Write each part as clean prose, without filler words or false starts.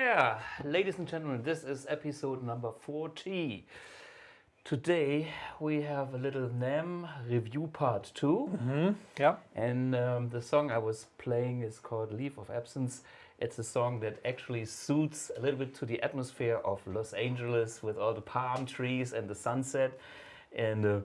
Yeah, ladies and gentlemen, this is episode number 40. Today we have a little NAMM review part 2. Yeah. And the song I was playing is called Leave of Absence. It's a song that actually suits a little bit to the atmosphere of Los Angeles with all the palm trees and the sunset and the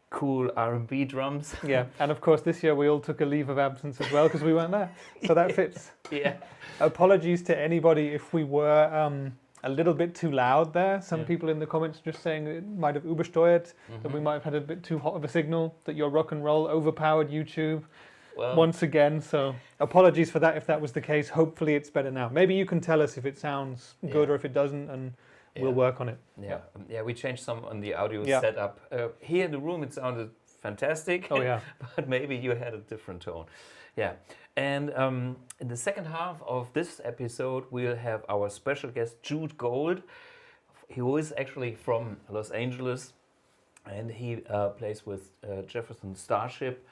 cool R&B drums. Yeah, and of course this year we all took a leave of absence as well because we weren't there. So that fits. Yeah. Apologies to anybody if we were a little bit too loud there. Some people in the comments just saying it might have übersteuert, that we might have had a bit too hot of a signal, that your rock and roll overpowered YouTube once again. So apologies for that if that was the case. Hopefully it's better now. Maybe you can tell us if it sounds good or if it doesn't, and we'll work on it. Yeah, we changed some on the audio setup. Here in the room it sounded fantastic. Oh yeah. But maybe you had a different tone. Yeah, and in the second half of this episode we'll have our special guest Jude Gold. He was actually from Los Angeles and he plays with Jefferson Starship,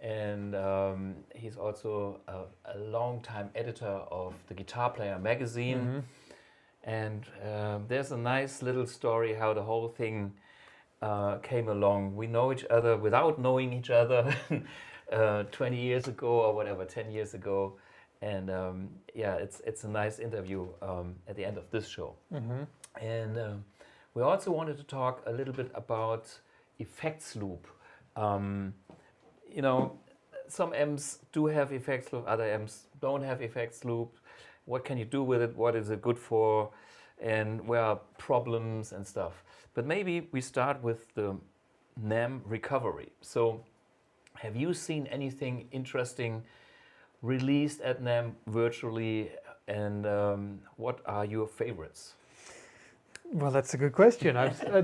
and he's also a long-time editor of the Guitar Player magazine. And there's a nice little story how the whole thing came along. We know each other without knowing each other 20 years ago or whatever, 10 years ago. And yeah, it's a nice interview at the end of this show. And we also wanted to talk a little bit about effects loop. You know, some amps do have effects loop, other amps don't have effects loop. What can you do with it? What is it good for? And where are problems and stuff? But maybe we start with the NAMM recovery. So have you seen anything interesting released at NAMM virtually, and what are your favorites? Well, that's a good question.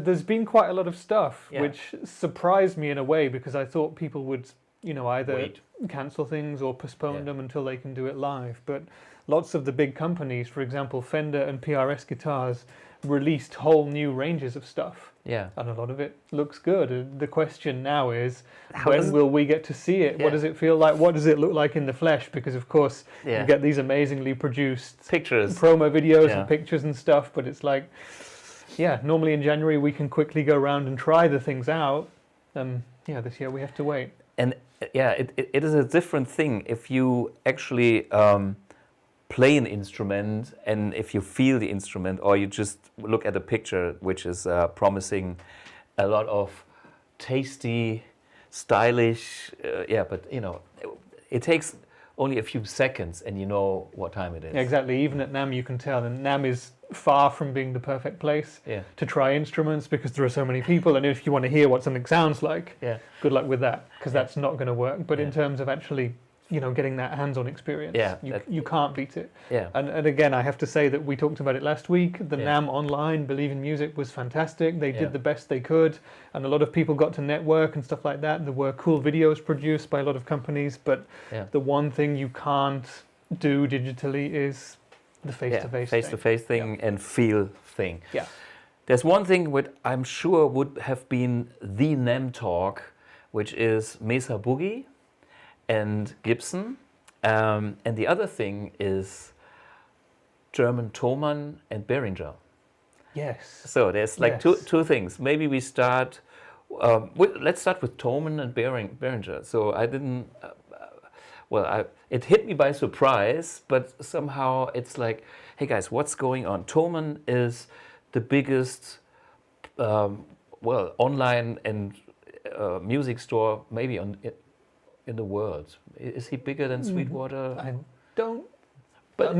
There's been quite a lot of stuff, which surprised me in a way because I thought people would, you know, either cancel things or postpone them until they can do it live. But lots of the big companies, for example, Fender and PRS Guitars, released whole new ranges of stuff. Yeah. And a lot of it looks good. The question now is, when will we get to see it? What does it feel like? What does it look like in the flesh? Because, of course, you get these amazingly produced pictures, promo videos and pictures and stuff, but it's like, normally in January we can quickly go around and try the things out. This year we have to wait. And it is a different thing if you actually play an instrument and if you feel the instrument, or you just look at a picture which is promising a lot of tasty, stylish, but you know, it takes only a few seconds and you know what time it is. Exactly, even at NAMM you can tell, and NAMM is far from being the perfect place to try instruments because there are so many people, and if you want to hear what something sounds like, good luck with that, because that's not going to work. But in terms of actually, you know, getting that hands-on experience, you can't beat it. And again, I have to say that we talked about it last week. The NAMM Online Believe in Music was fantastic. They did the best they could, and a lot of people got to network and stuff like that. There were cool videos produced by a lot of companies, but the one thing you can't do digitally is the face-to-face thing and feel thing. There's one thing which I'm sure would have been the NAMM talk, which is Mesa Boogie and Gibson, and the other thing is German Thomann and Behringer. Yes. So there's like two things. Maybe we start. Let's start with Thomann and Behringer. So I didn't. It hit me by surprise, but somehow it's like, hey guys, what's going on? Thomann is the biggest, online and music store maybe in the world. Is he bigger than Sweetwater? I'm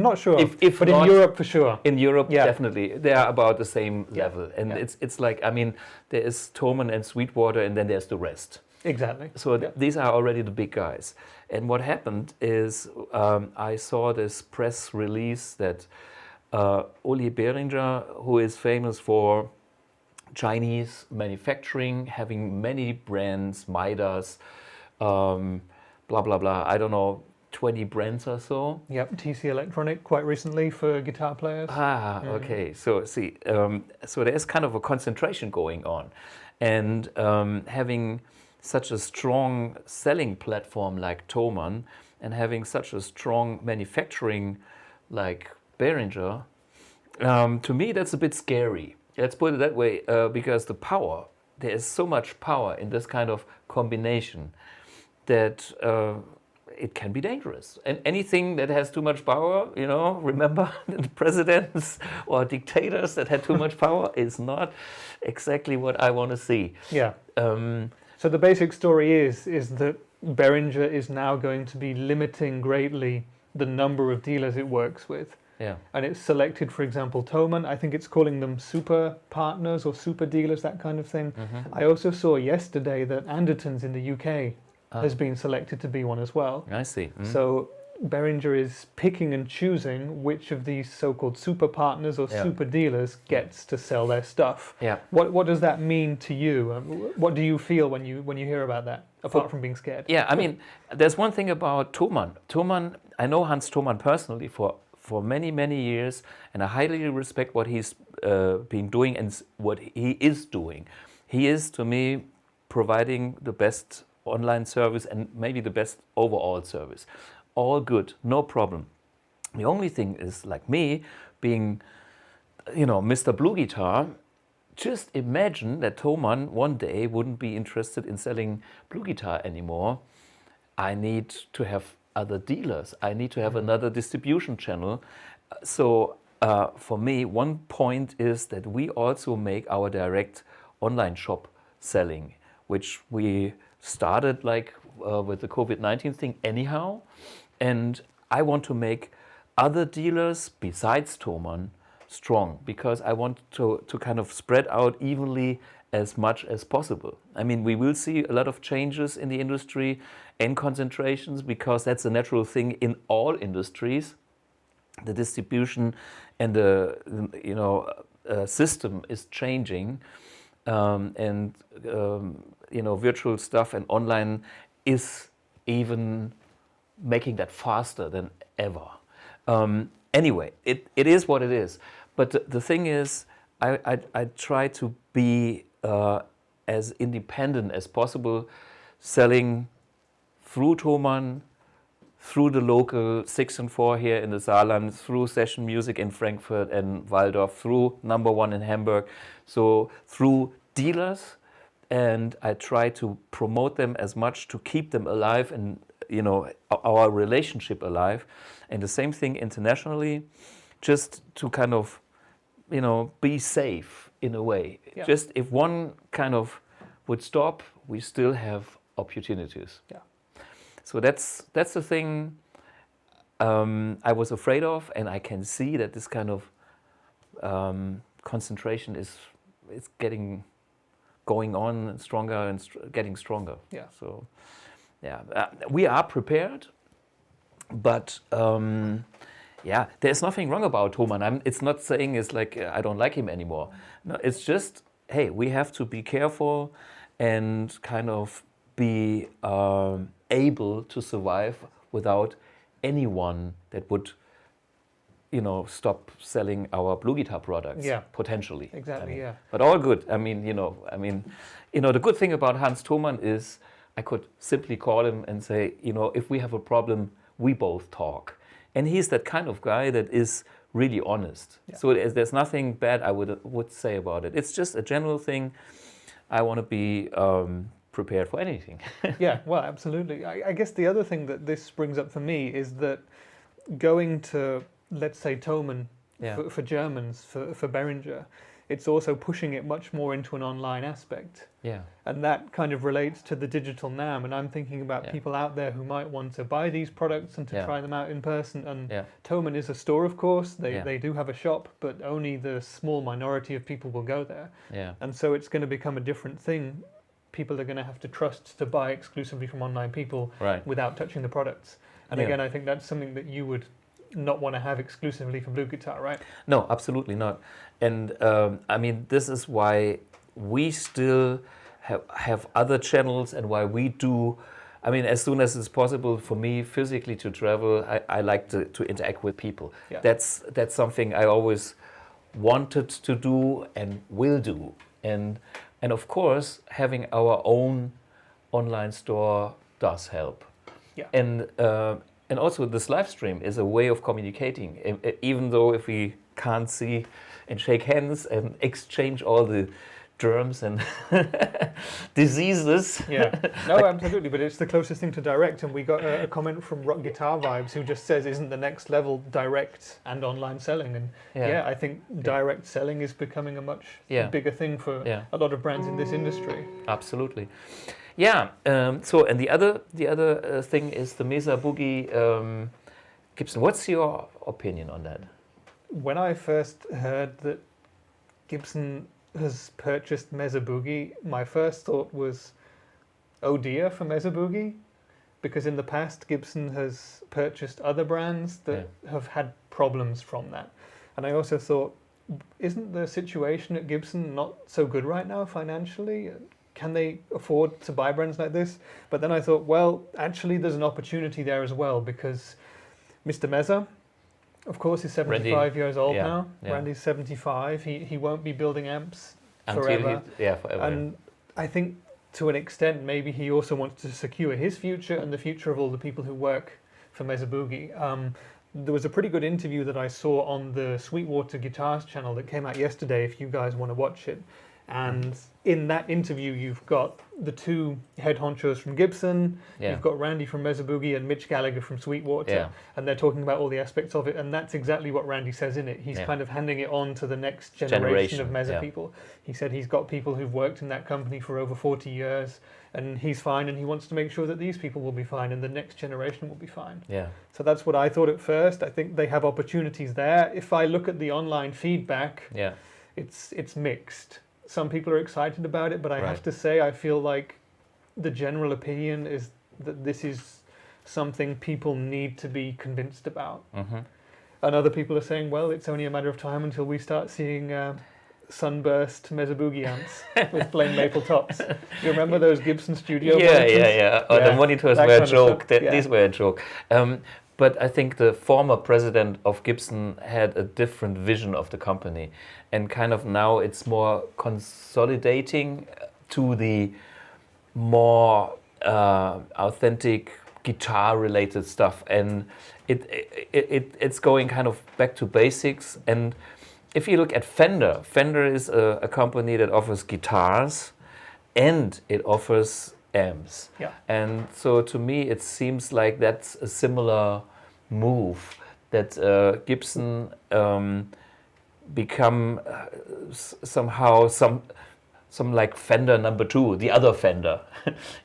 not sure. But in Europe for sure. In Europe, definitely, they are about the same level, and it's like, I mean, there is Thomann and Sweetwater, and then there's the rest. Exactly. So these are already the big guys. And what happened is I saw this press release that Uli Behringer, who is famous for Chinese manufacturing, having many brands, Midas, blah, blah, blah, I don't know, 20 brands or so. Yep, TC Electronic quite recently for guitar players. Okay. So see, so there's kind of a concentration going on. And having such a strong selling platform like Thomann and having such a strong manufacturing like Behringer, To me, that's a bit scary. Let's put it that way, because there is so much power in this kind of combination that it can be dangerous. And anything that has too much power, remember the presidents or dictators that had too much power is not exactly what I want to see. Yeah. So the basic story is that Behringer is now going to be limiting greatly the number of dealers it works with. Yeah. And it's selected, for example, Thomann. I think it's calling them super partners or super dealers, that kind of thing. Mm-hmm. I also saw yesterday that Anderton's in the UK has been selected to be one as well. I see. Mm-hmm. So Behringer is picking and choosing which of these so-called super partners or super dealers gets to sell their stuff. Yeah. What does that mean to you? What do you feel when you hear about that, apart from being scared? Yeah, I mean, there's one thing about Thomann. I know Hans Thomann personally for many, many years, and I highly respect what he's been doing and what he is doing. He is, to me, providing the best online service and maybe the best overall service. All good, no problem. The only thing is, like me, being, Mr. BluGuitar, just imagine that Thomann one day wouldn't be interested in selling BluGuitar anymore. I need to have other dealers. I need to have another distribution channel. So for me, one point is that we also make our direct online shop selling, which we started with the COVID-19 thing anyhow. And I want to make other dealers besides Thomann strong, because I want to kind of spread out evenly as much as possible. I mean, we will see a lot of changes in the industry and concentrations, because that's a natural thing in all industries. The distribution and the system is changing, and virtual stuff and online is even making that faster than ever. Anyway, it is what it is. But the thing is, I try to be as independent as possible, selling through Thomann, through the local 6 and 4 here in the Saarland, through Session Music in Frankfurt and Waldorf, through Number One in Hamburg, so through dealers, and I try to promote them as much to keep them alive and our relationship alive. And the same thing internationally, just to kind of be safe in a way. Yeah. Just if one kind of would stop, we still have opportunities. Yeah. So that's the thing I was afraid of, and I can see that this kind of concentration is going on stronger and getting stronger. Yeah. So yeah, we are prepared, but there's nothing wrong about Thomann. It's not saying it's like I don't like him anymore. No, it's just, hey, we have to be careful and kind of be able to survive without anyone that would stop selling our BluGuitar products. Potentially. Exactly. But all good. I mean, the good thing about Hans Thomann is I could simply call him and say, if we have a problem, we both talk. And he's that kind of guy that is really honest. Yeah. So there's nothing bad I would say about it. It's just a general thing. I want to be prepared for anything. Yeah, well, absolutely. I guess the other thing that this brings up for me is that going to, let's say, Thomann for Germans, for Behringer, it's also pushing it much more into an online aspect. Yeah. And that kind of relates to the digital NAMM. And I'm thinking about people out there who might want to buy these products and to try them out in person. And Thomann is a store, of course. They do have a shop, but only the small minority of people will go there. Yeah. And so it's going to become a different thing. People are going to have to trust to buy exclusively from online people without touching the products. And again, I think that's something that you would not want to have exclusively for BluGuitar, right? No, absolutely not. And I mean, this is why we still have other channels, and why we do. I mean, as soon as it's possible for me physically to travel, I like to interact with people. Yeah. That's something I always wanted to do and will do. And of course, having our own online store does help. Yeah. And also this live stream is a way of communicating. Even though if we can't see and shake hands and exchange all the germs and diseases. Yeah, no, absolutely, but it's the closest thing to direct, and we got a comment from Rock Guitar Vibes who just says, isn't the next level direct and online selling? And I think direct selling is becoming a much bigger thing for a lot of brands in this industry. Absolutely. Yeah, so, and the other thing is the Mesa Boogie Gibson. What's your opinion on that? When I first heard that Gibson has purchased Mesa Boogie, my first thought was, oh dear, for Mesa Boogie, because in the past Gibson has purchased other brands that have had problems from that. And I also thought, isn't the situation at Gibson not so good right now financially? Can they afford to buy brands like this? But then I thought, well, actually there's an opportunity there as well, because Mr. Mesa, of course, he's 75 years old now. Yeah. Randy's 75. He won't be building amps forever. Forever. And I think to an extent, maybe he also wants to secure his future and the future of all the people who work for Mesa Boogie. There was a pretty good interview that I saw on the Sweetwater Guitars channel that came out yesterday, if you guys want to watch it. And in that interview, you've got the two head honchos from Gibson, you've got Randy from Mesa Boogie and Mitch Gallagher from Sweetwater, and they're talking about all the aspects of it, and that's exactly what Randy says in it. He's kind of handing it on to the next generation of Mesa people. He said he's got people who've worked in that company for over 40 years, and he's fine, and he wants to make sure that these people will be fine, and the next generation will be fine. Yeah. So that's what I thought at first. I think they have opportunities there. If I look at the online feedback, it's mixed. Some people are excited about it, but I have to say, I feel like the general opinion is that this is something people need to be convinced about. And other people are saying, well, it's only a matter of time until we start seeing sunburst Mesa Boogie amps with plain maple tops. You remember those Gibson Studio monitors? Oh, the monitors were a joke. These were a joke. But I think the former president of Gibson had a different vision of the company, and kind of now it's more consolidating to the more authentic guitar-related stuff, and it's going kind of back to basics. And if you look at Fender, Fender is a company that offers guitars and it offers amps. And so to me it seems like that's a similar move, that Gibson become somehow some like Fender number two, the other Fender.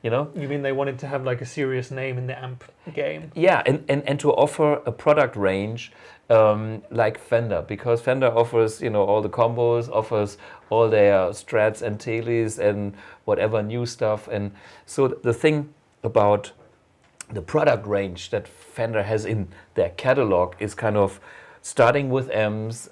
You know? You mean they wanted to have like a serious name in the amp game? Yeah, and to offer a product range like Fender, because Fender offers, you know, all the combos, offers all their Strats and Teles and whatever new stuff. And so the thing about the product range that Fender has in their catalog is kind of starting with amps,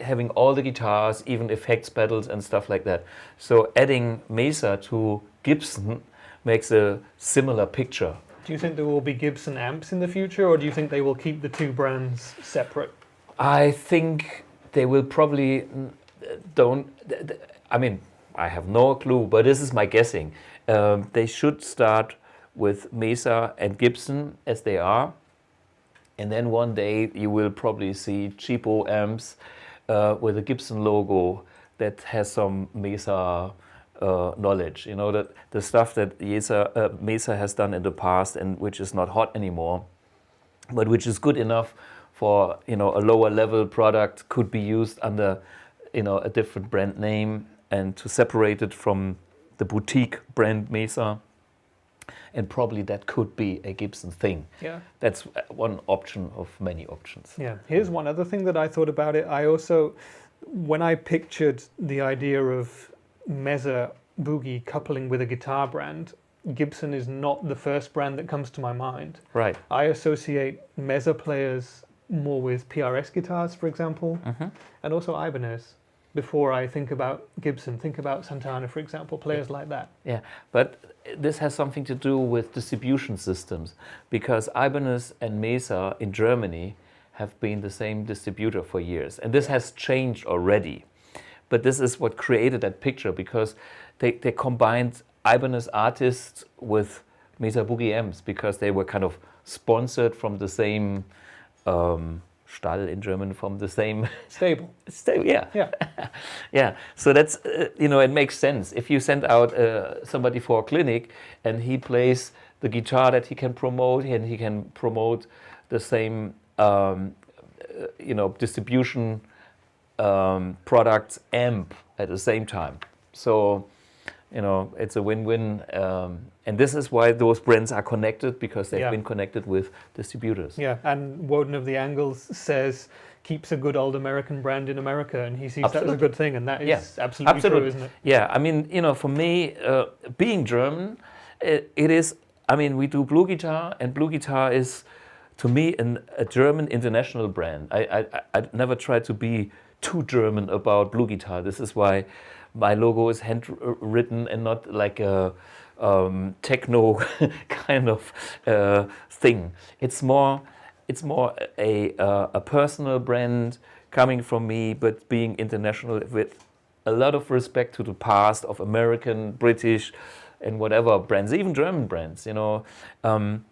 having all the guitars, even effects pedals and stuff like that. So adding Mesa to Gibson makes a similar picture. Do you think there will be Gibson amps in the future, or do you think they will keep the two brands separate? I think they will probably don't. I mean, I have no clue, but this is my guessing. They should start with Mesa and Gibson as they are, and then one day you will probably see cheapo amps with a Gibson logo that has some Mesa knowledge. You know, that the stuff that Mesa has done in the past and which is not hot anymore, but which is good enough for, you know, a lower level product, could be used under, you know, a different brand name, and to separate it from the boutique brand Mesa. And probably that could be a Gibson thing. Yeah. That's one option of many options. Yeah. Here's one other thing that I thought about it. I also, when I pictured the idea of Mesa Boogie coupling with a guitar brand, Gibson is not the first brand that comes to my mind. Right. I associate Mesa players more with PRS guitars, for example, and also Ibanez. Before I think about Gibson, think about Santana, for example, players like that. Yeah, but this has something to do with distribution systems, because Ibanez and Mesa in Germany have been the same distributor for years, and this has changed already. But this is what created that picture, because they combined Ibanez artists with Mesa Boogie amps, because they were kind of sponsored from the same Stall in German, from the same Stable. stable. Yeah, Yeah. yeah. So that's it makes sense. If you send out somebody for a clinic and he plays the guitar that he can promote, and he can promote the same distribution products amp at the same time. So it's a win-win, and this is why those brands are connected, because they've been connected with distributors. Yeah, and Woden of the Angles says keeps a good old American brand in America, and he sees that as a good thing, and that is absolutely true, isn't it? Yeah, I mean, for me, being German, it is. I mean, we do BluGuitar, and BluGuitar is, to me, a German international brand. I never try to be too German about BluGuitar. This is why my logo is handwritten and not like a techno kind of thing. It's more a personal brand coming from me, but being international, with a lot of respect to the past of American, British, and whatever brands, even German brands. And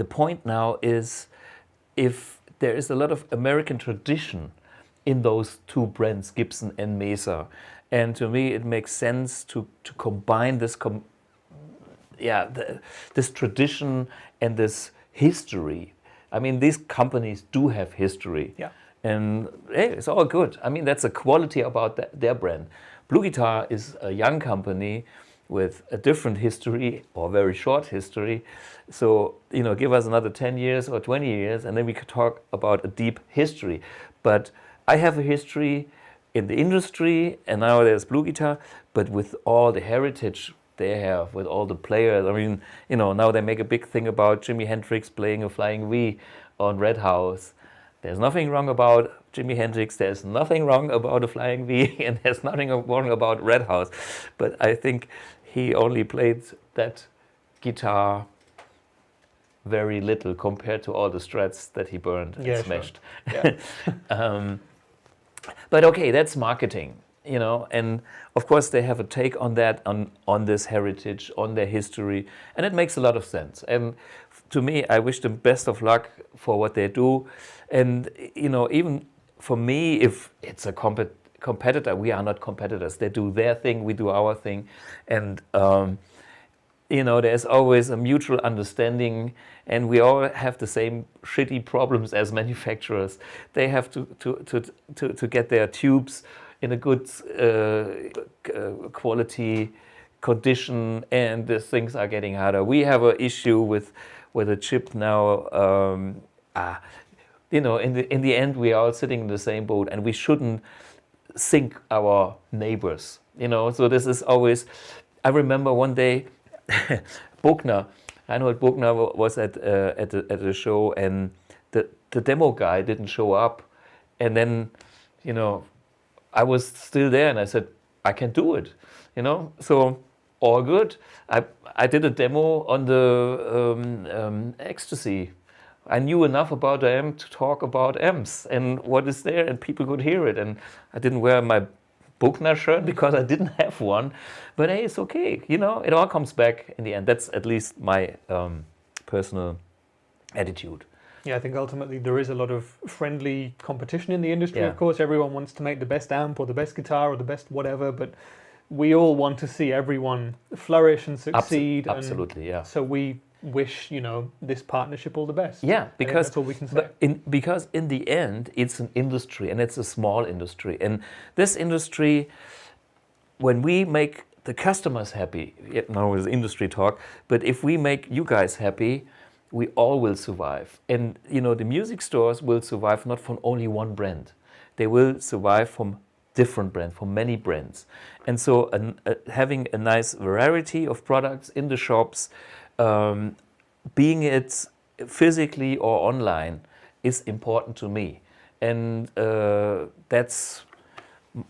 the point now is, if there is a lot of American tradition in those two brands, Gibson and Mesa, and to me it makes sense to combine this this tradition and this history. I mean, these companies do have history, and hey, it's all good. I mean, that's a quality about their brand. BluGuitar is a young company with a different history, or very short history. So, give us another 10 years or 20 years, and then we could talk about a deep history. But I have a history in the industry, and now there's BluGuitar, but with all the heritage they have, with all the players. I mean, now they make a big thing about Jimi Hendrix playing a flying V on Red House. There's nothing wrong about Jimi Hendrix, there's nothing wrong about a flying V, and there's nothing wrong about Red House. But I think he only played that guitar very little compared to all the Strats that he burned and smashed. Sure. Yeah. But okay, that's marketing, and of course they have a take on that, on this heritage, on their history, and it makes a lot of sense. And to me, I wish them best of luck for what they do. And even for me, if it's a competitor, we are not competitors. They do their thing, we do our thing, and there's always a mutual understanding, and we all have the same shitty problems as manufacturers. They have to get their tubes in a good quality condition, and the things are getting harder. We have an issue with a chip now. In the end, we are all sitting in the same boat, and we shouldn't sink our neighbors. So this is always. I remember one day, Reinhold Bogner was at a show, and the demo guy didn't show up, and then I was still there, and I said, I can do it, so all good. I did a demo on the Ecstasy. I knew enough about the amp to talk about amps and what is there, and people could hear it, and I didn't wear my Bogner shirt because I didn't have one, but hey, it's okay, it all comes back in the end. That's at least my personal attitude. Yeah, I think ultimately there is a lot of friendly competition in the industry. Of course, everyone wants to make the best amp or the best guitar or the best whatever, but we all want to see everyone flourish and succeed. Absolutely, yeah. So we wish, this partnership all the best. Yeah, because that's all we can say. Because in the end, it's an industry, and it's a small industry. And this industry, when we make the customers happy, now is industry talk, but if we make you guys happy, we all will survive. And the music stores will survive not from only one brand. They will survive from different brands, from many brands. And so having a nice variety of products in the shops, being it physically or online, is important to me. And that's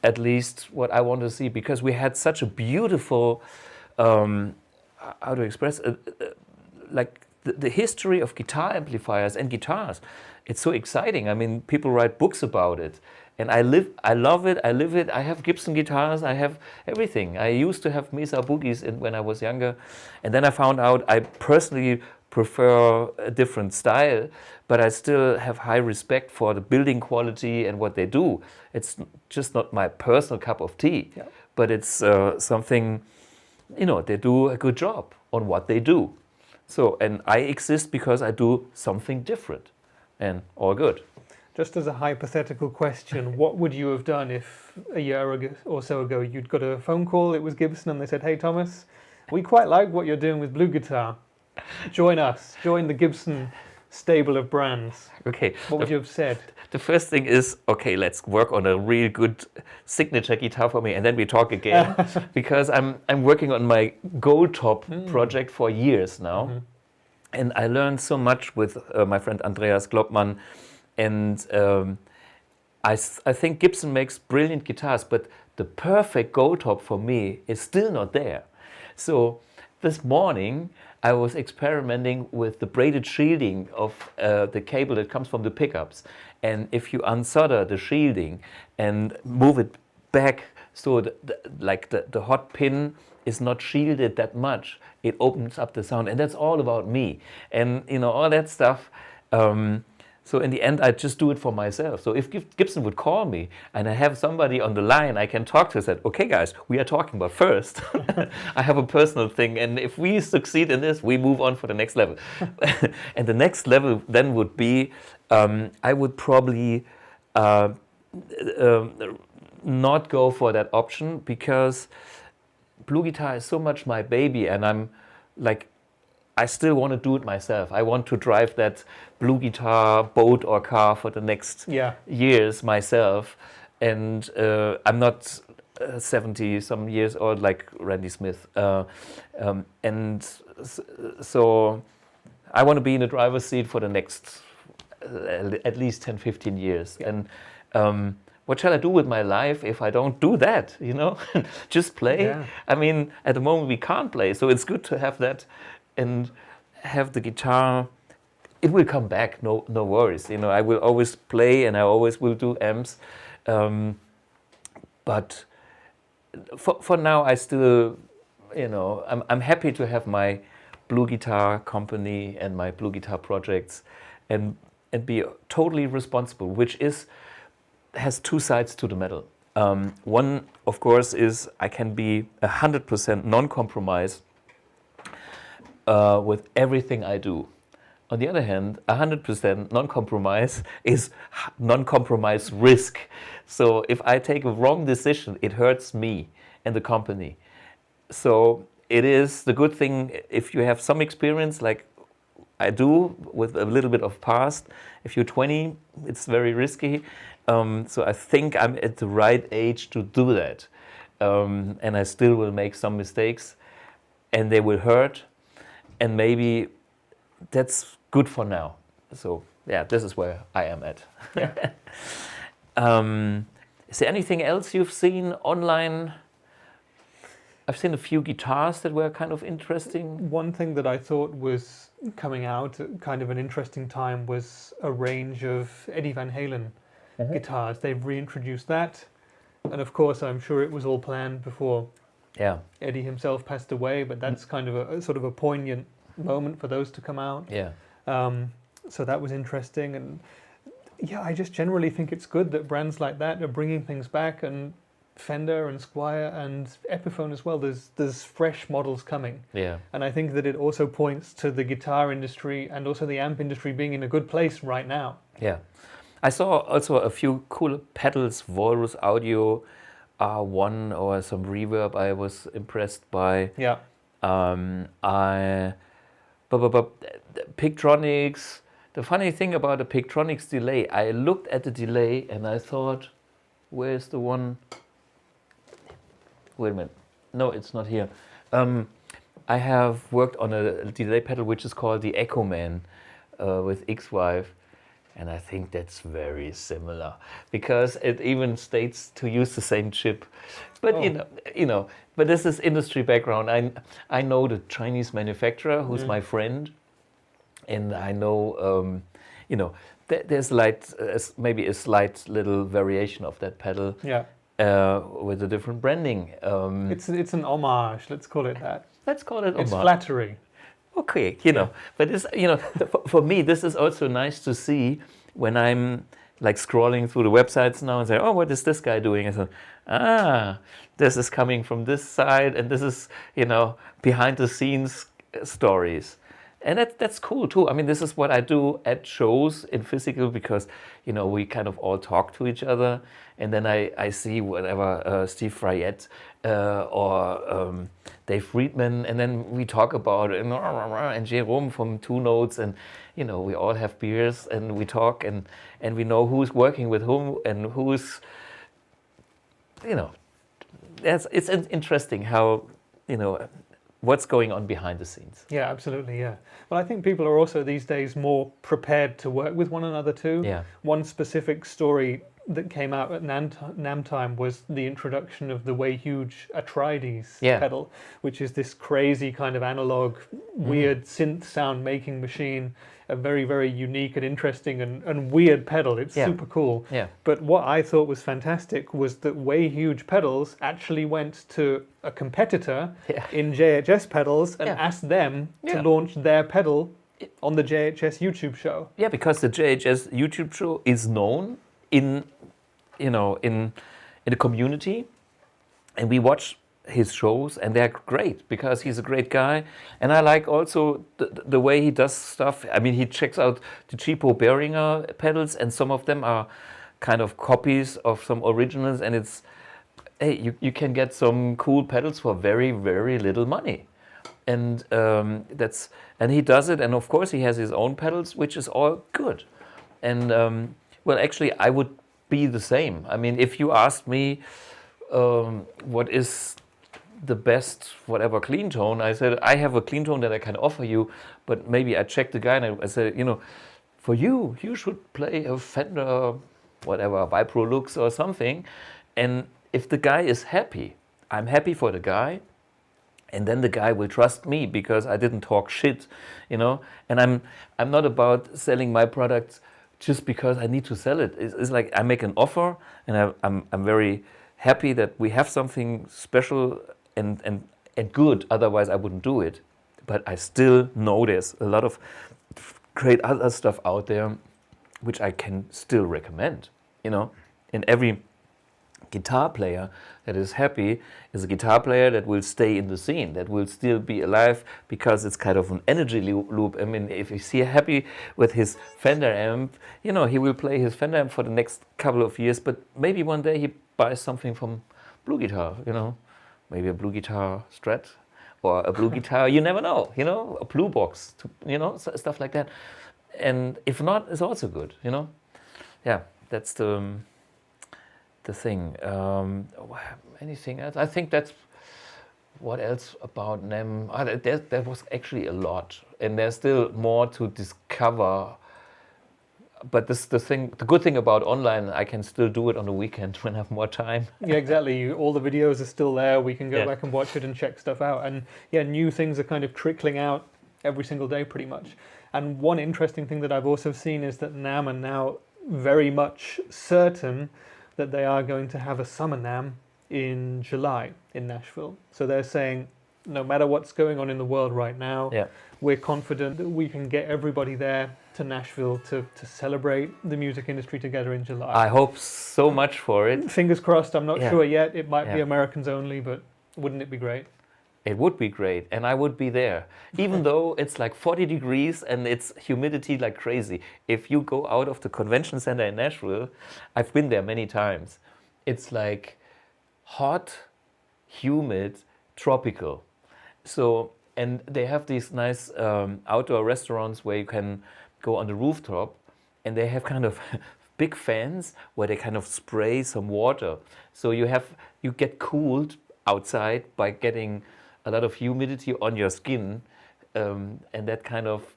at least what I want to see, because we had such a beautiful, how to express, like the history of guitar amplifiers and guitars. It's so exciting. I mean, people write books about it. And I love it, I live it. I have Gibson guitars, I have everything. I used to have Mesa Boogies when I was younger. And then I found out I personally prefer a different style, but I still have high respect for the building quality and what they do. It's just not my personal cup of tea, but it's something, they do a good job on what they do. So, and I exist because I do something different, and all good. Just as a hypothetical question, what would you have done if a year or so ago you'd got a phone call, it was Gibson, and they said, "Hey Thomas, we quite like what you're doing with BluGuitar. Join us, join the Gibson stable of brands." Okay. What would you have said? The first thing is, okay, let's work on a real good signature guitar for me, and then we talk again, because I'm working on my Gold Top project for years now, and I learned so much with my friend Andreas Gloppmann, and I think Gibson makes brilliant guitars, but the perfect Gold Top for me is still not there. So this morning I was experimenting with the braided shielding of the cable that comes from the pickups. And if you unsolder the shielding and move it back so the hot pin is not shielded that much, it opens up the sound. And that's all about me. And all that stuff. So in the end, I just do it for myself. So if Gibson would call me and I have somebody on the line I can talk to, said, "Okay guys, we are talking, but first I have a personal thing, and if we succeed in this, we move on for the next level." And the next level then would be, I would probably not go for that option, because BluGuitar is so much my baby, and I'm like, I still want to do it myself. I want to drive that BluGuitar boat or car for the next years myself. And I'm not 70 some years old like Randy Smith. And so I want to be in the driver's seat for the next at least 10, 15 years. Yeah. And what shall I do with my life if I don't do that, Just play? Yeah. I mean, at the moment we can't play, so it's good to have that and have the guitar. It will come back, no worries. I will always play, and I always will do amps. But for now, I still, I'm happy to have my BluGuitar company and my BluGuitar projects, and be totally responsible, which has two sides to the medal. One, of course, is I can be 100% non-compromise with everything I do. On the other hand, 100% non-compromise is non-compromise risk. So if I take a wrong decision, it hurts me and the company. So it is the good thing if you have some experience, like I do, with a little bit of past. If you're 20, it's very risky. So I think I'm at the right age to do that. And I still will make some mistakes, and they will hurt. And maybe that's good for now. So yeah, this is where I am at. Yeah. Is there anything else you've seen online? I've seen a few guitars that were kind of interesting. One thing that I thought was coming out at kind of an interesting time was a range of Eddie Van Halen guitars. They've reintroduced that. And of course, I'm sure it was all planned before Eddie himself passed away, but that's kind of a sort of a poignant moment for those to come out. Yeah. So that was interesting, and yeah, I just generally think it's good that brands like that are bringing things back, and Fender and Squier and Epiphone as well. There's fresh models coming. Yeah. And I think that it also points to the guitar industry and also the amp industry being in a good place right now. Yeah. I saw also a few cool pedals, Walrus Audio R1 or some reverb I was impressed by. Yeah. Pictronics. The funny thing about the Pictronics delay, I looked at the delay and I thought, where's the one? Wait a minute. No, it's not here. I have worked on a delay pedal which is called the Echo Man with X-Wive. And I think that's very similar, because it even states to use the same chip. But but this is industry background. I know the Chinese manufacturer who's my friend, and I know there's maybe a slight little variation of that pedal. Yeah. With a different branding. It's an homage. Let's call it that. Let's call it homage. It's flattery. okay, but this, for me, this is also nice to see when I'm like scrolling through the websites now and say, oh, what is this guy doing? I say, this is coming from this side, and this is, behind the scenes stories. And that's cool too. I mean, this is what I do at shows in physical because, we kind of all talk to each other. And then I see whatever Steve Fryette or Dave Friedman, and then we talk about it, and Jerome from Two Notes, and we all have beers and we talk, and we know who's working with whom and who's, it's interesting how, what's going on behind the scenes. Yeah, absolutely, yeah. Well, I think people are also these days more prepared to work with one another too. Yeah. One specific story that came out at NAMM time was the introduction of the Way Huge Atreides pedal, which is this crazy kind of analog, weird synth sound making machine, a very, very unique and interesting and weird pedal. It's super cool. Yeah. But what I thought was fantastic was that Way Huge pedals actually went to a competitor in JHS pedals and asked them to launch their pedal on the JHS YouTube show. Yeah, because the JHS YouTube show is known in the community, and we watch his shows, and they're great because he's a great guy, and I like also the way he does stuff. I mean, he checks out the cheapo Behringer pedals, and some of them are kind of copies of some originals, and it's, hey, you can get some cool pedals for very, very little money. And and he does it, and of course he has his own pedals, which is all good. And well, actually, I would be the same. I mean, if you asked me what is the best whatever clean tone, I said I have a clean tone that I can offer you, but maybe I checked the guy and I said, for you should play a Fender whatever Vipro Lux or something. And if the guy is happy, I'm happy for the guy. And then the guy will trust me because I didn't talk shit, And I'm not about selling my products just because I need to sell it. It's like I make an offer, and I'm very happy that we have something special and good. Otherwise, I wouldn't do it. But I still know there's a lot of great other stuff out there, which I can still recommend. And every guitar player that is happy is a guitar player that will stay in the scene, that will still be alive because it's kind of an energy loop. I mean, if he's happy with his Fender amp, he will play his Fender amp for the next couple of years, but maybe one day he buys something from BluGuitar, maybe a BluGuitar Strat or a BluGuitar, you never know, a Blue Box, stuff like that. And if not, it's also good, Yeah, that's the thing. Anything else? I think that's what else about NAMM. There was actually a lot, and there's still more to discover. But the good thing about online, I can still do it on the weekend when I have more time. Yeah, exactly. All the videos are still there. We can go back and watch it and check stuff out. And new things are kind of trickling out every single day, pretty much. And one interesting thing that I've also seen is that NAMM are now very much certain that they are going to have a summer NAMM in July in Nashville. So they're saying, no matter what's going on in the world right now, we're confident that we can get everybody there to Nashville to celebrate the music industry together in July. I hope so much for it. Fingers crossed, I'm not sure yet. It might be Americans only, but wouldn't it be great? It would be great, and I would be there. Even though it's like 40 degrees and it's humidity like crazy. If you go out of the convention center in Nashville, I've been there many times. It's like hot, humid, tropical. So, and they have these nice outdoor restaurants where you can go on the rooftop, and they have kind of big fans where they kind of spray some water. So you get cooled outside by getting a lot of humidity on your skin, and that kind of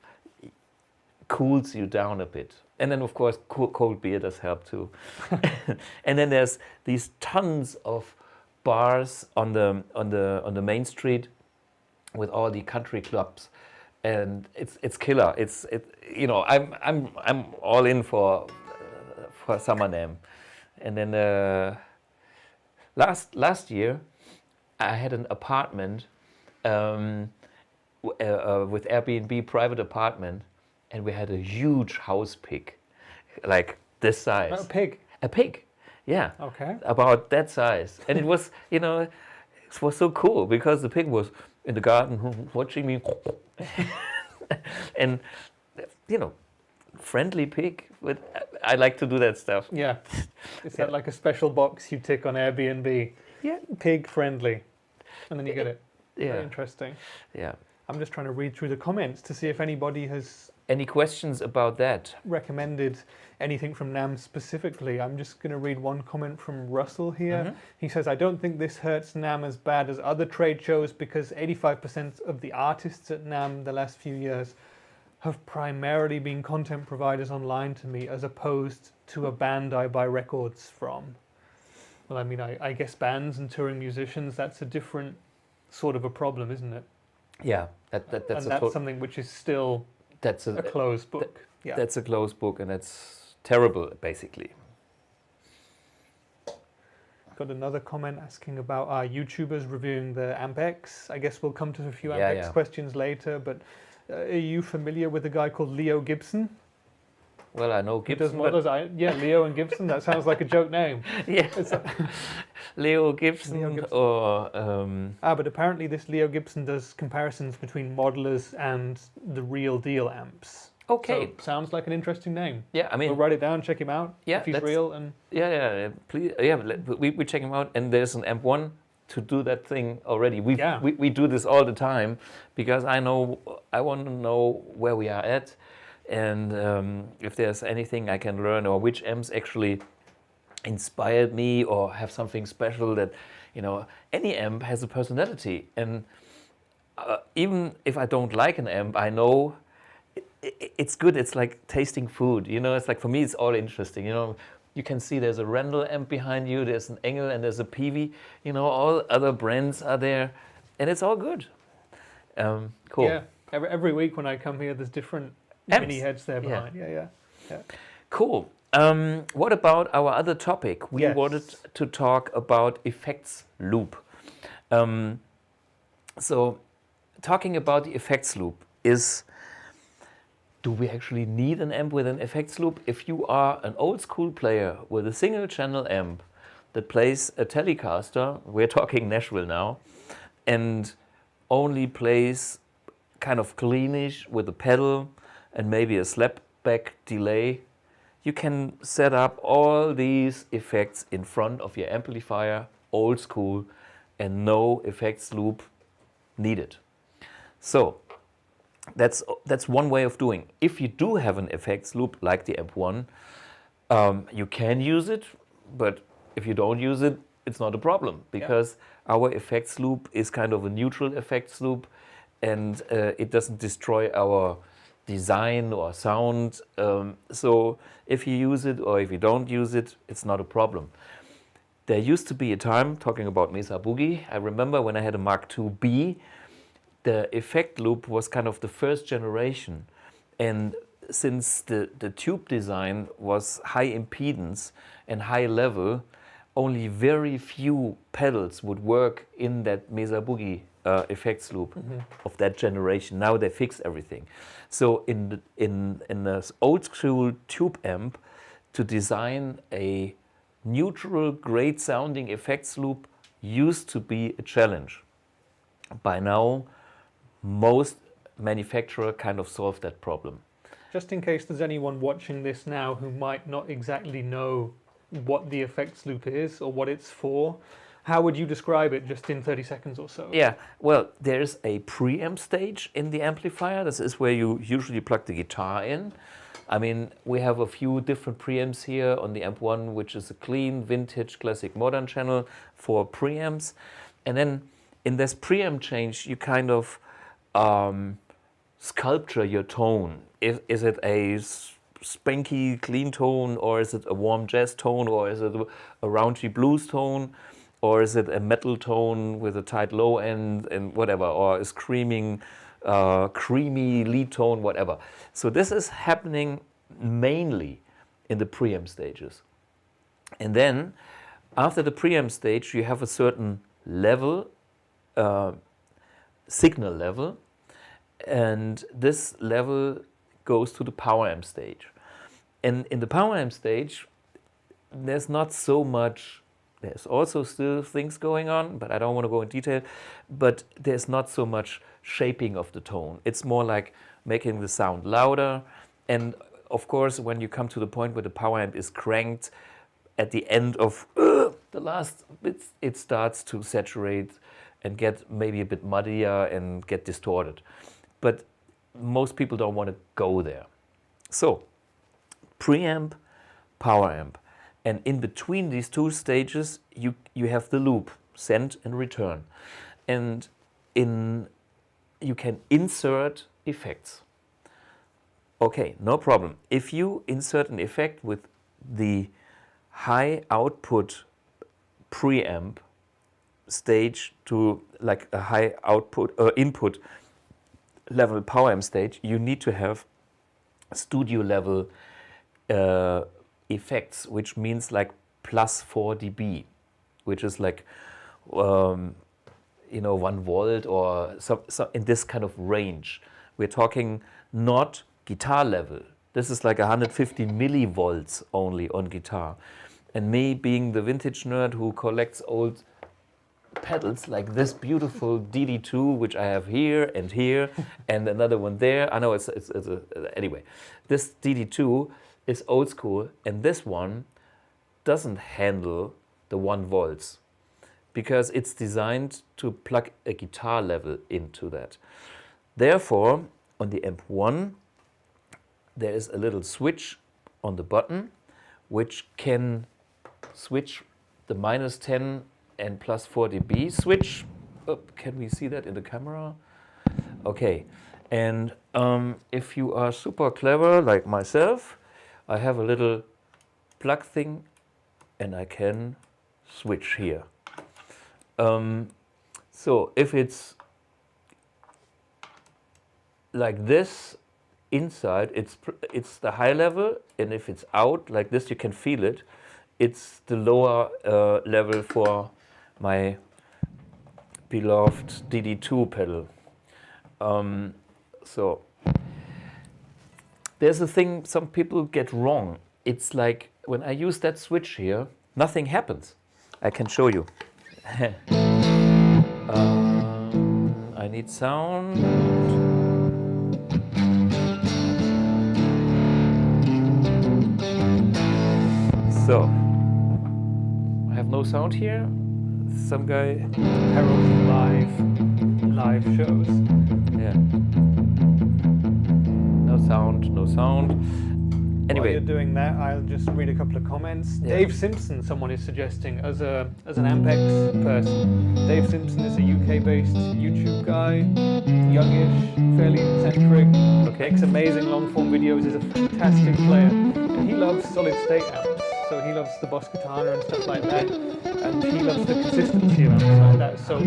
cools you down a bit. And then, of course, cold beer does help too. And then there's these tons of bars on the main street with all the country clubs, and it's killer. I'm all in for summer NAMM. And then last year I had an apartment with Airbnb private apartment, and we had a huge house pig, like this size. A pig? A pig, yeah. Okay. About that size. And it was, you know, it was so cool because the pig was in the garden watching me. And, you know, friendly pig. But I like to do that stuff. Yeah. Is that like a special box you tick on Airbnb? Yeah. Pig friendly. And then you get it. Yeah. Very interesting. Yeah. I'm just trying to read through the comments to see if anybody has any questions about that? Recommended anything from NAMM specifically. I'm just going to read one comment from Russell here. Mm-hmm. He says, I don't think this hurts NAMM as bad as other trade shows because 85% of the artists at NAMM the last few years have primarily been content providers online to me as opposed to a band I buy records from. Well, I mean, I guess bands and touring musicians, that's a different sort of a problem, isn't it? Yeah, that's something which is still that's a closed book. Yeah. That's a closed book, and that's terrible, basically. Got another comment asking about our YouTubers reviewing the Amp X. I guess we'll come to a few Amp X questions later, but are you familiar with a guy called Leo Gibson? Well, I know Gibson. He does models. Yeah, Leo and Gibson. That sounds like a joke name. Yeah. Leo Gibson. Or, but apparently this Leo Gibson does comparisons between modelers and the real deal amps. Okay. So, sounds like an interesting name. Yeah, I mean, we'll write it down, check him out. Yeah, if he's real. And please, we check him out. And there's an Amp 1 to do that thing already. We do this all the time because I want to know where we are at. And if there's anything I can learn or which amps actually inspired me or have something special that, any amp has a personality. And even if I don't like an amp, I know it's good. It's like tasting food, it's like, for me, it's all interesting. You can see there's a Randall amp behind you, there's an Engel and there's a Peavey, all other brands are there and it's all good. Cool. Yeah, every week when I come here, there's different mini heads there behind. Yeah. Cool. What about our other topic? We wanted to talk about effects loop. So talking about the effects loop is, do we actually need an amp with an effects loop? If you are an old school player with a single channel amp that plays a Telecaster, we're talking Nashville now, and only plays kind of cleanish with a pedal and maybe a slapback delay, you can set up all these effects in front of your amplifier, old school, and no effects loop needed. So that's one way of doing. If you do have an effects loop like the Amp 1, you can use it, but if you don't use it, it's not a problem because our effects loop is kind of a neutral effects loop, and it doesn't destroy our design or sound. So if you use it or if you don't use it, it's not a problem. There used to be a time, talking about Mesa Boogie, I remember when I had a Mark II-B, the effect loop was kind of the first generation. And since the tube design was high impedance and high level, only very few pedals would work in that Mesa Boogie effects loop of that generation. Now they fix everything. So in the old school tube amp, to design a neutral, great sounding effects loop used to be a challenge. By now, most manufacturers kind of solved that problem. Just in case there's anyone watching this now who might not exactly know what the effects loop is or what it's for, how would you describe it just in 30 seconds or so? Yeah, well, there's a preamp stage in the amplifier. This is where you usually plug the guitar in. I mean, we have a few different preamps here on the Amp 1, which is a clean, vintage, classic, modern channel for preamps. And then in this preamp change, you kind of sculpture your tone. Is it a spanky, clean tone, or is it a warm jazz tone, or is it a raunchy blues tone? Or is it a metal tone with a tight low end and whatever, or a screaming, creamy lead tone, whatever. So this is happening mainly in the preamp stages. And then after the preamp stage, you have a certain level, signal level, And this level goes to the power amp stage. And in the power amp stage, there's not so much, there's also still things going on, but I don't want to go in detail, but there's not so much shaping of the tone. It's more like making the sound louder. And of course, when you come to the point where the power amp is cranked, at the end of the last bits, it starts to saturate and get maybe a bit muddier and get distorted. But most people don't want to go there. So, preamp, power amp. And in between these two stages, you have the loop, send and return. And you can insert effects. Okay, no problem. If you insert an effect with the high output preamp stage to like a high output input level power amp stage, you need to have studio level effects, which means like plus 4 dB, which is like 1 volt or some in this kind of range. We're talking not guitar level. This is like 150 millivolts only on guitar. And me being the vintage nerd who collects old pedals like this beautiful DD2, which I have here, and another one there. I know anyway, this DD2 is old school, and this one doesn't handle the 1 volts because it's designed to plug a guitar level into that. Therefore, on the amp 1, there is a little switch on the button which can switch the -10 and +4 dB switch. Oh, can we see that in the camera? Okay, and if you are super clever like myself, I have a little plug thing and I can switch here. So if it's like this inside, it's the high level, and if it's out like this, you can feel it. It's the lower level for my beloved DD2 pedal. So there's a thing some people get wrong. It's like when I use that switch here, nothing happens. I can show you. I need sound. So, I have no sound here. Some guy Harold's live shows. Yeah. No sound, no sound. Anyway. While you're doing that, I'll just read a couple of comments. Yeah. Dave Simpson, someone is suggesting, as an Ampex person. Dave Simpson is a UK-based YouTube guy, youngish, fairly eccentric, makes amazing long-form videos, is a fantastic player, and he loves solid-state amps. So he loves the Boss Katana and stuff like that, and he loves the consistency of amps like that. So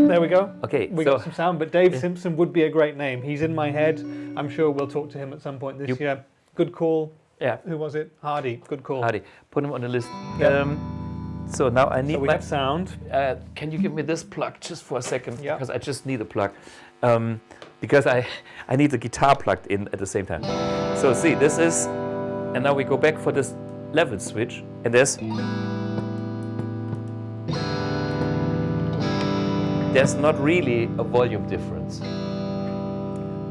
there we go. Okay, we got some sound. But Dave Simpson would be a great name. He's in my head. I'm sure we'll talk to him at some point this year. Good call. Yeah. Who was it? Hardy. Good call. Hardy. Put him on the list. Yeah. So now I need. So we have sound. Can you give me this plug just for a second? Yeah. Because I just need a plug. Because I need the guitar plugged in at the same time. So see, this is, and now we go back for this level switch, and there's not really a volume difference.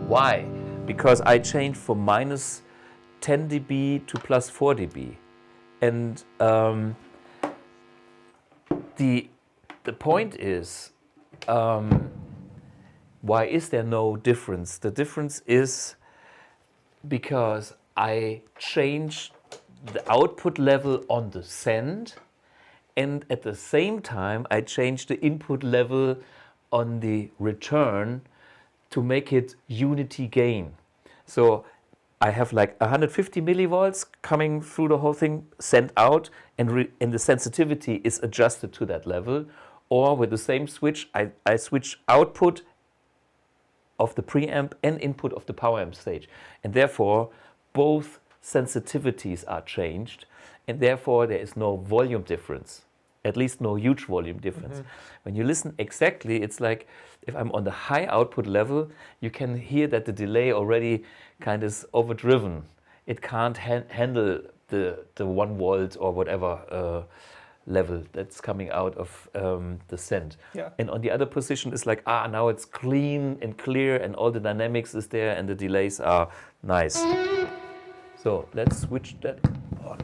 Why? Because I changed from -10 dB to +4 dB, and the point is, why is there no difference? The difference is because I changed the output level on the send, and at the same time I changed the input level on the return to make it unity gain. So I have like 150 millivolts coming through the whole thing, sent out, and the sensitivity is adjusted to that level. Or with the same switch, I switch output of the preamp and input of the power amp stage, and therefore both sensitivities are changed, and therefore there is no volume difference. at least no huge volume difference. When you listen exactly, it's like if I'm on the high output level, you can hear that the delay already kind of is overdriven. It can't handle the 1 volt or whatever level that's coming out of the send. Yeah. And on the other position, it's like, now it's clean and clear and all the dynamics is there and the delays are nice. So let's switch that on.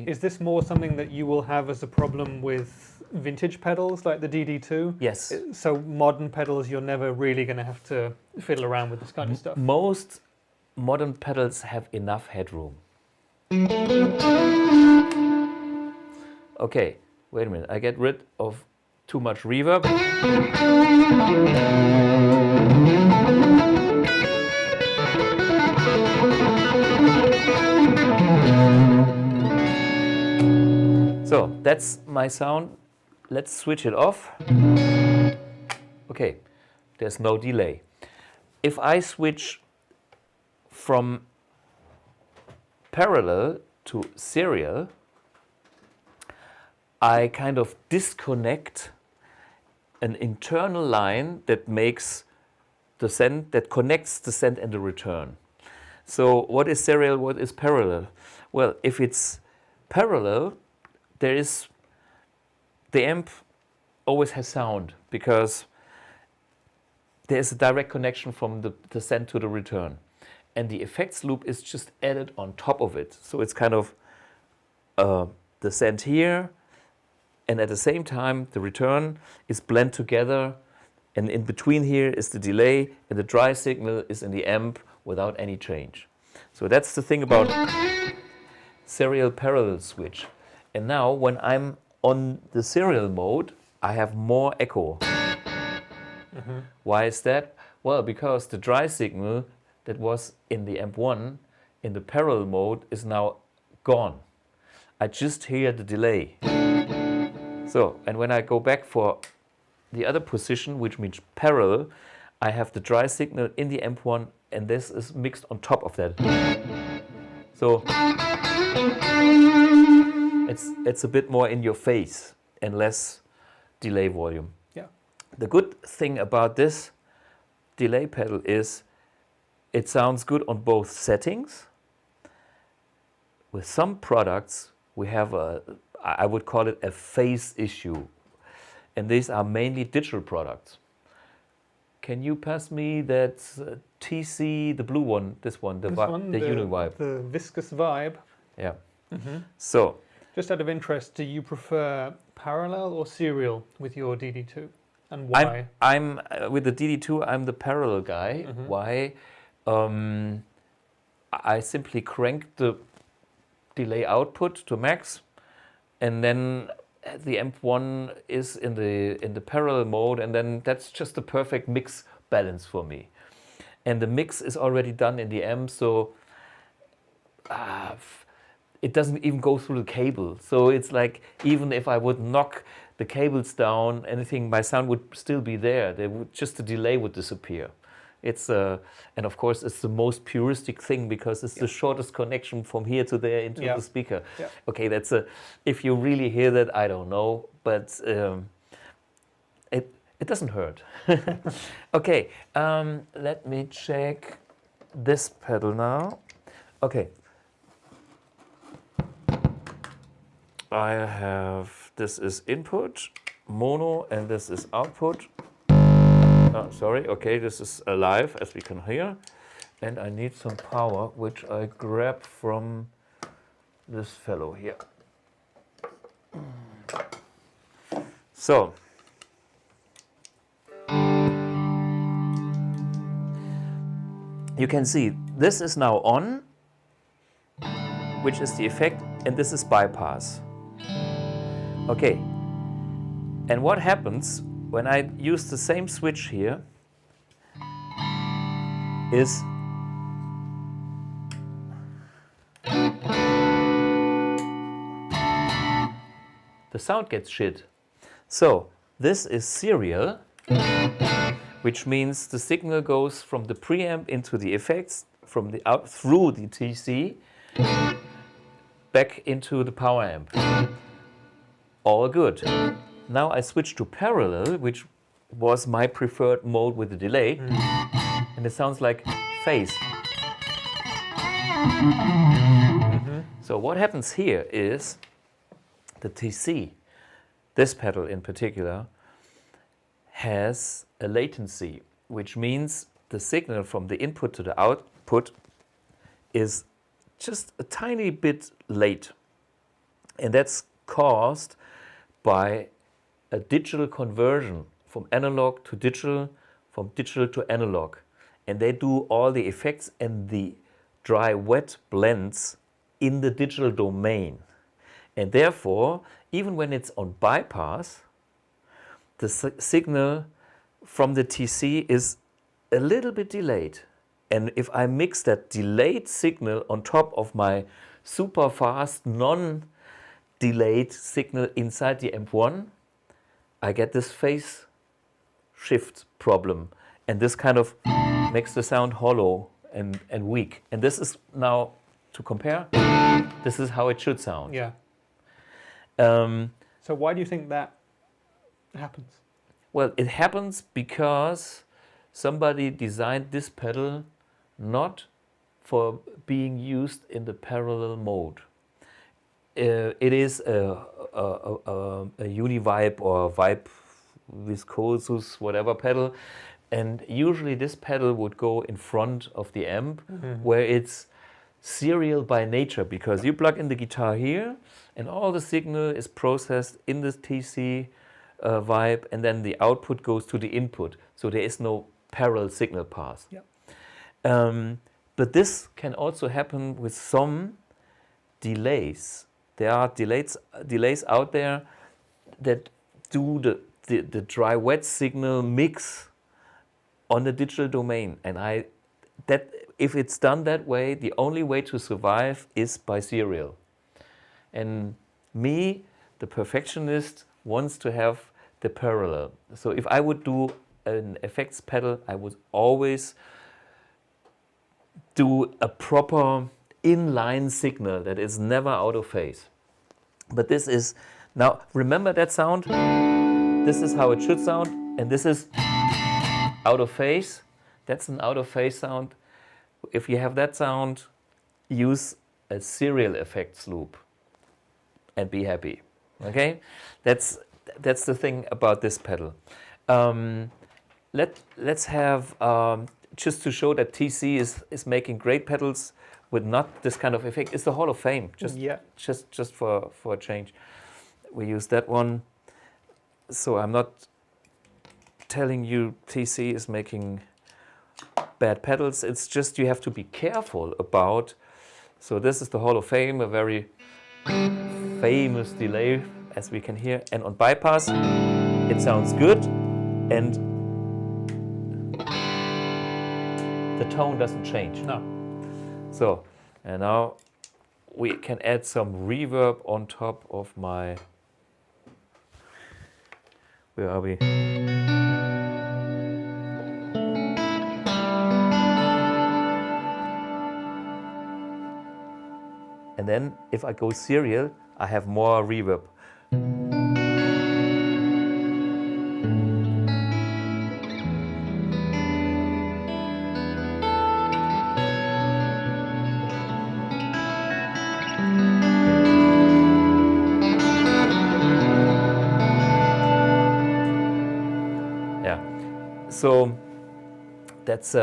Is this more something that you will have as a problem with vintage pedals like the DD2? Yes. So modern pedals, you're never really going to have to fiddle around with this kind of stuff? Most modern pedals have enough headroom. Okay, wait a minute. I get rid of too much reverb. So that's my sound. Let's switch it off. Okay, there's no delay. If I switch from parallel to serial, I kind of disconnect an internal line that makes the send, that connects the send and the return. So what is serial, what is parallel? Well, if it's parallel, the amp always has sound because there's a direct connection from the send to the return. And the effects loop is just added on top of it. So it's kind of the send here, and at the same time the return is blended together, and in between here is the delay, and the dry signal is in the amp without any change. So that's the thing about serial parallel switch. And now when I'm on the serial mode, I have more echo. Why is that? Well, because the dry signal that was in the amp 1 in the parallel mode is now gone. I just hear the delay. So, and when I go back for the other position, which means parallel, I have the dry signal in the amp 1 and this is mixed on top of that. So it's a bit more in your face and less delay volume. Yeah. The good thing about this delay pedal is it sounds good on both settings. With some products, we have I would call it a phase issue. And these are mainly digital products. Can you pass me that TC, the blue one, the Univibe? The viscous vibe. Yeah. So, just out of interest, do you prefer parallel or serial with your DD2? And why? I'm with the DD2, I'm the parallel guy. Why? I simply crank the delay output to max, and then the amp 1 is in the parallel mode, and then that's just the perfect mix balance for me. And the mix is already done in the amp, so it doesn't even go through the cable. So it's like, even if I would knock the cables down, anything, my sound would still be there. Just the delay would disappear. It's and of course it's the most puristic thing because it's the shortest connection from here to there into the speaker. Okay, that's if you really hear that, I don't know, but it doesn't hurt. Okay, let me check this pedal now. Okay, I have, this is input mono and this is output. Sorry, okay, this is alive, as we can hear. And I need some power, which I grab from this fellow here. So, you can see, this is now on, which is the effect, and this is bypass. Okay, and what happens when I use the same switch here is the sound gets shit. So this is serial, which means the signal goes from the preamp into the effects, from the out through the TC back into the power amp. all good. Now I switch to parallel, which was my preferred mode with the delay, and it sounds like phase. So what happens here is the TC, this pedal in particular, has a latency, which means the signal from the input to the output is just a tiny bit late. And that's caused by a digital conversion from analog to digital, from digital to analog. And they do all the effects and the dry-wet blends in the digital domain. And therefore, even when it's on bypass, the signal from the TC is a little bit delayed. And if I mix that delayed signal on top of my super fast, non-delayed signal inside the amp1, I get this phase shift problem. And this kind of makes the sound hollow and weak. And this is now, to compare, this is how it should sound. Yeah. So why do you think that happens? Well, it happens because somebody designed this pedal not for being used in the parallel mode. It is a univibe or vibe viscosus, whatever pedal, and usually this pedal would go in front of the amp, where it's serial by nature, because you plug in the guitar here and all the signal is processed in this TC vibe, and then the output goes to the input, so there is no parallel signal path. Yep. But this can also happen with some delays. There are delays out there that do the dry-wet signal mix on the digital domain, and if it's done that way, the only way to survive is by serial. And me, the perfectionist, wants to have the parallel. So if I would do an effects pedal, I would always do a proper inline signal that is never out of phase. But this is, now remember that sound? This is how it should sound, and this is out of phase. That's an out of phase sound. If you have that sound, use a serial effects loop and be happy. Okay? That's the thing about this pedal. Let's have, just to show that TC is making great pedals with not this kind of effect. It's the Hall of Fame, just for a change. We use that one. So I'm not telling you TC is making bad pedals. It's just you have to be careful about. So this is the Hall of Fame, a very famous delay, as we can hear. And on bypass, it sounds good, and the tone doesn't change. No. So, and now we can add some reverb on top of my, where are we? And then if I go serial, I have more reverb. Yeah, so that's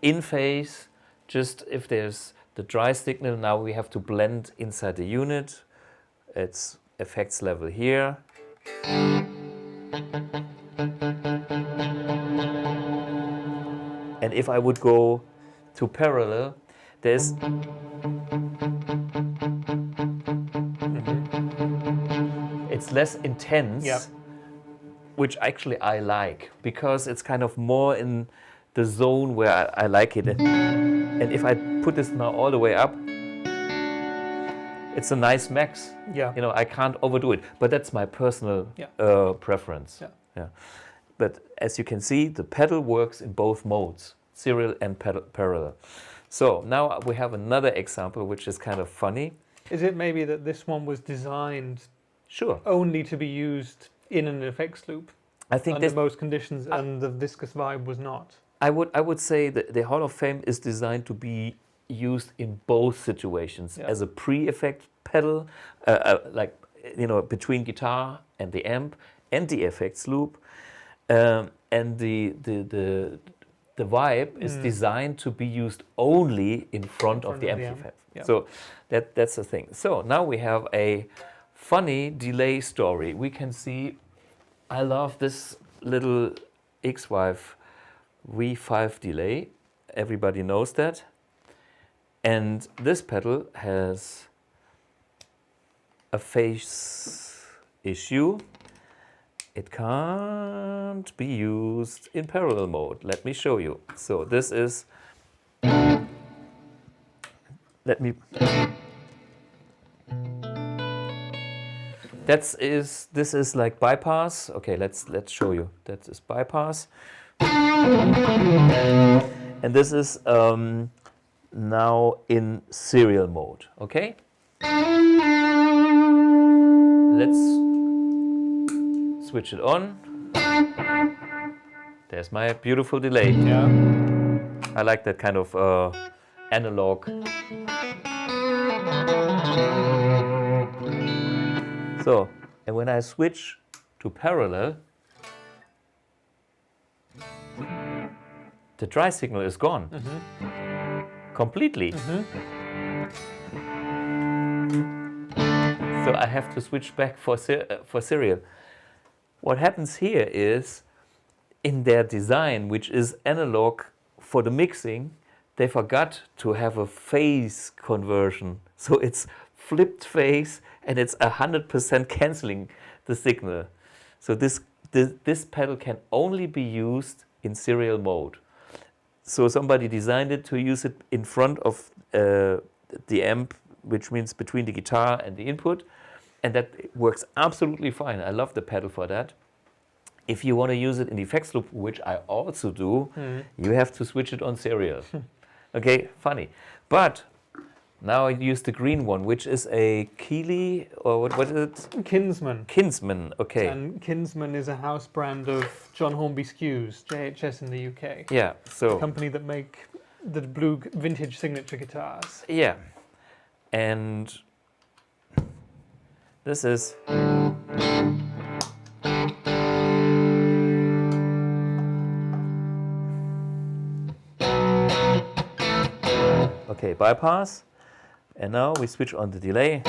in phase. Just if there's the dry signal, now we have to blend inside the unit. It's effects level here. And if I would go to parallel, there's it's less intense, which actually I like, because it's kind of more in the zone where I like it. And if I put this now all the way up, it's a nice max. Yeah. You know, I can't overdo it, but that's my personal preference. Yeah. Yeah. But as you can see, the pedal works in both modes, serial and parallel. So now we have another example, which is kind of funny. Is it maybe that this one was designed Sure. only to be used in an effects loop. I think under most conditions, and the viscous vibe was not. I would say that the Hall of Fame is designed to be used in both situations as a pre-effect pedal, like between guitar and the amp, and the effects loop, and the vibe is designed to be used only in front of the amplifier. Yeah. So that's the thing. So now we have a funny delay story. We can see. I love this little X-Vive V5 delay. Everybody knows that. And this pedal has a phase issue. It can't be used in parallel mode. Let me show you. So this is, this is like bypass. Okay, let's show you. That is bypass. And this is now in serial mode. Okay? Let's switch it on. There's my beautiful delay. Yeah. I like that kind of analog. So, and when I switch to parallel, the dry signal is gone. Completely. So I have to switch back for serial. What happens here is, in their design, which is analog for the mixing, they forgot to have a phase conversion. So it's flipped phase and it's 100% canceling the signal. So this pedal can only be used in serial mode. So somebody designed it to use it in front of the amp, which means between the guitar and the input, and that works absolutely fine. I love the pedal for that. If you want to use it in the effects loop, which I also do, you have to switch it on serial. Okay, funny. But now I use the green one, which is a Keeley, or what is it? Kinsman. Kinsman, okay. And Kinsman is a house brand of John Hornby Skews, JHS in the UK. Yeah, so. A company that make the Blug vintage signature guitars. Yeah. And this is. Okay, bypass. And now we switch on the delay.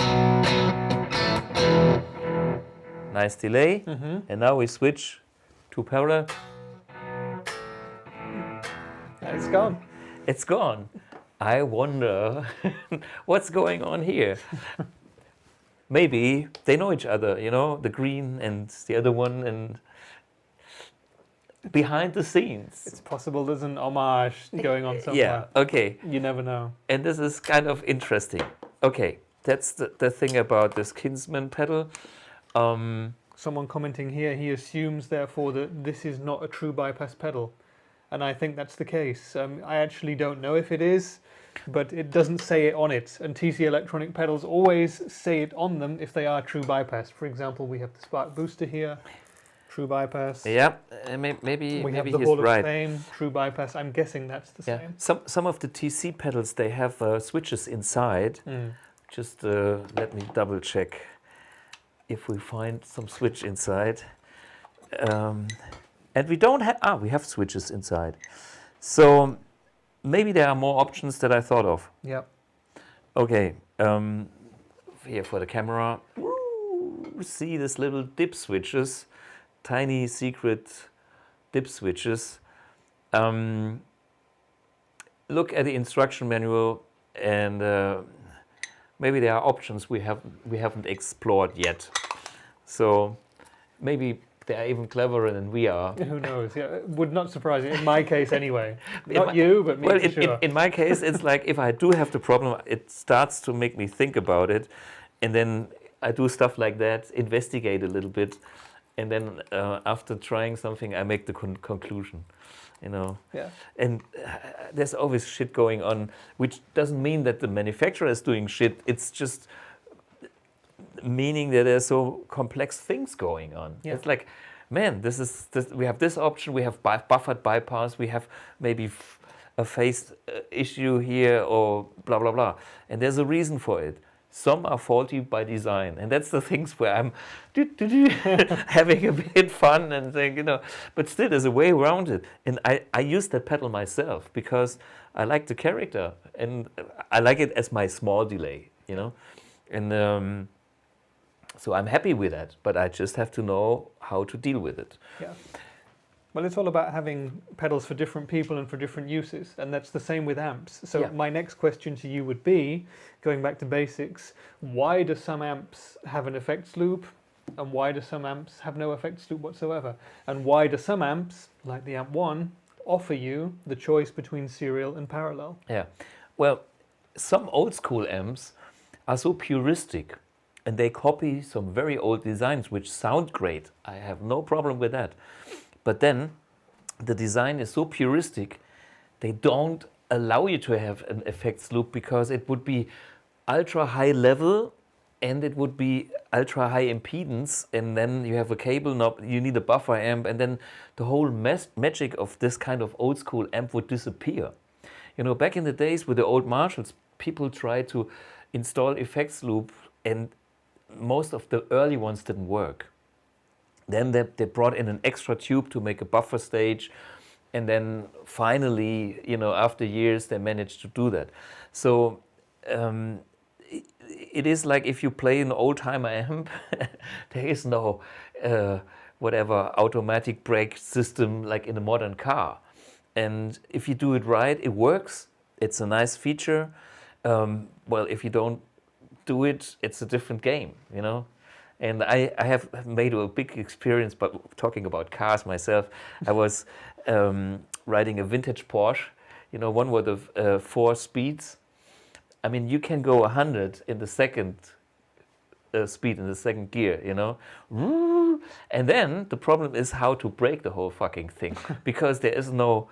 Nice delay. And now we switch to parallel. It's gone. It's gone. I wonder what's going on here. Maybe they know each other, the green and the other one, and behind the scenes. It's possible there's an homage going on somewhere. Yeah, okay. You never know. And this is kind of interesting. Okay, that's the thing about this Kinsman pedal. Someone commenting here, he assumes therefore that this is not a true bypass pedal. And I think that's the case. I actually don't know if it is, but it doesn't say it on it. And TC electronic pedals always say it on them if they are true bypass. For example, we have the Spark Booster here. True bypass. Yeah, maybe we have maybe the Hall he's right. of Fame, true bypass. I'm guessing that's the same. Some of the TC pedals, they have switches inside. Just let me double check if we find some switch inside. And we don't have. We have switches inside. So maybe there are more options that I thought of. Yep. Okay. Here for the camera. See these little dip switches. Tiny secret dip switches. Look at the instruction manual, and maybe there are options we haven't explored yet. So maybe they are even cleverer than we are. Who knows? Yeah, it would not surprise you. In my case, anyway. Not you, but me. Well, for sure. in my case, it's like if I do have the problem, it starts to make me think about it, and then I do stuff like that, investigate a little bit. And then after trying something, I make the conclusion, Yeah. And there's always shit going on, which doesn't mean that the manufacturer is doing shit. It's just meaning that there's so complex things going on. Yeah. It's like, man, we have this option, we have buffered bypass, we have maybe a phase issue here or blah, blah, blah. And there's a reason for it. Some are faulty by design. And that's the things where I'm having a bit fun and saying, you know, but still there's a way around it. And I use that pedal myself because I like the character and I like it as my small delay, you know. And so I'm happy with that, but I just have to know how to deal with it. Yeah. Well, it's all about having pedals for different people and for different uses, and that's the same with amps. So Yeah. my next question to you would be, going back to basics, why do some amps have an effects loop, and why do some amps have no effects loop whatsoever? And why do some amps, like the Amp 1, offer you the choice between serial and parallel? Yeah, well, some old school amps are so puristic, and they copy some very old designs which sound great. I have no problem with that. But then the design is so puristic, they don't allow you to have an effects loop because it would be ultra high level and it would be ultra high impedance, and then you have a cable knob, you need a buffer amp, and then the whole magic of this kind of old school amp would disappear. You know, back in the days with the old Marshalls, people tried to install effects loop and most of the early ones didn't work. Then they brought in an extra tube to make a buffer stage, and then finally, you know, after years, they managed to do that. So it is like if you play an old-timer amp, there is no whatever automatic brake system like in a modern car. And if you do it right, it works. It's a nice feature. Well, if you don't do it, it's a different game, you know. And I have made a big experience, but talking about cars myself, I was riding a vintage Porsche, you know, one with the 4 speeds. I mean, you can go 100 in the second speed, in the second gear, you know. And then the problem is how to brake the whole fucking thing, because there's no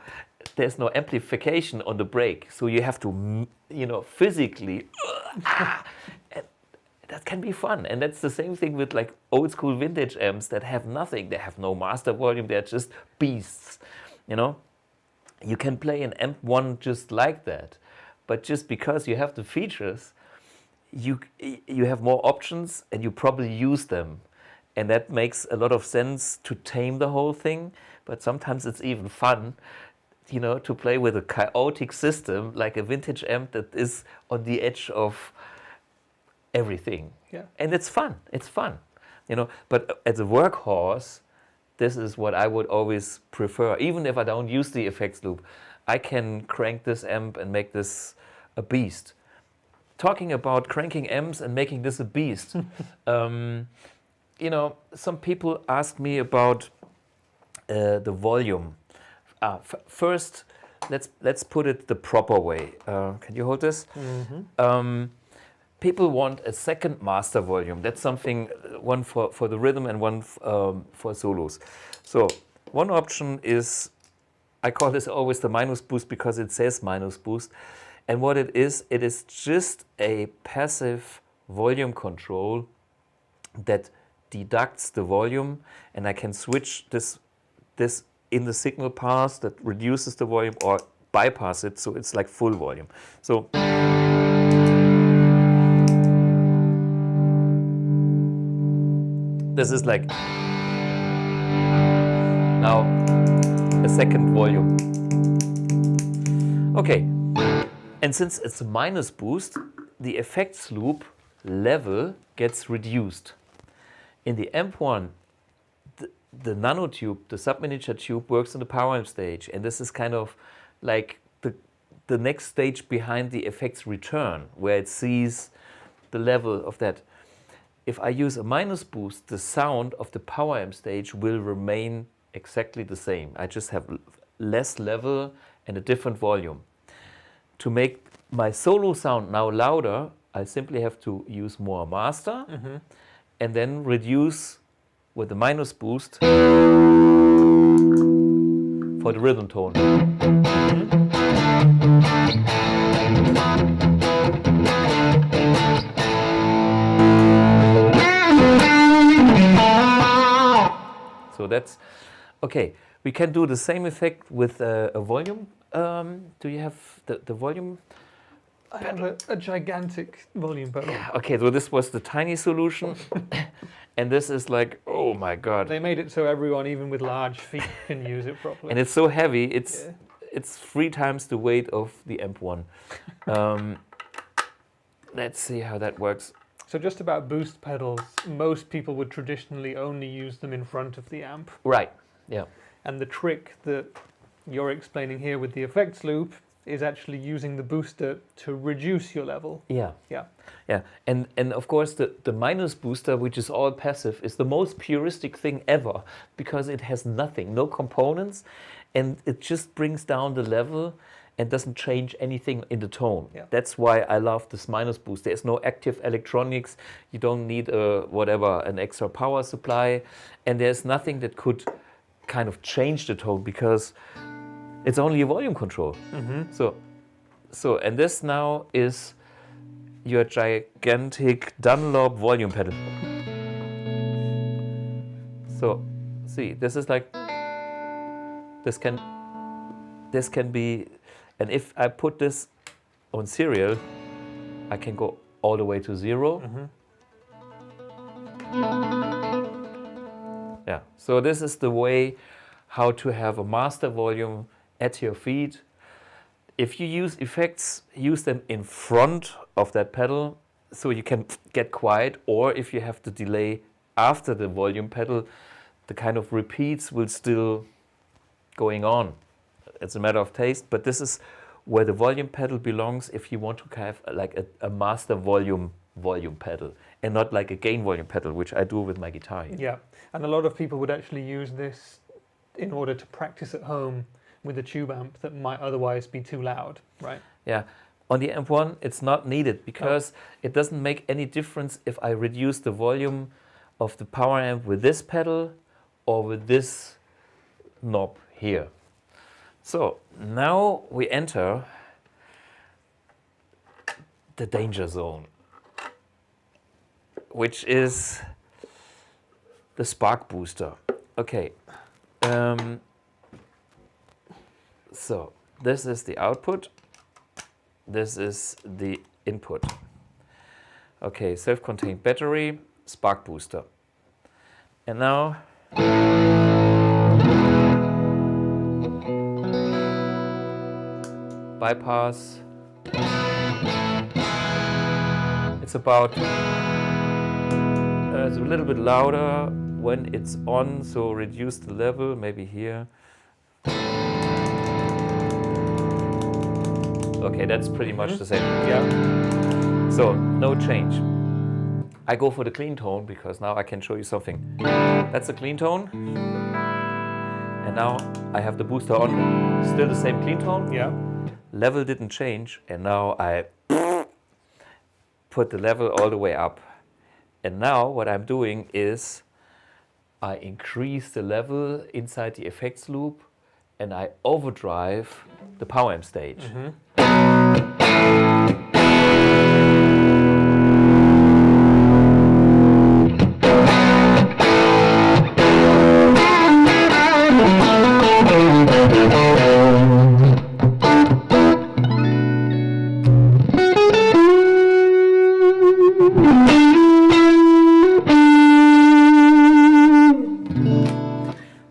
amplification on the brake. So you have to, you know, physically... That can be fun, and that's the same thing with like old school vintage amps that have nothing. They have no master volume, they're just beasts, you know. You can play an Amp 1 just like that, but just because you have the features, you have more options and you probably use them, and that makes a lot of sense to tame the whole thing. But sometimes it's even fun, you know, to play with a chaotic system like a vintage amp that is on the edge of everything. Yeah. And it's fun, you know. But as a workhorse, this is what I would always prefer. Even if I don't use the effects loop, I can crank this amp and make this a beast. Talking about cranking amps and making this a beast, you know, some people ask me about the volume. First, let's put it the proper way. Can you hold this? Mm-hmm. People want a second master volume. That's something, one for the rhythm and one for solos. So one option is, I call this always the minus boost because it says minus boost. And what it is just a passive volume control that deducts the volume, and I can switch this in the signal path that reduces the volume or bypass it, so it's like full volume. So this is like now a second volume. Okay, and since it's a minus boost, the effects loop level gets reduced. In the Amp 1, the nano tube, the sub-miniature tube, works in the power amp stage, and this is kind of like the next stage behind the effects return, where it sees the level of that. If I use a minus boost, the sound of the power amp stage will remain exactly the same. I just have less level and a different volume. To make my solo sound now louder, I simply have to use more master, and then reduce with the minus boost for the rhythm tone. So that's okay. We can do the same effect with a volume. Do you have the volume? I have a gigantic volume pedal. Yeah, okay, so this was the tiny solution. And this is like, oh my God. They made it so everyone, even with large feet, can use it properly. And it's so heavy, it's 3 times the weight of the amp1. Let's see how that works. So just about boost pedals, most people would traditionally only use them in front of the amp. Right, yeah. And the trick that you're explaining here with the effects loop is actually using the booster to reduce your level. Yeah. Yeah. Yeah. And of course the minus booster, which is all passive, is the most puristic thing ever because it has nothing, no components, and it just brings down the level and doesn't change anything in the tone. Yeah. That's why I love this minus boost. There's no active electronics. You don't need an extra power supply, and there's nothing that could kind of change the tone because it's only a volume control. So and this now is your gigantic Dunlop volume pedal. So see, this is like this can be, and if I put this on serial, I can go all the way to 0. Yeah, so this is the way how to have a master volume at your feet. If you use effects, use them in front of that pedal so you can get quiet, or if you have the delay after the volume pedal, the kind of repeats will still going on. It's a matter of taste, but this is where the volume pedal belongs if you want to have like a master volume pedal and not like a gain volume pedal, which I do with my guitar here. Yeah, and a lot of people would actually use this in order to practice at home with a tube amp that might otherwise be too loud, right? Yeah, on the amp1 it's not needed because it doesn't make any difference if I reduce the volume of the power amp with this pedal or with this knob here. So now we enter the danger zone, which is the spark booster. Okay, so this is the output, this is the input. Okay, self-contained battery, spark booster. And now bypass. It's about it's a little bit louder when it's on, so reduce the level, maybe here. Okay, that's pretty much the same. Yeah. So no change. I go for the clean tone because now I can show you something. That's a clean tone. And now I have the booster on, still the same clean tone. Yeah. Level didn't change, and now I put the level all the way up. And now what I'm doing is I increase the level inside the effects loop and I overdrive the power amp stage.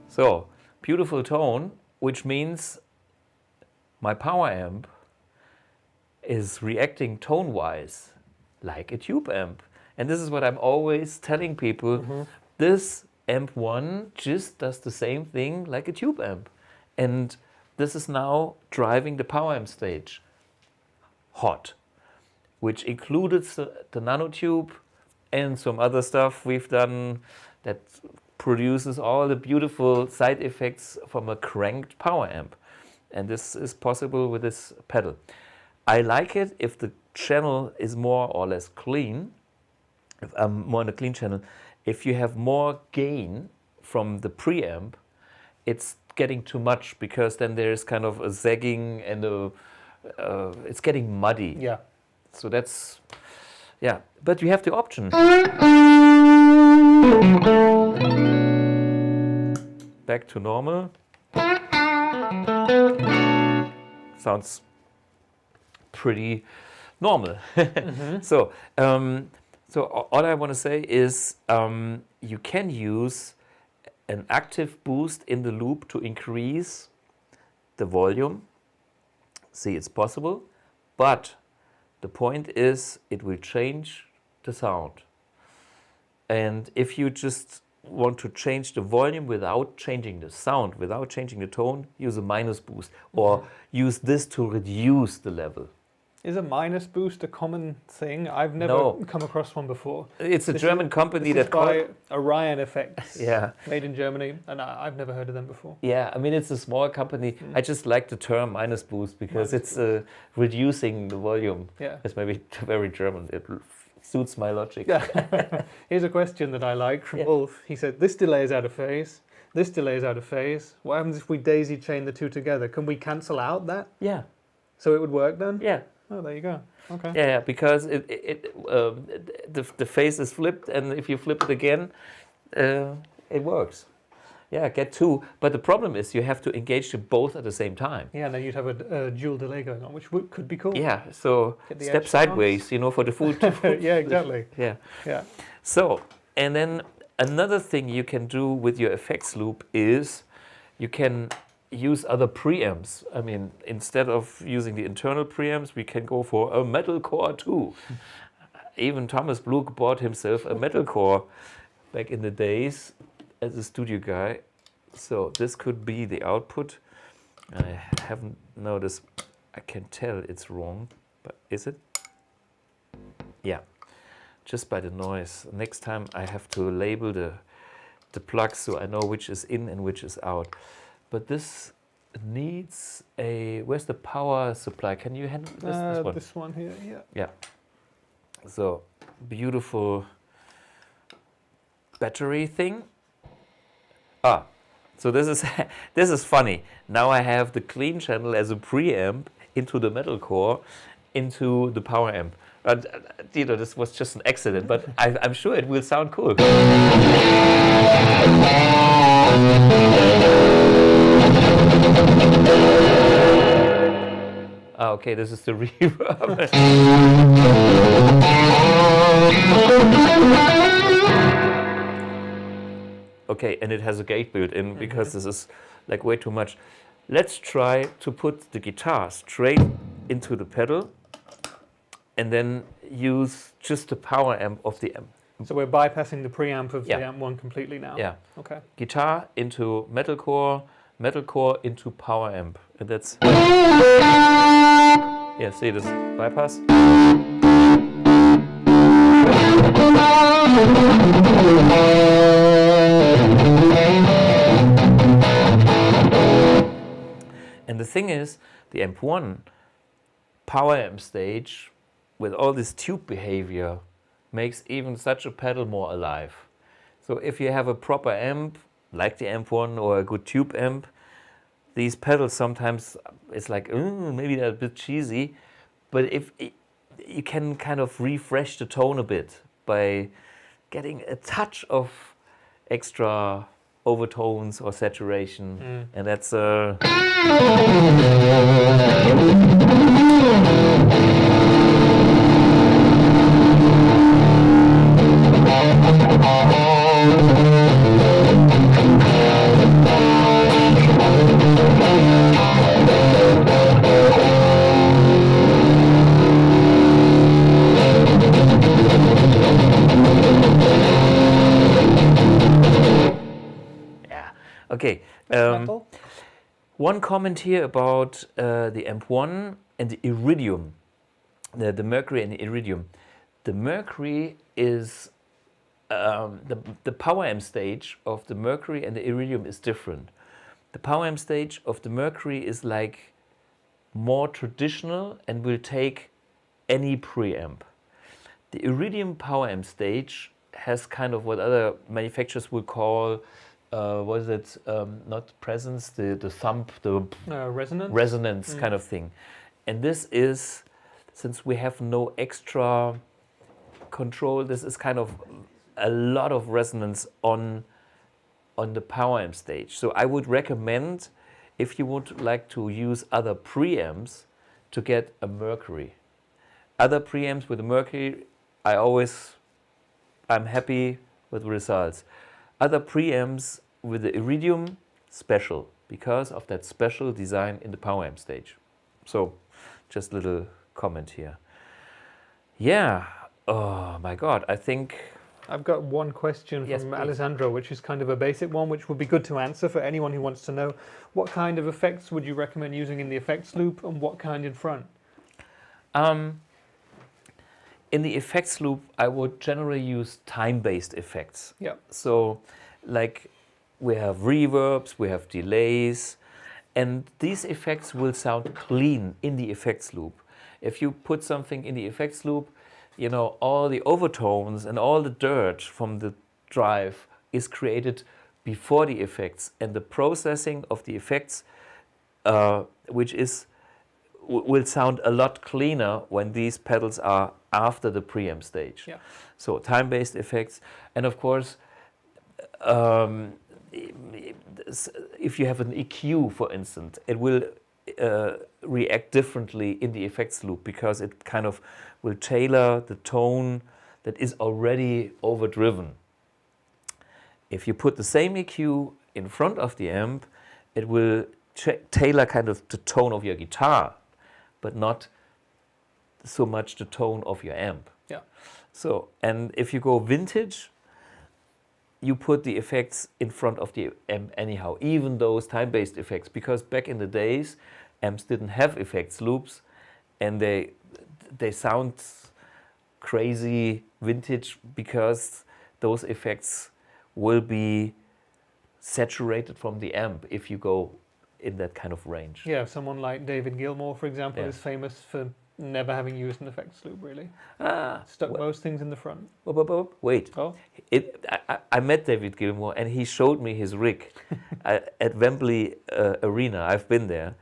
So, beautiful tone, which means my power amp is reacting tone-wise like a tube amp. And this is what I'm always telling people. This amp1 just does the same thing like a tube amp. And this is now driving the power amp stage hot, which included the nanotube and some other stuff we've done that produces all the beautiful side effects from a cranked power amp. And this is possible with this pedal. I like it if the channel is more or less clean, if I'm more in a clean channel. If you have more gain from the preamp, it's getting too much because then there's kind of a zagging and it's getting muddy. Yeah. So that's, yeah. But you have the option. back to normal. Sounds pretty normal. So all I want to say is you can use an active boost in the loop to increase the volume. See, it's possible, but the point is it will change the sound. And if you just want to change the volume without changing the sound, without changing the tone, use a minus boost or use this to reduce the level. Is a minus boost a common thing? I've never come across one before. It's a German company that by Orion Effects, made in Germany, and I've never heard of them before. Yeah, I mean, it's a small company. I just like the term minus boost because it's reducing the volume. Yeah. It's maybe very German. It suits my logic. Yeah. Here's a question that I like from Ulf. He said, this delay is out of phase. This delay is out of phase. What happens if we daisy chain the two together? Can we cancel out that? Yeah. So it would work then? Yeah. Oh, there you go. Okay. Yeah, because the phase is flipped, and if you flip it again, it works. Yeah, get two. But the problem is you have to engage them both at the same time. Yeah, and then you'd have a dual delay going on, which could be cool. Yeah, so step sideways, you know, for the full. Yeah, exactly. Yeah. Yeah. So, and then another thing you can do with your effects loop is you can use other preamps. I mean, instead of using the internal preamps, we can go for a metalcore too. Even Thomas Blug bought himself a metalcore back in the days as a studio guy. So this could be the output. I haven't noticed. I can tell it's wrong, but is it? Yeah, just by the noise. Next time I have to label the plugs so I know which is in and which is out. But this needs a... Where's the power supply? Can you handle this one? This one here, yeah. Yeah. So, beautiful battery thing. So this is this is funny. Now I have the clean channel as a preamp into the metalcore, into the power amp. You know, this was just an accident, but I'm sure it will sound cool. Okay, this is the reverb. Okay, and it has a gate built in because this is like way too much. Let's try to put the guitar straight into the pedal and then use just the power amp of the amp. So we're bypassing the preamp of the amp one completely now? Yeah. Okay. Guitar into metalcore, metalcore into power amp. And that's... Yeah, see this bypass? And the thing is, the amp 1 power amp stage with all this tube behavior makes even such a pedal more alive. So if you have a proper amp, like the amp 1 or a good tube amp, these pedals sometimes, it's like, maybe they're a bit cheesy, but if you can kind of refresh the tone a bit by getting a touch of extra overtones or saturation, and that's okay. One comment here about the amp 1 and the iridium, the mercury and the iridium. The mercury is the power amp stage of the mercury and the iridium is different. The power amp stage of the mercury is like more traditional and will take any preamp. The iridium power amp stage has kind of what other manufacturers would call was it not presence, the thump, the resonance kind of thing. And this is, since we have no extra control, this is kind of a lot of resonance on on the power amp stage. So I would recommend, if you would like to use other preamps, to get a Mercury. Other preamps with a Mercury, I'm happy with the results. Other preamps with the Iridium, special, because of that special design in the power amp stage. So, just a little comment here. Yeah, oh my God, I think... I've got one question from Alessandro, which is kind of a basic one, which would be good to answer for anyone who wants to know. What kind of effects would you recommend using in the effects loop, and what kind in front? In the effects loop, I would generally use time-based effects. Yeah. So, like, we have reverbs, we have delays, and these effects will sound clean in the effects loop. If you put something in the effects loop, you know, all the overtones and all the dirt from the drive is created before the effects, and the processing of the effects, will sound a lot cleaner when these pedals are after the preamp stage. Yeah. So time-based effects, and of course, if you have an EQ, for instance, it will react differently in the effects loop, because it kind of will tailor the tone that is already overdriven. If you put the same EQ in front of the amp, it will tailor kind of the tone of your guitar, but not so much the tone of your amp. Yeah. So, and if you go vintage, you put the effects in front of the amp anyhow, even those time-based effects, because back in the days, amps didn't have effects loops, and they sound crazy vintage because those effects will be saturated from the amp if you go in that kind of range. Yeah, someone like David Gilmour, for example, is famous for never having used an effects loop, really. Stuck most things in the front. Wait. Oh. I met David Gilmour, and he showed me his rig at Wembley Arena. I've been there.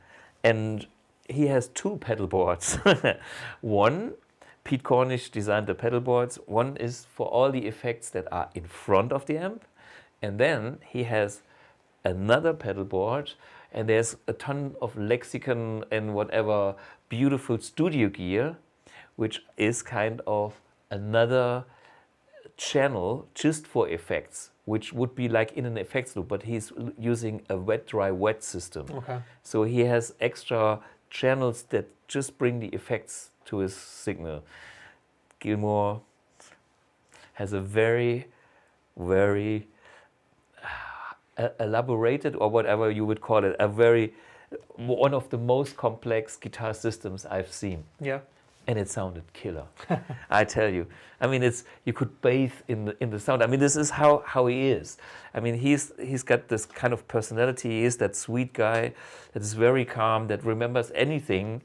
And he has two pedal boards. One, Pete Cornish designed the pedal boards. One is for all the effects that are in front of the amp. And then he has another pedal board, and there's a ton of lexicon and whatever beautiful studio gear, which is kind of another channel just for effects, which would be like in an effects loop, but he's using a wet, dry, wet system. Okay. So he has extra channels that just bring the effects to his signal. Gilmour has a very, very elaborated, or whatever you would call it, one of the most complex guitar systems I've seen. Yeah. And it sounded killer. I tell you. I mean, you could bathe in the sound. I mean, this is how he is. I mean, he's got this kind of personality. He is that sweet guy that is very calm, that remembers anything.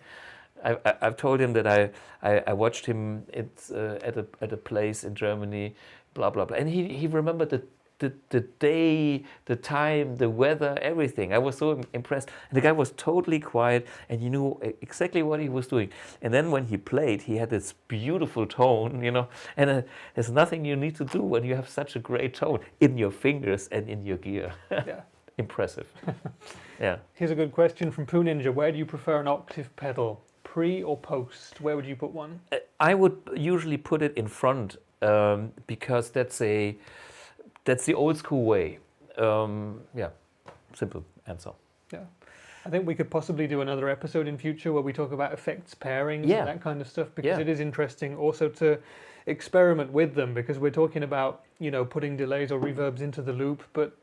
I've told him that I watched him at a place in Germany, blah blah blah, and he remembered the day, the time, the weather, everything. I was so impressed. And the guy was totally quiet, and you knew exactly what he was doing. And then when he played, he had this beautiful tone, you know. And there's nothing you need to do when you have such a great tone in your fingers and in your gear. Yeah. Impressive. Yeah. Here's a good question from Poo Ninja. Where do you prefer an octave pedal? Pre or post? Where would you put one? I would usually put it in front, because that's the old school way. Yeah, simple answer. Yeah. I think we could possibly do another episode in future where we talk about effects pairings and that kind of stuff, because it is interesting also to experiment with them, because we're talking about, you know, putting delays or reverbs into the loop, but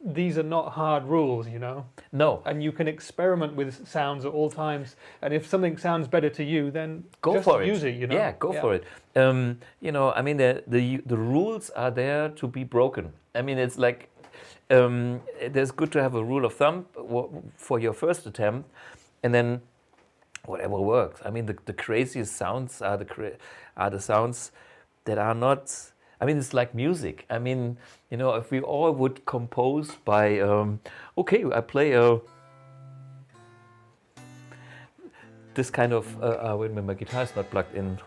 these are not hard rules, you know. No. And you can experiment with sounds at all times, and if something sounds better to you, then go just for use it, you know. Yeah, go for it. You know, I mean, the rules are there to be broken. I mean, it's like there's good to have a rule of thumb for your first attempt, and then whatever works. I mean, the craziest sounds are the sounds that are not. I mean, it's like music. I mean, you know, if we all would compose by, okay, I play this kind of, wait a minute, my guitar is not plugged in.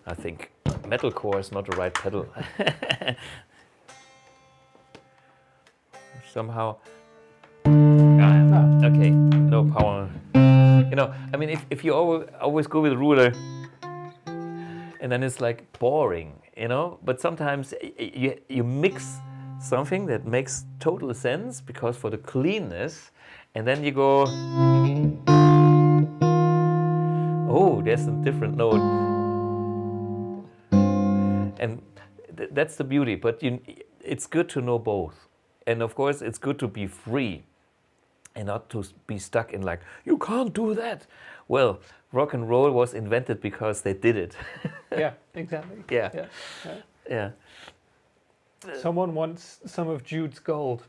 I think metalcore is not the right pedal. somehow. Okay, no power. You know, I mean, if you always go with a ruler, and then it's like boring, you know. But sometimes you mix something that makes total sense because for the cleanness, and then you go, oh, there's a different note, and that's the beauty. But it's good to know both, and of course, it's good to be free. And not to be stuck in like, you can't do that. Well, rock and roll was invented because they did it. Yeah, exactly. Yeah. Yeah. Someone wants some of Jude's gold.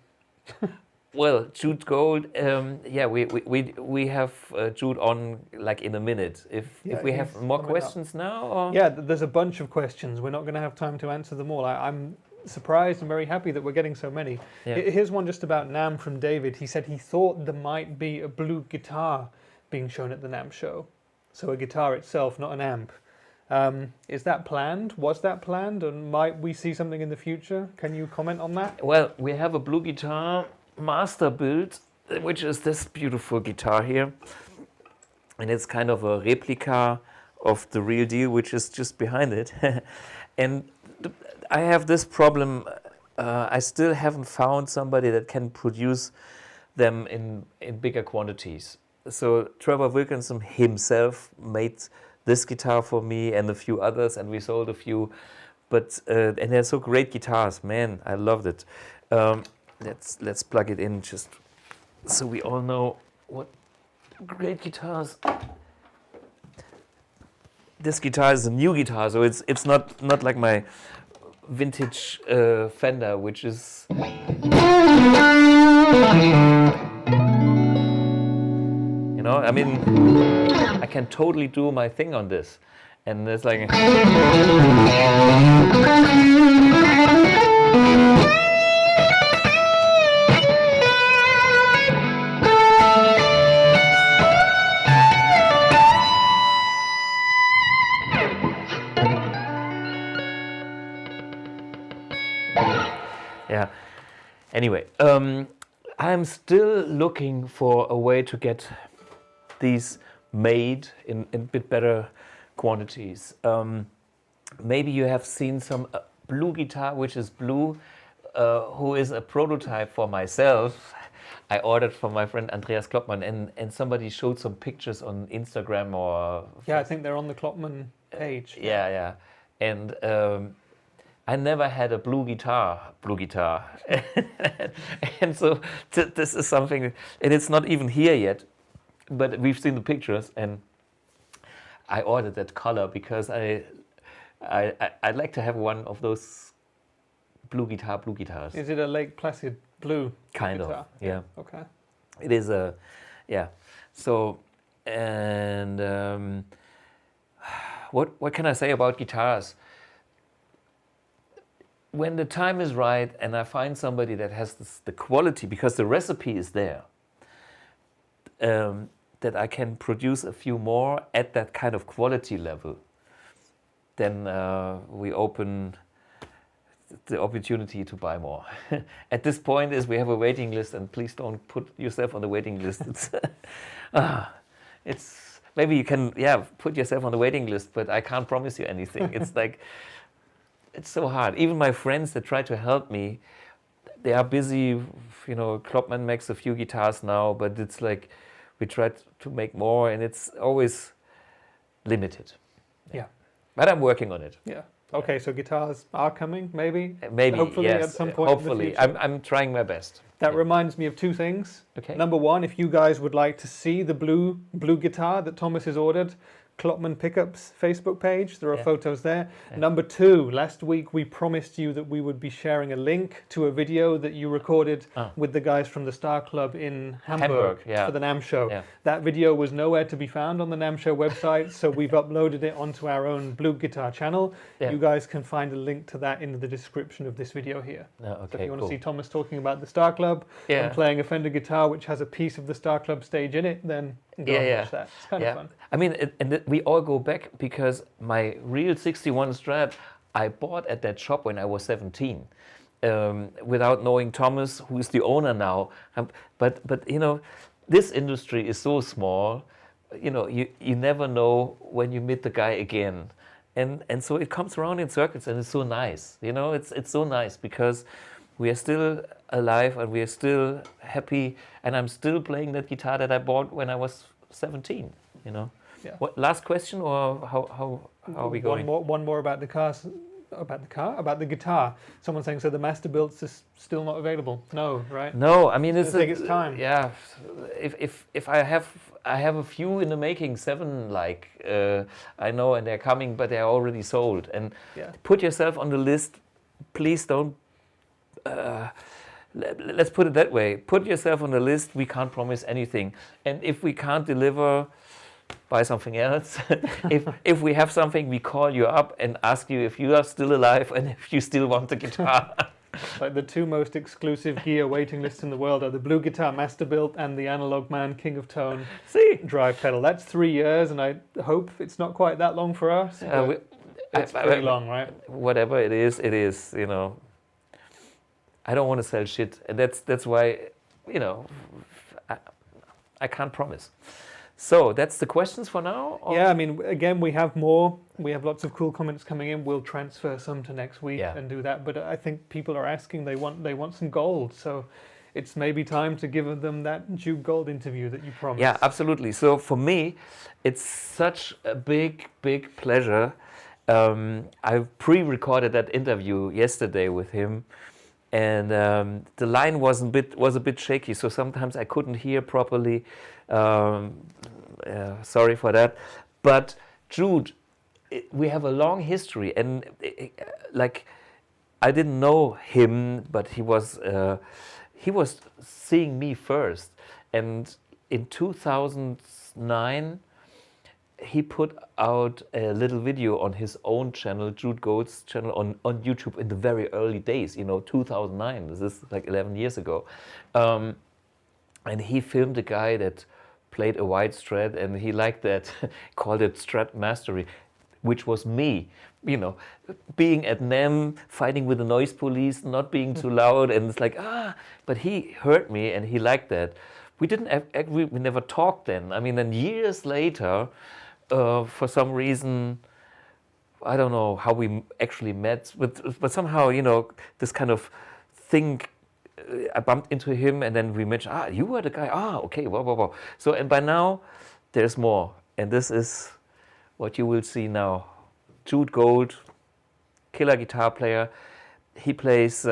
Well, Jude Gold, yeah, we have Jude on like in a minute. If we have more questions now? Or? Yeah, there's a bunch of questions. We're not going to have time to answer them all. I'm surprised and very happy that we're getting so many. Yeah. Here's one just about NAMM from David. He said he thought there might be a Blug guitar being shown at the NAMM show. So a guitar itself, not an amp. Is that planned? Was that planned? And might we see something in the future? Can you comment on that? Well, we have a BluGuitar master build, which is this beautiful guitar here. And it's kind of a replica of the real deal, which is just behind it. And I have this problem. I still haven't found somebody that can produce them in bigger quantities. So Trevor Wilkinson himself made this guitar for me and a few others, and we sold a few. But and they're so great guitars, man. I loved it. Let's plug it in just so we all know what great guitars. This guitar is a new guitar, so it's not like my vintage Fender, which is, you know, I mean, I can totally do my thing on this, and it's like, yeah. Anyway, I'm still looking for a way to get these made in a bit better quantities. Maybe you have seen some BluGuitar, which is Blue, who is a prototype for myself. I ordered from my friend Andreas Kloppmann, and somebody showed some pictures on Instagram or... Yeah, I think they're on the Kloppmann page. Yeah. And I never had a BluGuitar, and so this is something, and it's not even here yet, but we've seen the pictures, and I ordered that color because I'd like to have one of those BluGuitars. Is it a Lake Placid blue kind guitar? of, yeah. Okay. It is a, yeah. So, and what can I say about guitars? When the time is right and I find somebody that has the quality, because the recipe is there, that I can produce a few more at that kind of quality level, then we open the opportunity to buy more. At this point is we have a waiting list, and please don't put yourself on the waiting list. It's maybe you can, put yourself on the waiting list, but I can't promise you anything. It's like, it's so hard. Even my friends that try to help me, they are busy. You know, Kloppmann makes a few guitars now, but it's like we try to make more, and it's always limited. Yeah. But I'm working on it. Yeah. Okay, so guitars are coming, maybe? Maybe, hopefully, yes. at some point Hopefully. in the future. I'm trying my best. That reminds me of two things. Okay. Number one, if you guys would like to see the blue guitar that Thomas has ordered, Kloppmann Pickups Facebook page. There are photos there. Yeah. Number two, last week we promised you that we would be sharing a link to a video that you recorded with the guys from the Star Club in Hamburg for the NAMM Show. Yeah. That video was nowhere to be found on the NAMM Show website, so we've uploaded it onto our own BluGuitar channel. Yeah. You guys can find a link to that in the description of this video here. Okay, so if you want to see Thomas talking about the Star Club and playing a Fender guitar which has a piece of the Star Club stage in it, then go and watch that. It's kind of fun. I mean, we all go back because my real 61 Strat I bought at that shop when I was 17. without knowing Thomas, who is the owner now. But you know, this industry is so small. You know, you never know when you meet the guy again, and so it comes around in circles, and it's so nice. You know, it's so nice because we are still alive and we are still happy, and I'm still playing that guitar that I bought when I was 17. You know. Yeah. What last question, or how are we going? One more about the cars. About the guitar. Someone saying, so the master builds is still not available. No, right? No, I mean, it's take its time. Yeah, if I have a few in the making, 7 like I know, and they're coming, but they're already sold. And put yourself on the list. Please don't. Let's put it that way. Put yourself on the list. We can't promise anything, and if we can't deliver, buy something else. if we have something, we call you up and ask you if you are still alive and if you still want the guitar. Like the 2 most exclusive gear waiting lists in the world are the BluGuitar Master Built and the Analog Man King of Tone drive pedal. That's 3 years, and I hope it's not quite that long for us. It's pretty long, right? Whatever it is. You know, I don't want to sell shit, and that's why, you know, I can't promise. So that's the questions for now? Or? Yeah, I mean, again, we have more. We have lots of cool comments coming in. We'll transfer some to next week and do that. But I think people are asking, they want some gold. So it's maybe time to give them that Jude Gold interview that you promised. Yeah, absolutely. So for me, it's such a big pleasure. I pre-recorded that interview yesterday with him. And the line was a bit shaky, so sometimes I couldn't hear properly. Sorry for that. But Jude, we have a long history, and like I didn't know him, but he was seeing me first. And in 2009, he put out a little video on his own channel, Jude Gold's channel on YouTube in the very early days, you know, 2009. This is like 11 years ago. And he filmed a guy that played a white Strat, and he liked that, called it Strat Mastery, which was me, you know, being at NAMM, fighting with the noise police, not being too loud, and it's like, but he heard me and he liked that. We we never talked then. I mean, then years later, for some reason, I don't know how we actually met, but somehow, you know, this kind of thing, I bumped into him, and then we mentioned, you were the guy, okay, wow. So, and by now, there's more, and this is what you will see now. Jude Gold, killer guitar player. He plays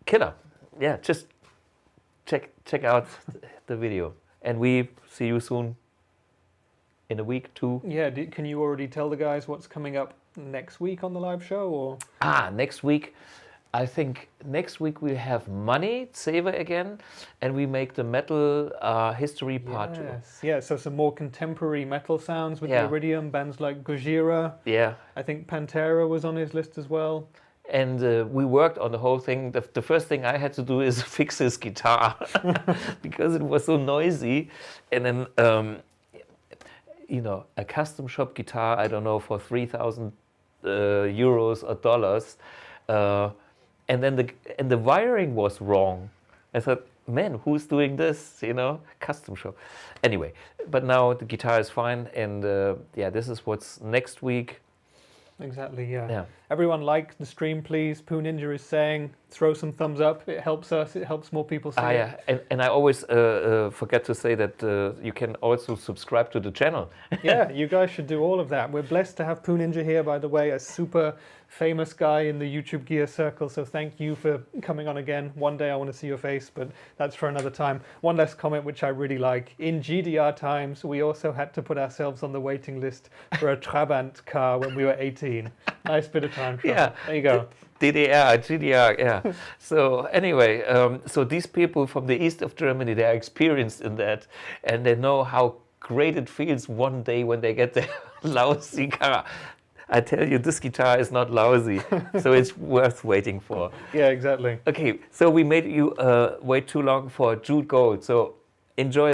killer. Yeah, just check out the video, and we see you soon. In a week, 2. Yeah, can you already tell the guys what's coming up next week on the live show? Or next week, I think next week we have Money Saver again, and we make the metal history part 2. Yeah, so some more contemporary metal sounds with the Iridium, bands like Gojira. Yeah. I think Pantera was on his list as well. And we worked on the whole thing. The first thing I had to do is fix his guitar because it was so noisy. And then, you know, a custom shop guitar, I don't know, for 3,000 euros or dollars. And then the wiring was wrong. I thought, man, who's doing this? You know, custom shop. Anyway, but now the guitar is fine, and this is what's next week. Exactly, yeah. Everyone like the stream, please. Poo Ninja is saying, throw some thumbs up. It helps us. It helps more people see it. And I always forget to say that you can also subscribe to the channel. Yeah, you guys should do all of that. We're blessed to have Poo Ninja here, by the way, a super famous guy in the YouTube gear circle. So thank you for coming on again. One day I want to see your face, but that's for another time. One last comment, which I really like. In GDR times, we also had to put ourselves on the waiting list for a Trabant car when we were 18. Nice bit of time. Yeah, there you go. DDR, GDR, yeah. So anyway, so these people from the east of Germany, they are experienced in that, and they know how great it feels one day when they get their lousy car. I tell you, this guitar is not lousy, so it's worth waiting for. Yeah, exactly. Okay, so we made you wait too long for Jude Gold. So enjoy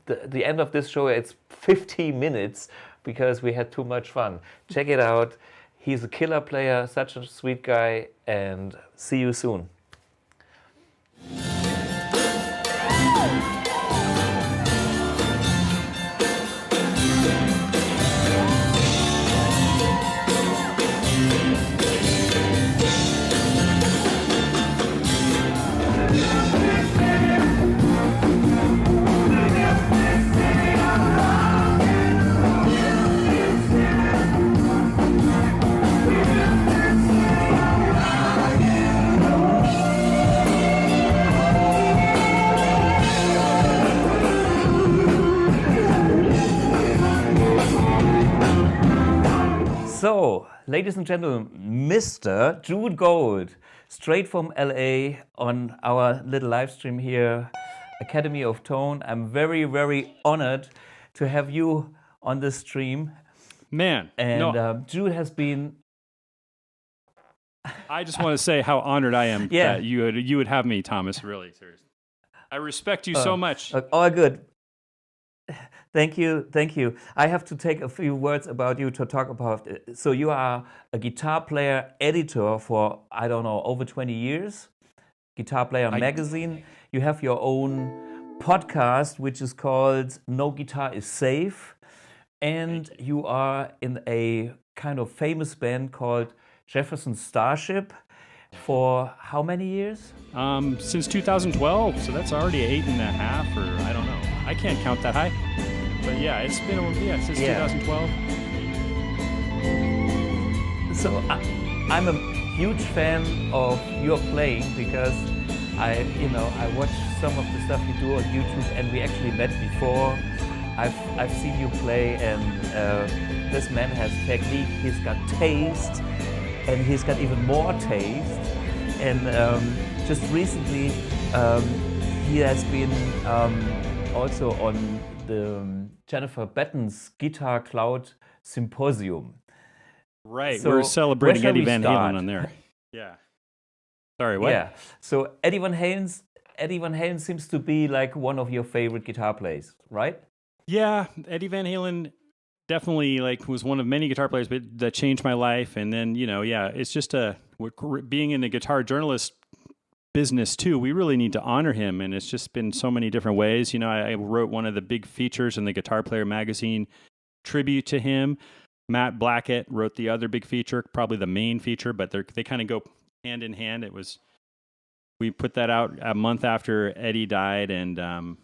the end of this show. It's 50 minutes because we had too much fun. Check it out. He's a killer player, such a sweet guy, and see you soon. So, ladies and gentlemen, Mr. Jude Gold, straight from LA on our little live stream here, Academy of Tone. I'm very, very honored to have you on the stream. Man, and Jude has been... I just want to say how honored I am that you would have me, Thomas, really, seriously. I respect you so much. Oh, good. Thank you, thank you. I have to take a few words about you to talk about it. So you are a guitar player editor for, I don't know, over 20 years. Guitar Player Magazine. You have your own podcast, which is called No Guitar is Safe. And you are in a kind of famous band called Jefferson Starship for how many years? Since 2012, so that's already 8.5, or I don't know. I can't count that high. But yeah, it's been since 2012. So I'm a huge fan of your playing because I watch some of the stuff you do on YouTube, and we actually met before. I've seen you play, and this man has technique. He's got taste, and he's got even more taste. And just recently, he has been also on the Jennifer Batten's Guitar Cloud Symposium. Right, so we're celebrating Eddie Van Halen on there. Yeah. Sorry, what? Yeah. So Eddie Van Halen seems to be like one of your favorite guitar players, right? Yeah, Eddie Van Halen definitely was one of many guitar players that changed my life. And then, it's just being in a guitar journalist business too, we really need to honor him, and it's just been so many different ways. I wrote one of the big features in the Guitar Player magazine, tribute to him. Matt Blackett wrote the other big feature, probably the main feature, but they kind of go hand in hand. We put that out a month after Eddie died, and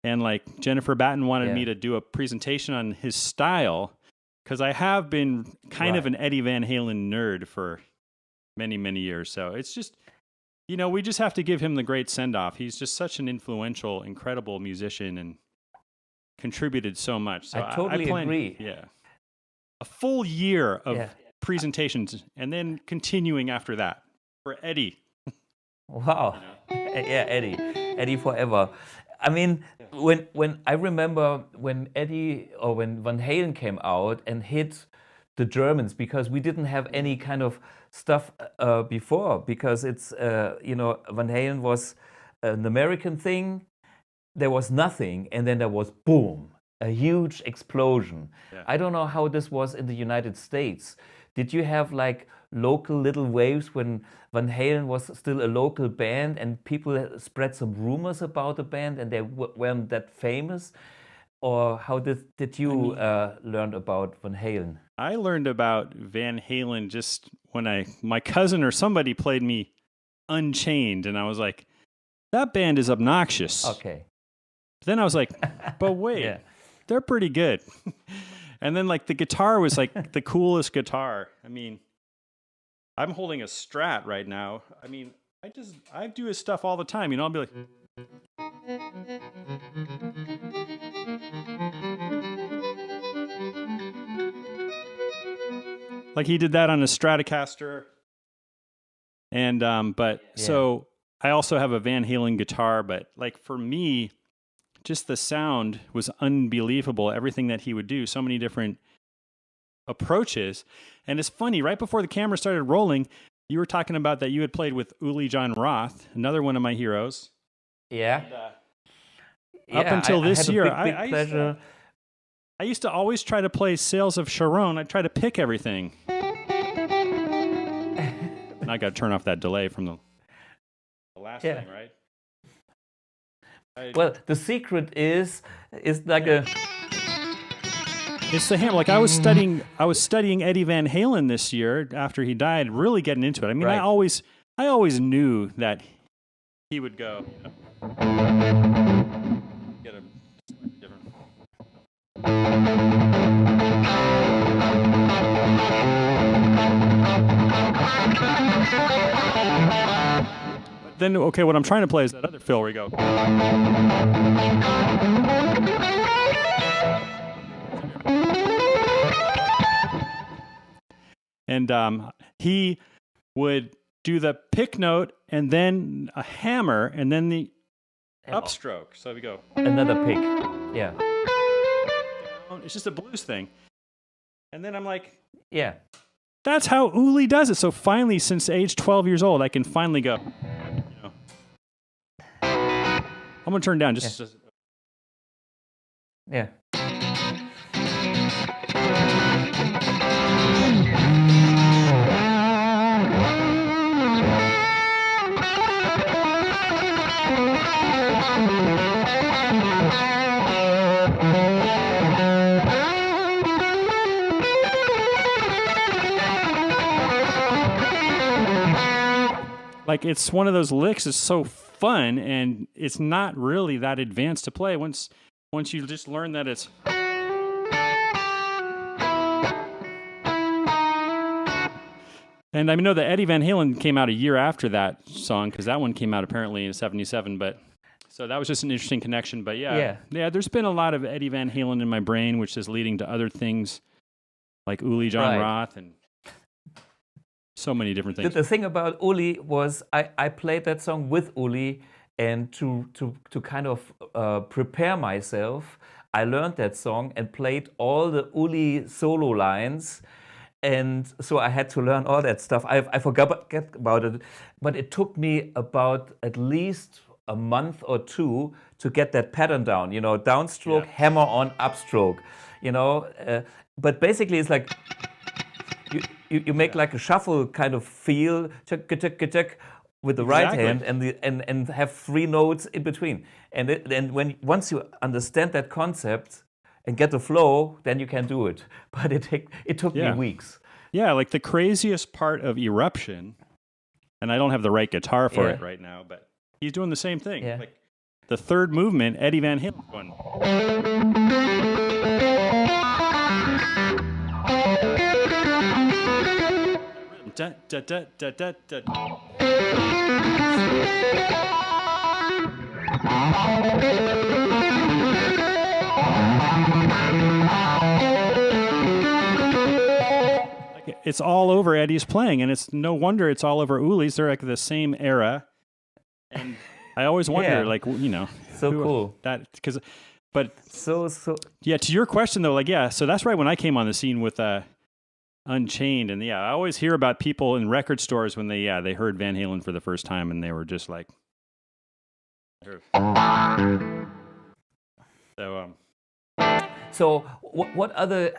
like Jennifer Batten wanted me to do a presentation on his style, because I have been kind of an Eddie Van Halen nerd for many, many years. So it's just, we just have to give him the great send-off. He's just such an influential, incredible musician and contributed so much. So I totally agree. Yeah. A full year of presentations, and then continuing after that for Eddie. Wow. Yeah, Eddie forever. I mean, when I remember when Eddie or when Van Halen came out and hit the Germans, because we didn't have any kind of stuff before, because it's Van Halen was an American thing. There was nothing, and then there was boom, a huge explosion. Yeah. I don't know how this was in the United States. Did you have like local little waves when Van Halen was still a local band and people spread some rumors about the band and they weren't that famous? Or how did you learn about Van Halen? I learned about Van Halen just when my cousin or somebody played me Unchained, and I was like, that band is obnoxious. Okay. But then I was like, but wait, they're pretty good. And then like the guitar was like the coolest guitar. I mean, I'm holding a Strat right now. I mean, I do his stuff all the time. I'll be like, like he did that on a Stratocaster. And so I also have a Van Halen guitar, but like for me, just the sound was unbelievable. Everything that he would do, so many different approaches. And it's funny, right before the camera started rolling, you were talking about that you had played with Uli John Roth, another one of my heroes. Yeah. And, up until this year, I used to always try to play Sales of Sharon. I'd try to pick everything. I got to turn off that delay from the last thing, right? Well, the secret is like a. It's the hammer. Like I was studying Eddie Van Halen this year after he died, really getting into it. I mean, Right. I always knew that he would go. Get a slightly different. But then, okay, what I'm trying to play is that other fill where you go. And he would do the pick note and then a hammer and then the upstroke. So we go. Another pick. Yeah. It's just a blues thing. And then I'm like, Yeah. that's how Uli does it. So finally, since age 12 years old, I can finally go. You know. I'm going to turn down just Yeah. like it's one of those licks. It's so fun, and it's not really that advanced to play once you just learn that it's. And I know that Eddie Van Halen came out a year after that song because that one came out apparently in '77. But so that was just an interesting connection. But yeah, there's been a lot of Eddie Van Halen in my brain, which is leading to other things like Uli John Roth and so many different things. The thing about Uli was I played that song with Uli, and to kind of prepare myself, I learned that song and played all the Uli solo lines. And so I had to learn all that stuff. I forgot about it, but it took me about at least a month or two to get that pattern down. You know, downstroke, hammer on, upstroke. You know, but basically it's like you make like a shuffle kind of feel, with the right hand, and have three notes in between. And once you understand that concept and get the flow, then you can do it. But it took me weeks. Yeah, like the craziest part of Eruption, and I don't have the right guitar for it right now, but he's doing the same thing. Yeah. Like the third movement, Eddie Van Halen one. Da, da, da, da, da, da. It's all over Eddie's playing, and it's no wonder it's all over Uli's. They're like the same era, and I always wonder, like, you know, so cool that because, so yeah. To your question though, like, yeah, so that's right when I came on the scene with Unchained, and I always hear about people in record stores when they heard Van Halen for the first time, and they were just like, so what other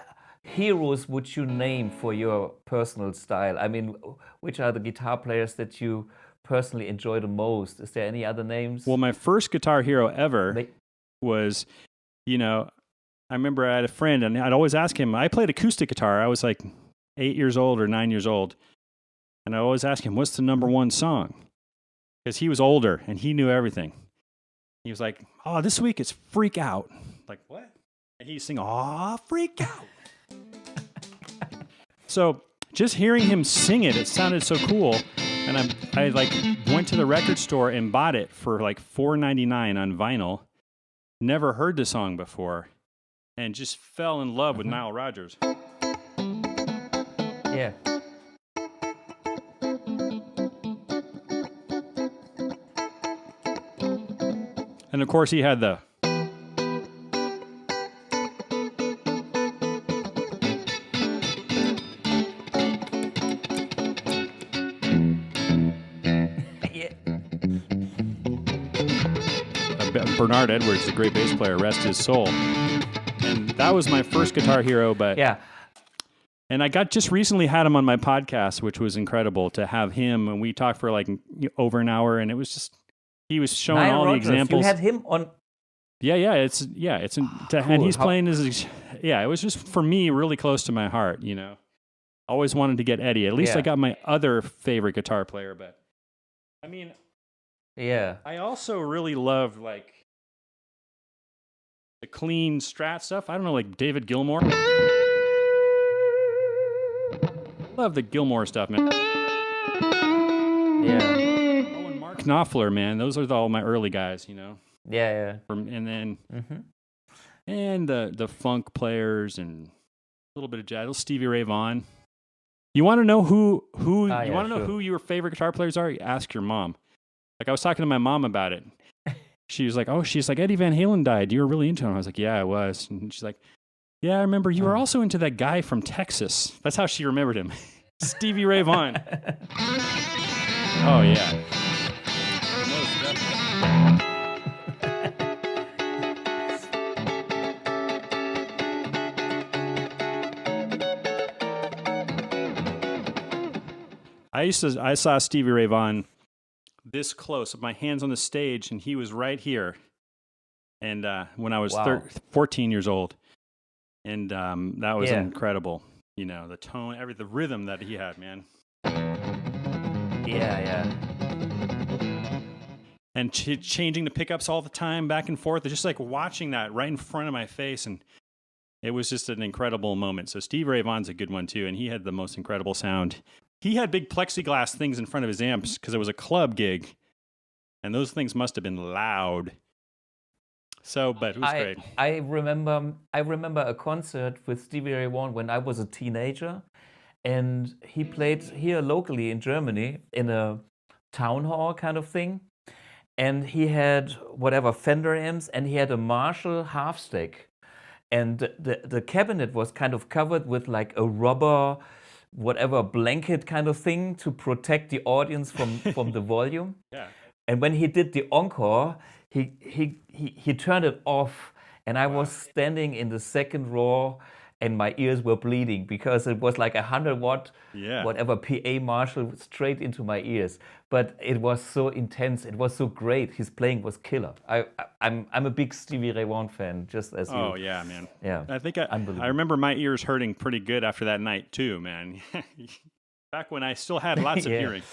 heroes would you name for your personal style? I mean, which are the guitar players that you personally enjoy the most? Is there any other names? Well, my first guitar hero ever was, I remember I had a friend, and I'd always ask him. I played acoustic guitar. I was like 8 years old or 9 years old, and I always ask him, "What's the number one song?" Because he was older and he knew everything. He was like, "Oh, this week it's Freak Out." Like, what? And he'd sing, "Oh, Freak Out." So just hearing him sing it sounded so cool. And I like went to the record store and bought it for like $4.99 on vinyl. Never heard the song before, and just fell in love with Nile Rodgers. Yeah. And of course he had the Bernard Edwards, the great bass player, rest his soul. And that was my first guitar hero, but And I just recently had him on my podcast, which was incredible to have him. And we talked for like over an hour, and it was just, he was showing Nile all Rodgers, the examples. You had him on. Cool. And he's playing it was just for me really close to my heart, you know. Always wanted to get Eddie. At least I got my other favorite guitar player, but I mean, I also really love like the clean Strat stuff. I don't know, like David Gilmour. Love the Gilmour stuff, man. Yeah. Oh, and Mark Knopfler, man. Those are all my early guys, you know. Yeah. And then and the funk players and a little bit of jazz. Little Stevie Ray Vaughan. You want to know who your favorite guitar players are? Ask your mom. Like I was talking to my mom about it. She's like, Eddie Van Halen died. You were really into him. I was like, yeah, I was. And she's like, yeah, I remember you were also into that guy from Texas. That's how she remembered him. Stevie Ray Vaughan. Oh, yeah. Most definitely. I saw Stevie Ray Vaughan this close with my hands on the stage, and he was right here. And when I was 14 years old, and that was incredible. You know, the tone, the rhythm that he had, man. Yeah. And changing the pickups all the time, back and forth. It's just like watching that right in front of my face, and it was just an incredible moment. So Steve Ray Vaughan's a good one too, and he had the most incredible sound. He had big plexiglass things in front of his amps because it was a club gig, and those things must have been loud. So, but it was great. I remember a concert with Stevie Ray Vaughan when I was a teenager, and he played here locally in Germany in a town hall kind of thing, and he had whatever Fender amps, and he had a Marshall half stack, and the cabinet was kind of covered with like a rubber whatever blanket kind of thing to protect the audience from the volume. Yeah. And when he did the encore, he turned it off, and I was standing in the second row, and my ears were bleeding because it was like 100-watt, whatever PA Marshall straight into my ears. But it was so intense. It was so great. His playing was killer. I'm a big Stevie Ray Vaughan fan, just as you. Oh yeah, man. Yeah. I think I remember my ears hurting pretty good after that night too, man. Back when I still had lots of hearing.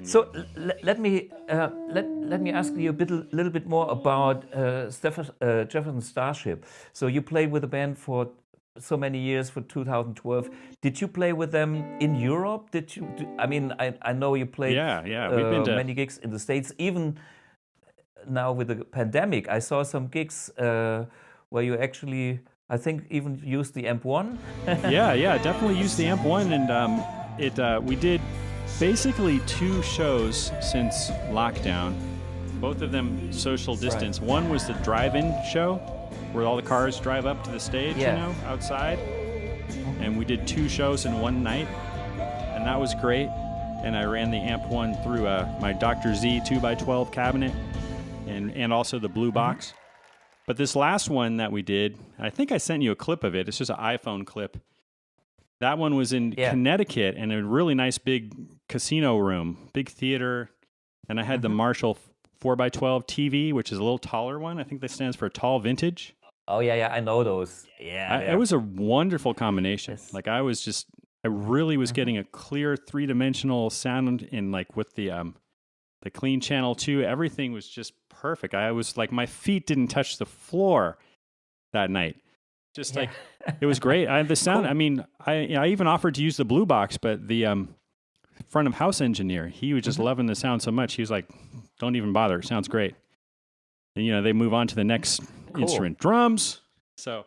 So let me ask you a little bit more about Jefferson Starship. So you played with the band for so many years, for 2012. Did you play with them in Europe? Did you? I know you played. We've been to many gigs in the States. Even now with the pandemic, I saw some gigs where you actually, I think, even used the Amp 1. Definitely used the Amp 1, and we did basically 2 shows since lockdown, both of them social distance. Right. One was the drive-in show where all the cars drive up to the stage, outside. And we did 2 shows in one night, and that was great. And I ran the Amp 1 through my Dr. Z 2x12 cabinet and also the Blue box. But this last one that we did, I think I sent you a clip of it. It's just an iPhone clip. That one was in Connecticut in a really nice big casino room, big theater. And I had the Marshall 4x12 TV, which is a little taller one. I think that stands for tall vintage. Oh, yeah, I know those. It was a wonderful combination. Yes. Like I really was getting a clear 3-dimensional sound in like with the clean channel 2. Everything was just perfect. I was like, my feet didn't touch the floor that night. Just like, it was great. The sound, cool. I even offered to use the Blue box, but the front of house engineer, he was just loving the sound so much. He was like, don't even bother. It sounds great. And, they move on to the next instrument, drums. So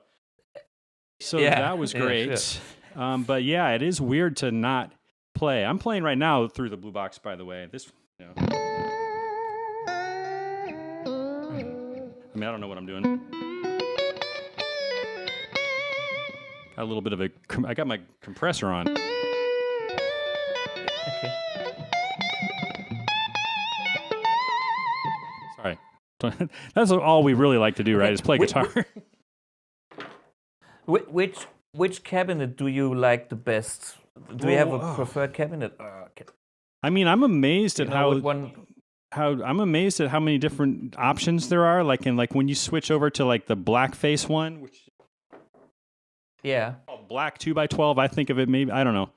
that was great. Sure. But it is weird to not play. I'm playing right now through the Blue box, by the way. This, I don't know what I'm doing. Got a little bit of I got my compressor on. Okay. Sorry. That's all we really like to do, right? Is play guitar. Which which cabinet do you like the best? Do you have a preferred cabinet? I mean, I'm amazed at how I'm amazed at how many different options there are. Like when you switch over to like the blackface one, which black 2x12. I think of it maybe, I don't know.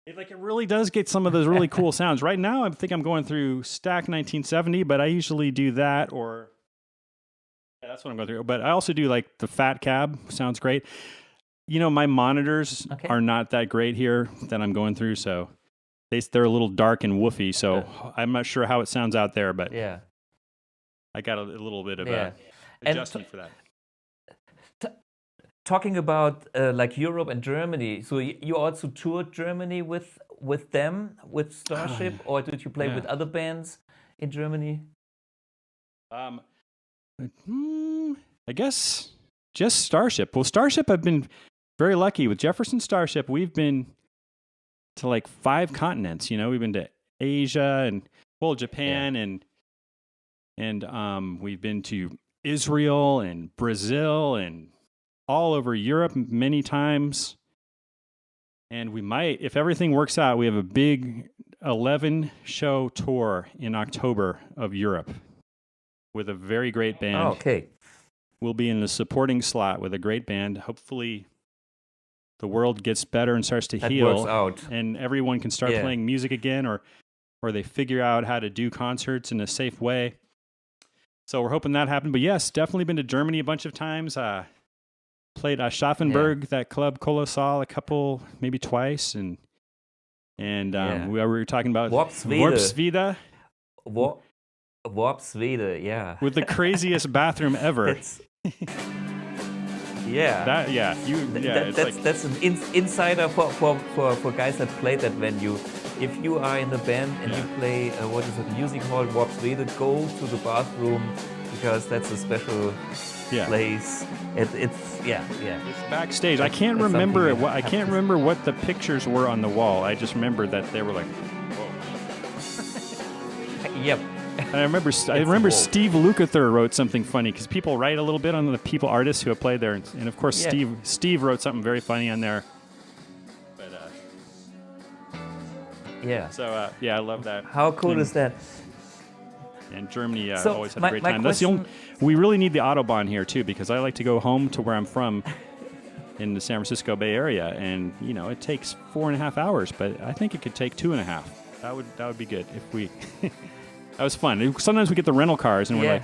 It really does get some of those really cool sounds. Right now, I think I'm going through Stack 1970, but I usually do that or that's what I'm going through. But I also do like the Fat Cab. Sounds great. You know, my monitors are not that great here that I'm going through, so they're a little dark and woofy. So I'm not sure how it sounds out there, but I got a little bit of adjustment for that. Talking about like Europe and Germany, so you also toured Germany with them, with Starship, or did you play with other bands in Germany? I guess just Starship. Well, Starship, I've been very lucky with Jefferson Starship. We've been to like 5 continents. You know, we've been to Asia and Japan and we've been to Israel and Brazil and all over Europe many times. And we might, if everything works out, we have a big 11-show tour in October of Europe with a very great band. Oh, okay. We'll be in the supporting slot with a great band. Hopefully the world gets better and starts to heal. Works out. And everyone can start playing music again or they figure out how to do concerts in a safe way. So we're hoping that happens. But yes, definitely been to Germany a bunch of times. Played Schaffenburg, that club Kolossal, a couple, maybe twice, and we were talking about Worpswede. Worpswede, yeah. With the craziest bathroom ever. That's an insider for guys that play that venue. If you are in the band and you play music hall Worpswede, go to the bathroom because that's a special place. It's backstage. I can't remember what the pictures were on the wall. I just remember that they were like, whoa. Yep. And I remember Steve Lukather wrote something funny because people write a little bit on the artists who have played there, and of course Steve wrote something very funny on there. But so I love that. How cool is that? And Germany always had a great time. We really need the Autobahn here too, because I like to go home to where I'm from in the San Francisco Bay Area, and you know it takes 4.5 hours, but I think it could take 2.5. That would be good if we. That was fun. Sometimes we get the rental cars and we're like,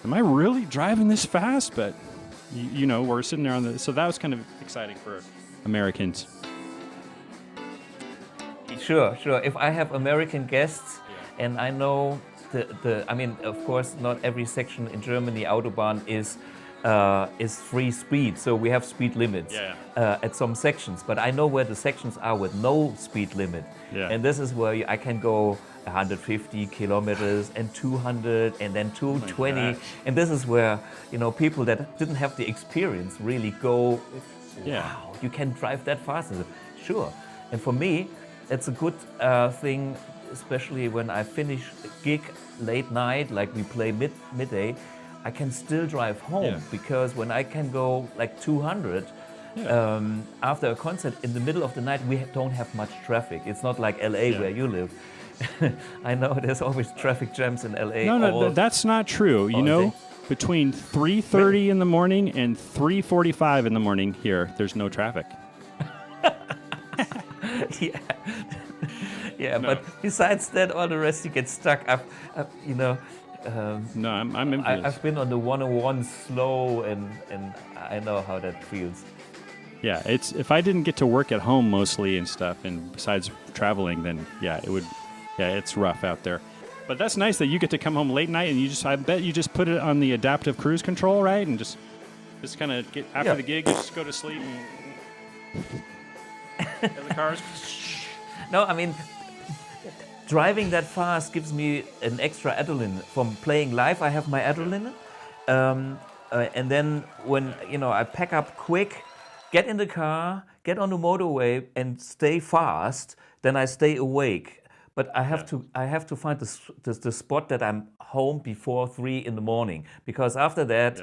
"Am I really driving this fast?" But you know, we're sitting there so that was kind of exciting for Americans. Sure. If I have American guests, and I know. I mean, of course, not every section in Germany Autobahn is free speed, so we have speed limits at some sections. But I know where the sections are with no speed limit, and this is where I can go 150 kilometers and 200 and then 220, and this is where people that didn't have the experience really go. Wow, you can drive that fast. Sure, and for me, it's a good thing. Especially when I finish a gig late night, like we play midday, I can still drive home because when I can go like 200 after a concert in the middle of the night, we don't have much traffic. It's not like LA where you live. I know there's always traffic jams in LA. No, that's not true. You know, between 3:30 in the morning and 3:45 in the morning here, there's no traffic. Yeah, no. But besides that, all the rest you get stuck. No, I'm envious. I've been on the 101 slow, and I know how that feels. Yeah, if I didn't get to work at home mostly and stuff, and besides traveling, then it would. Yeah, it's rough out there. But that's nice that you get to come home late night and I bet you just put it on the adaptive cruise control, right? And just kind of get after the gig, you just go to sleep and the cars. No, I mean. Driving that fast gives me an extra adrenaline. From playing live, I have my adrenaline. And then when, I pack up quick, get in the car, get on the motorway and stay fast, then I stay awake. But I have to find the spot that I'm home before 3 in the morning. Because after that,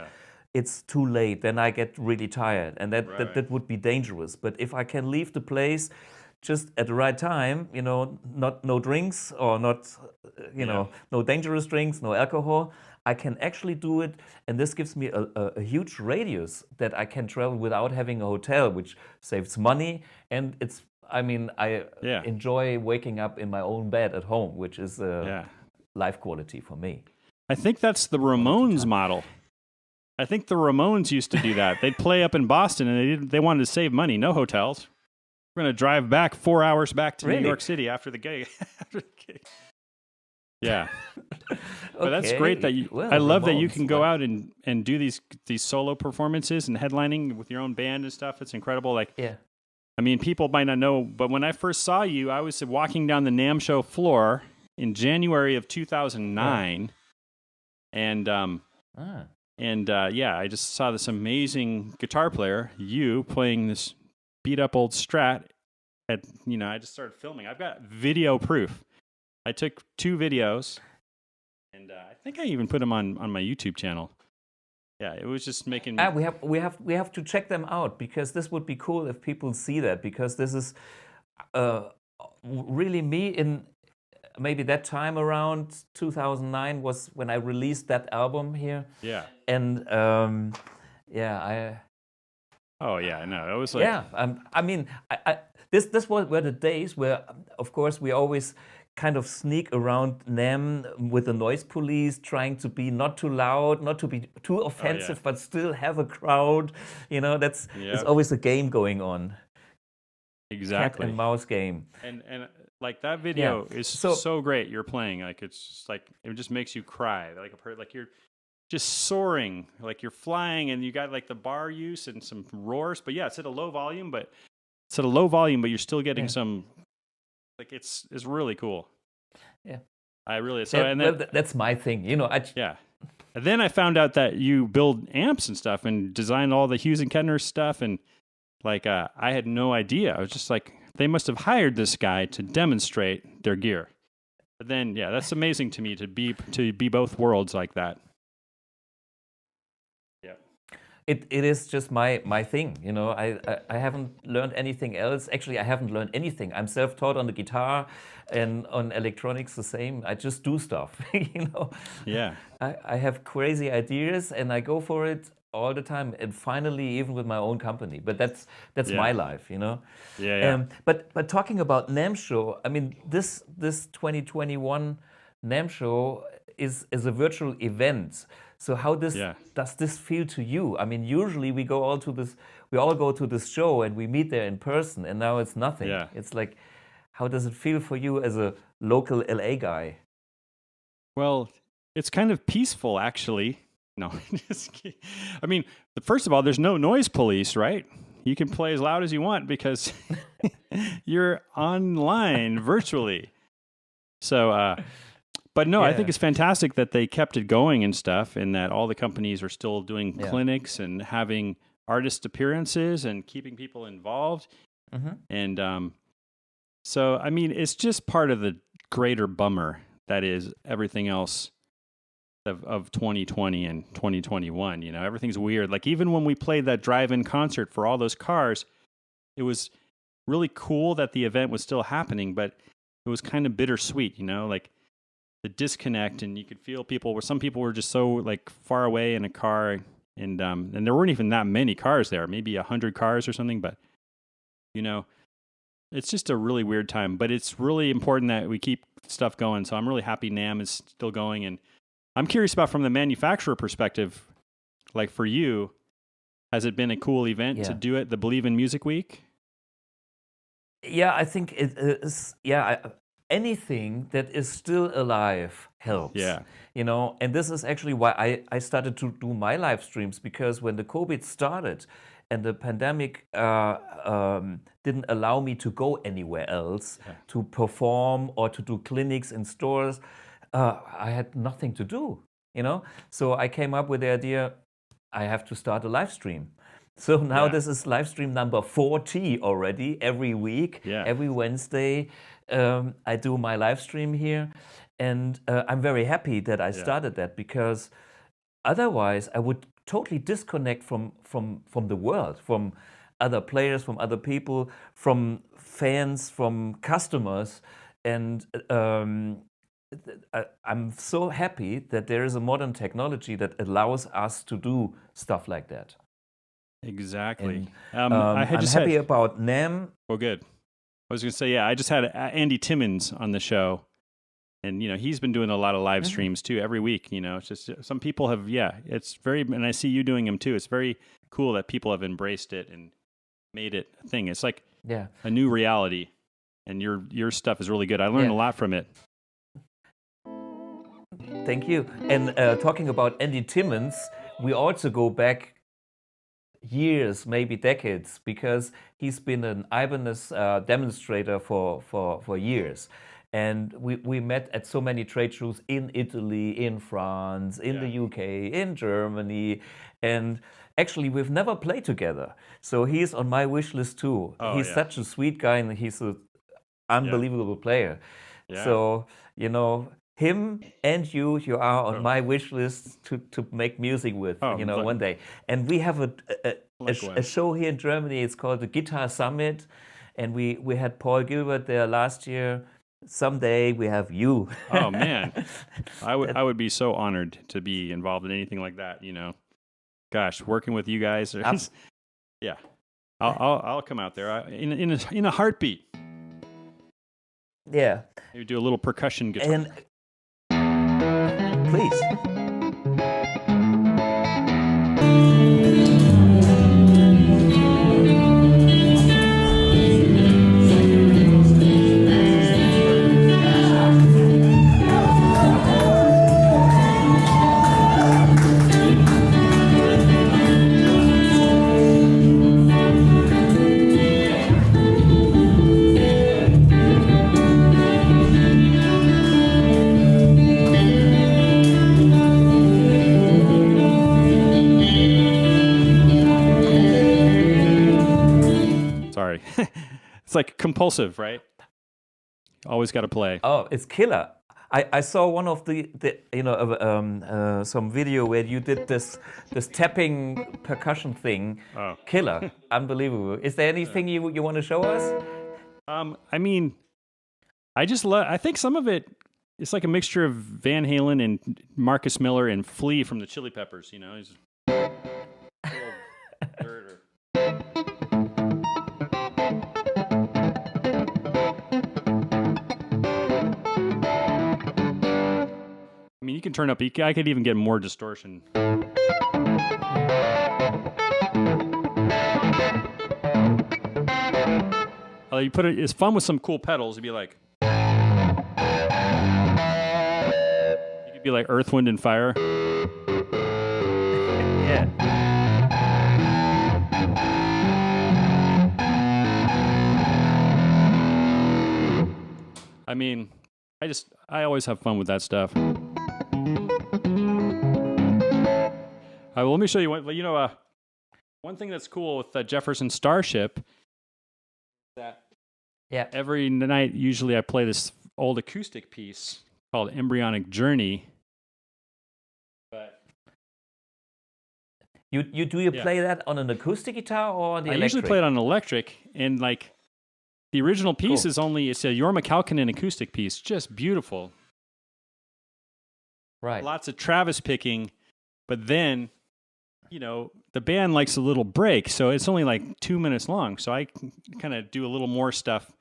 it's too late. Then I get really tired, and Right. that would be dangerous. But if I can leave the place just at the right time, you know, no drinks or not, you know, no dangerous drinks, no alcohol, I can actually do it. And this gives me a huge radius that I can travel without having a hotel, which saves money. And it's, I mean, I enjoy waking up in my own bed at home, which is life quality for me. I think that's the Ramones model. I think the Ramones used to do that. They'd play up in Boston, and they wanted to save money. No hotels. We're going to drive back 4 hours back to New York City after the gig. Yeah. But that's great that you, I love that you can go out and do these solo performances and headlining with your own band and stuff. It's incredible. Like, I mean, people might not know, but when I first saw you, I was walking down the NAMM Show floor in January of 2009. And, I just saw this amazing guitar player, you playing this beat up old Strat. I just started filming. I've got video proof. I took 2 videos, and I think I even put them on my YouTube channel. Yeah, it was just making me... We have to check them out, because this would be cool if people see that, because this is really me in maybe that time around 2009 was when I released that album here. Yeah. And Oh yeah, no, it was like... Yeah, I mean, this were the days where, of course, we always kind of sneak around NAMM with the noise police, trying to be not too loud, not to be too offensive, but still have a crowd. You know, there's always a game going on. Exactly. Cat and mouse game. And like that video is so great. You're playing, like, it's just like, it just makes you cry, like you're just soaring, like you're flying, and you got like the bar use and some roars. But yeah, it's at a low volume, but you're still getting some. Like it's really cool. Yeah, I really that's my thing. You know, And then I found out that you build amps and stuff and design all the Hughes and Kettner stuff, and like I had no idea. I was just like, they must have hired this guy to demonstrate their gear. But then that's amazing to me to be both worlds like that. It is just my thing, you know. I haven't learned anything else. Actually, I haven't learned anything. I'm self-taught on the guitar and on electronics the same. I just do stuff, you know. Yeah. I have crazy ideas and I go for it all the time. And finally, even with my own company. But that's my life, you know. Yeah. But talking about NAMM Show, I mean, this 2021 NAMM Show is a virtual event. So how does this feel to you? I mean, usually we all go to this show and we meet there in person, and now it's nothing. Yeah. It's like, how does it feel for you as a local LA guy? Well, it's kind of peaceful, actually. No, I mean, first of all, there's no noise police, right? You can play as loud as you want because you're online virtually. So, but no, I think it's fantastic that they kept it going and stuff, and that all the companies are still doing clinics and having artist appearances and keeping people involved. Mm-hmm. And so, I mean, it's just part of the greater bummer that is everything else of 2020 and 2021. You know, everything's weird. Like even when we played that drive-in concert for all those cars, it was really cool that the event was still happening, but it was kind of bittersweet, you know, like the disconnect, and you could feel some people were just so like far away in a car, and there weren't even that many cars there, maybe 100 cars or something, but you know, it's just a really weird time, but it's really important that we keep stuff going. So I'm really happy NAMM is still going, and I'm curious about from the manufacturer perspective, like for you, has it been a cool event to do it, the Believe in Music Week? Yeah, I think it is. Yeah, anything that is still alive helps. Yeah. You know, and this is actually why I started to do my live streams, because when the COVID started and the pandemic didn't allow me to go anywhere else to perform or to do clinics in stores, I had nothing to do, you know? So I came up with the idea, I have to start a live stream. So now this is live stream number 40 already, every week, every Wednesday. I do my live stream here, and I'm very happy that I started that, because otherwise I would totally disconnect from the world, from other players, from other people, from fans, from customers, and I'm so happy that there is a modern technology that allows us to do stuff like that. Exactly. And, I'm happy about NAMM. Oh, good. I was going to say, yeah, I just had Andy Timmons on the show, and he's been doing a lot of live streams too every week. It's just some people have, it's very, and I see you doing them too. It's very cool that people have embraced it and made it a thing. It's like a new reality, and your stuff is really good. I learned a lot from it. Thank you. And talking about Andy Timmons, we also go back years, maybe decades, because he's been an Ibanez demonstrator for years. And we met at so many trade shows in Italy, in France, in the UK, in Germany. And actually, we've never played together. So he's on my wish list too. He's such a sweet guy, and he's an unbelievable player. Yeah. So, him and you are on my wish list to make music with, one day. And we have a show here in Germany. It's called the Guitar Summit, and we had Paul Gilbert there last year. Someday we have you. Oh man, I would be so honored to be involved in anything like that. Gosh, working with you guys. Yeah, I'll come out there in a heartbeat. Yeah. You do a little percussion guitar. And please. It's like compulsive, right? Always got to play. Oh, it's killer. I saw one of some video where you did this tapping percussion thing. Oh. Killer, unbelievable. Is there anything you want to show us? I mean, I think some of it is like a mixture of Van Halen and Marcus Miller and Flea from the Chili Peppers. He's I mean, you can turn up. I could even get more distortion. You put it. It's fun with some cool pedals. It'd be like, you could be like Earth, Wind, and Fire. Yeah. I mean, I always have fun with that stuff. Well, let me show you one. One thing that's cool with Jefferson Starship. That every night, usually I play this old acoustic piece called Embryonic Journey. But you play that on an acoustic guitar or on the electric? I usually play it on electric, and the original piece it's a Jorma Kaukonen acoustic piece, just beautiful. Right. Lots of Travis picking, but then, the band likes a little break, so it's only like 2 minutes long. So I kind of do a little more stuff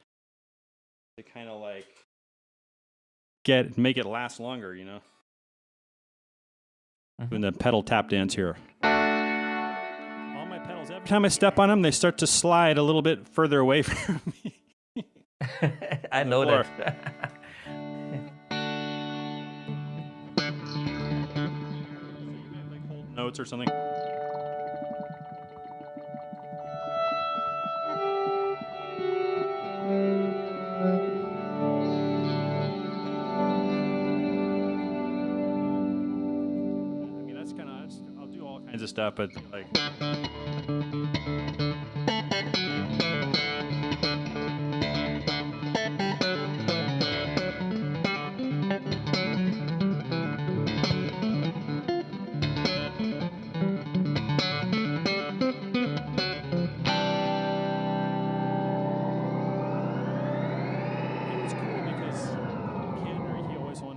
to kind of make it last longer, Doing the pedal tap dance here. All my pedals, every time I step on them, they start to slide a little bit further away from me. I know that. Hold notes or something. I'll do all kinds of stuff, but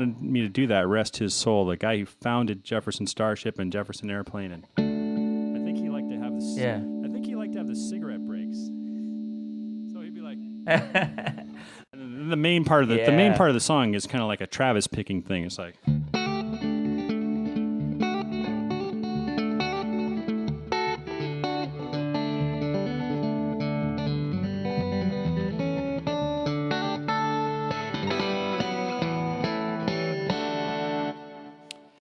wanted me to do that, rest his soul. The guy who founded Jefferson Starship and Jefferson Airplane, and I think he liked to have this. Yeah. I think he liked to have the cigarette breaks. So he'd be like, and the main part of the song is kind of like a Travis picking thing. It's like.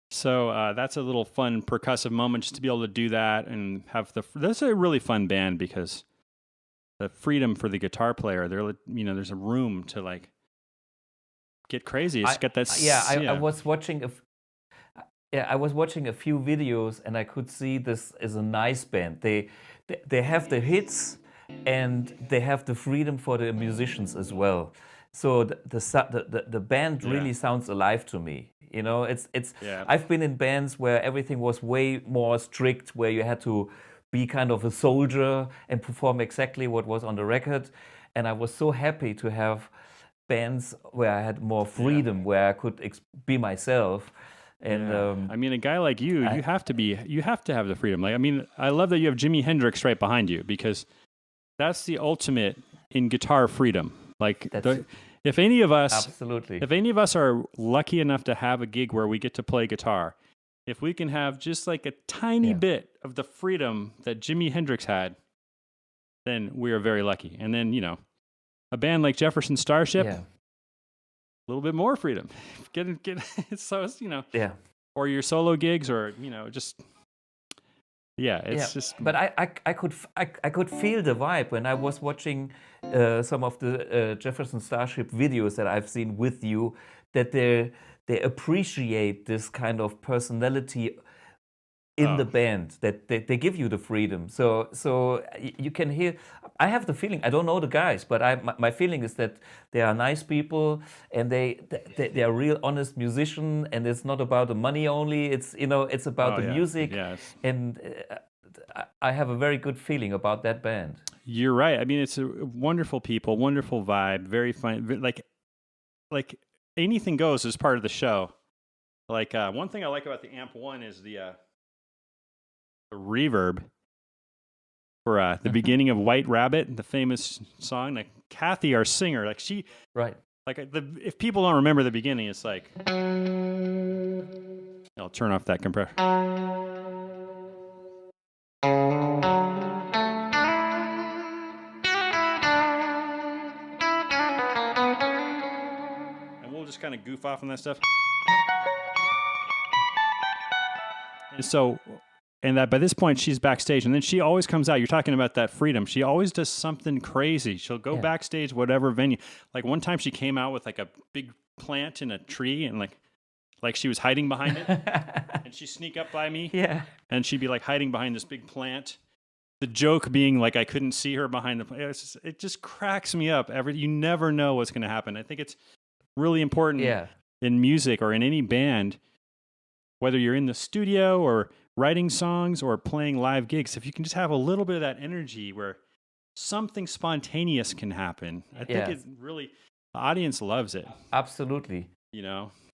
So that's a little fun percussive moment just to be able to do that and have that's a really fun band because the freedom for the guitar player, there's a room to like get crazy. It's got that. I was watching I was watching a few videos and I could see this is a nice band. They have the hits and they have the freedom for the musicians as well. So the band really sounds alive to me. You know, it's. I've been in bands where everything was way more strict, where you had to be kind of a soldier and perform exactly what was on the record. And I was so happy to have bands where I had more freedom, where I could be myself. And I mean, a guy like you have to have the freedom. Like, I mean, I love that you have Jimi Hendrix right behind you because that's the ultimate in guitar freedom. Like, if any of us are lucky enough to have a gig where we get to play guitar, if we can have just like a tiny bit of the freedom that Jimi Hendrix had, then we are very lucky. And then, a band like Jefferson Starship, a little bit more freedom. Or your solo gigs, or just. But I could feel the vibe when I was watching some of the Jefferson Starship videos that I've seen with you, that they appreciate this kind of personality in the band, that they give you the freedom. So you can hear. I have the feeling, I don't know the guys, but my feeling is that they are nice people and they are real honest musicians, and it's not about the money only. It's it's about the music. Yes. And I have a very good feeling about that band. You're right. I mean, it's a wonderful people, wonderful vibe, very fun. Like anything goes as part of the show. Like one thing I like about the Amp 1 is the reverb for the beginning of White Rabbit, the famous song. Like Kathy, our singer, like she, right. Like if people don't remember the beginning, it's like I'll turn off that compressor. And we'll just kind of goof off on that stuff. And that by this point she's backstage, and then she always comes out. You're talking about that freedom. She always does something crazy. She'll go backstage, whatever venue. Like one time she came out with like a big plant in a tree, and like she was hiding behind it. And she'd sneak up by me. Yeah. And she'd be like hiding behind this big plant. The joke being like I couldn't see her behind the plant. It just cracks me up. You never know what's going to happen. I think it's really important in music or in any band, whether you're in the studio or writing songs or playing live gigs, if you can just have a little bit of that energy where something spontaneous can happen. I think it really, the audience loves it. Absolutely.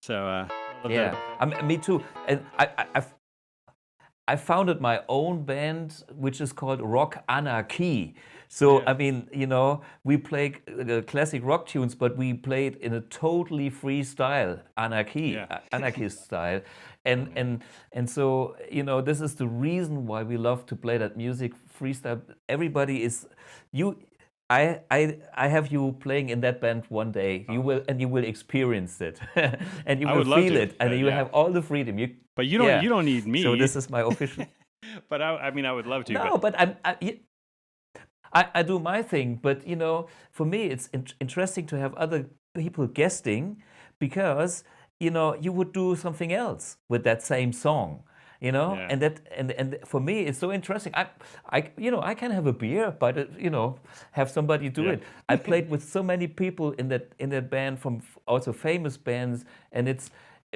So me too. And I founded my own band, which is called Rock Anarchy. So, I mean, we play classic rock tunes, but we play it in a totally free style, anarchist style. And so, this is the reason why we love to play that music freestyle. Everybody is, I have you playing in that band one day. You will experience it, and you will feel it, and you have all the freedom. But you don't need me. So this is my official. But I would love to. No, but I do my thing. But for me, it's interesting to have other people guesting, because you would do something else with that same song. And for me it's so interesting. I can have a beer, but have somebody do it. I played with so many people in that band, from also famous bands, and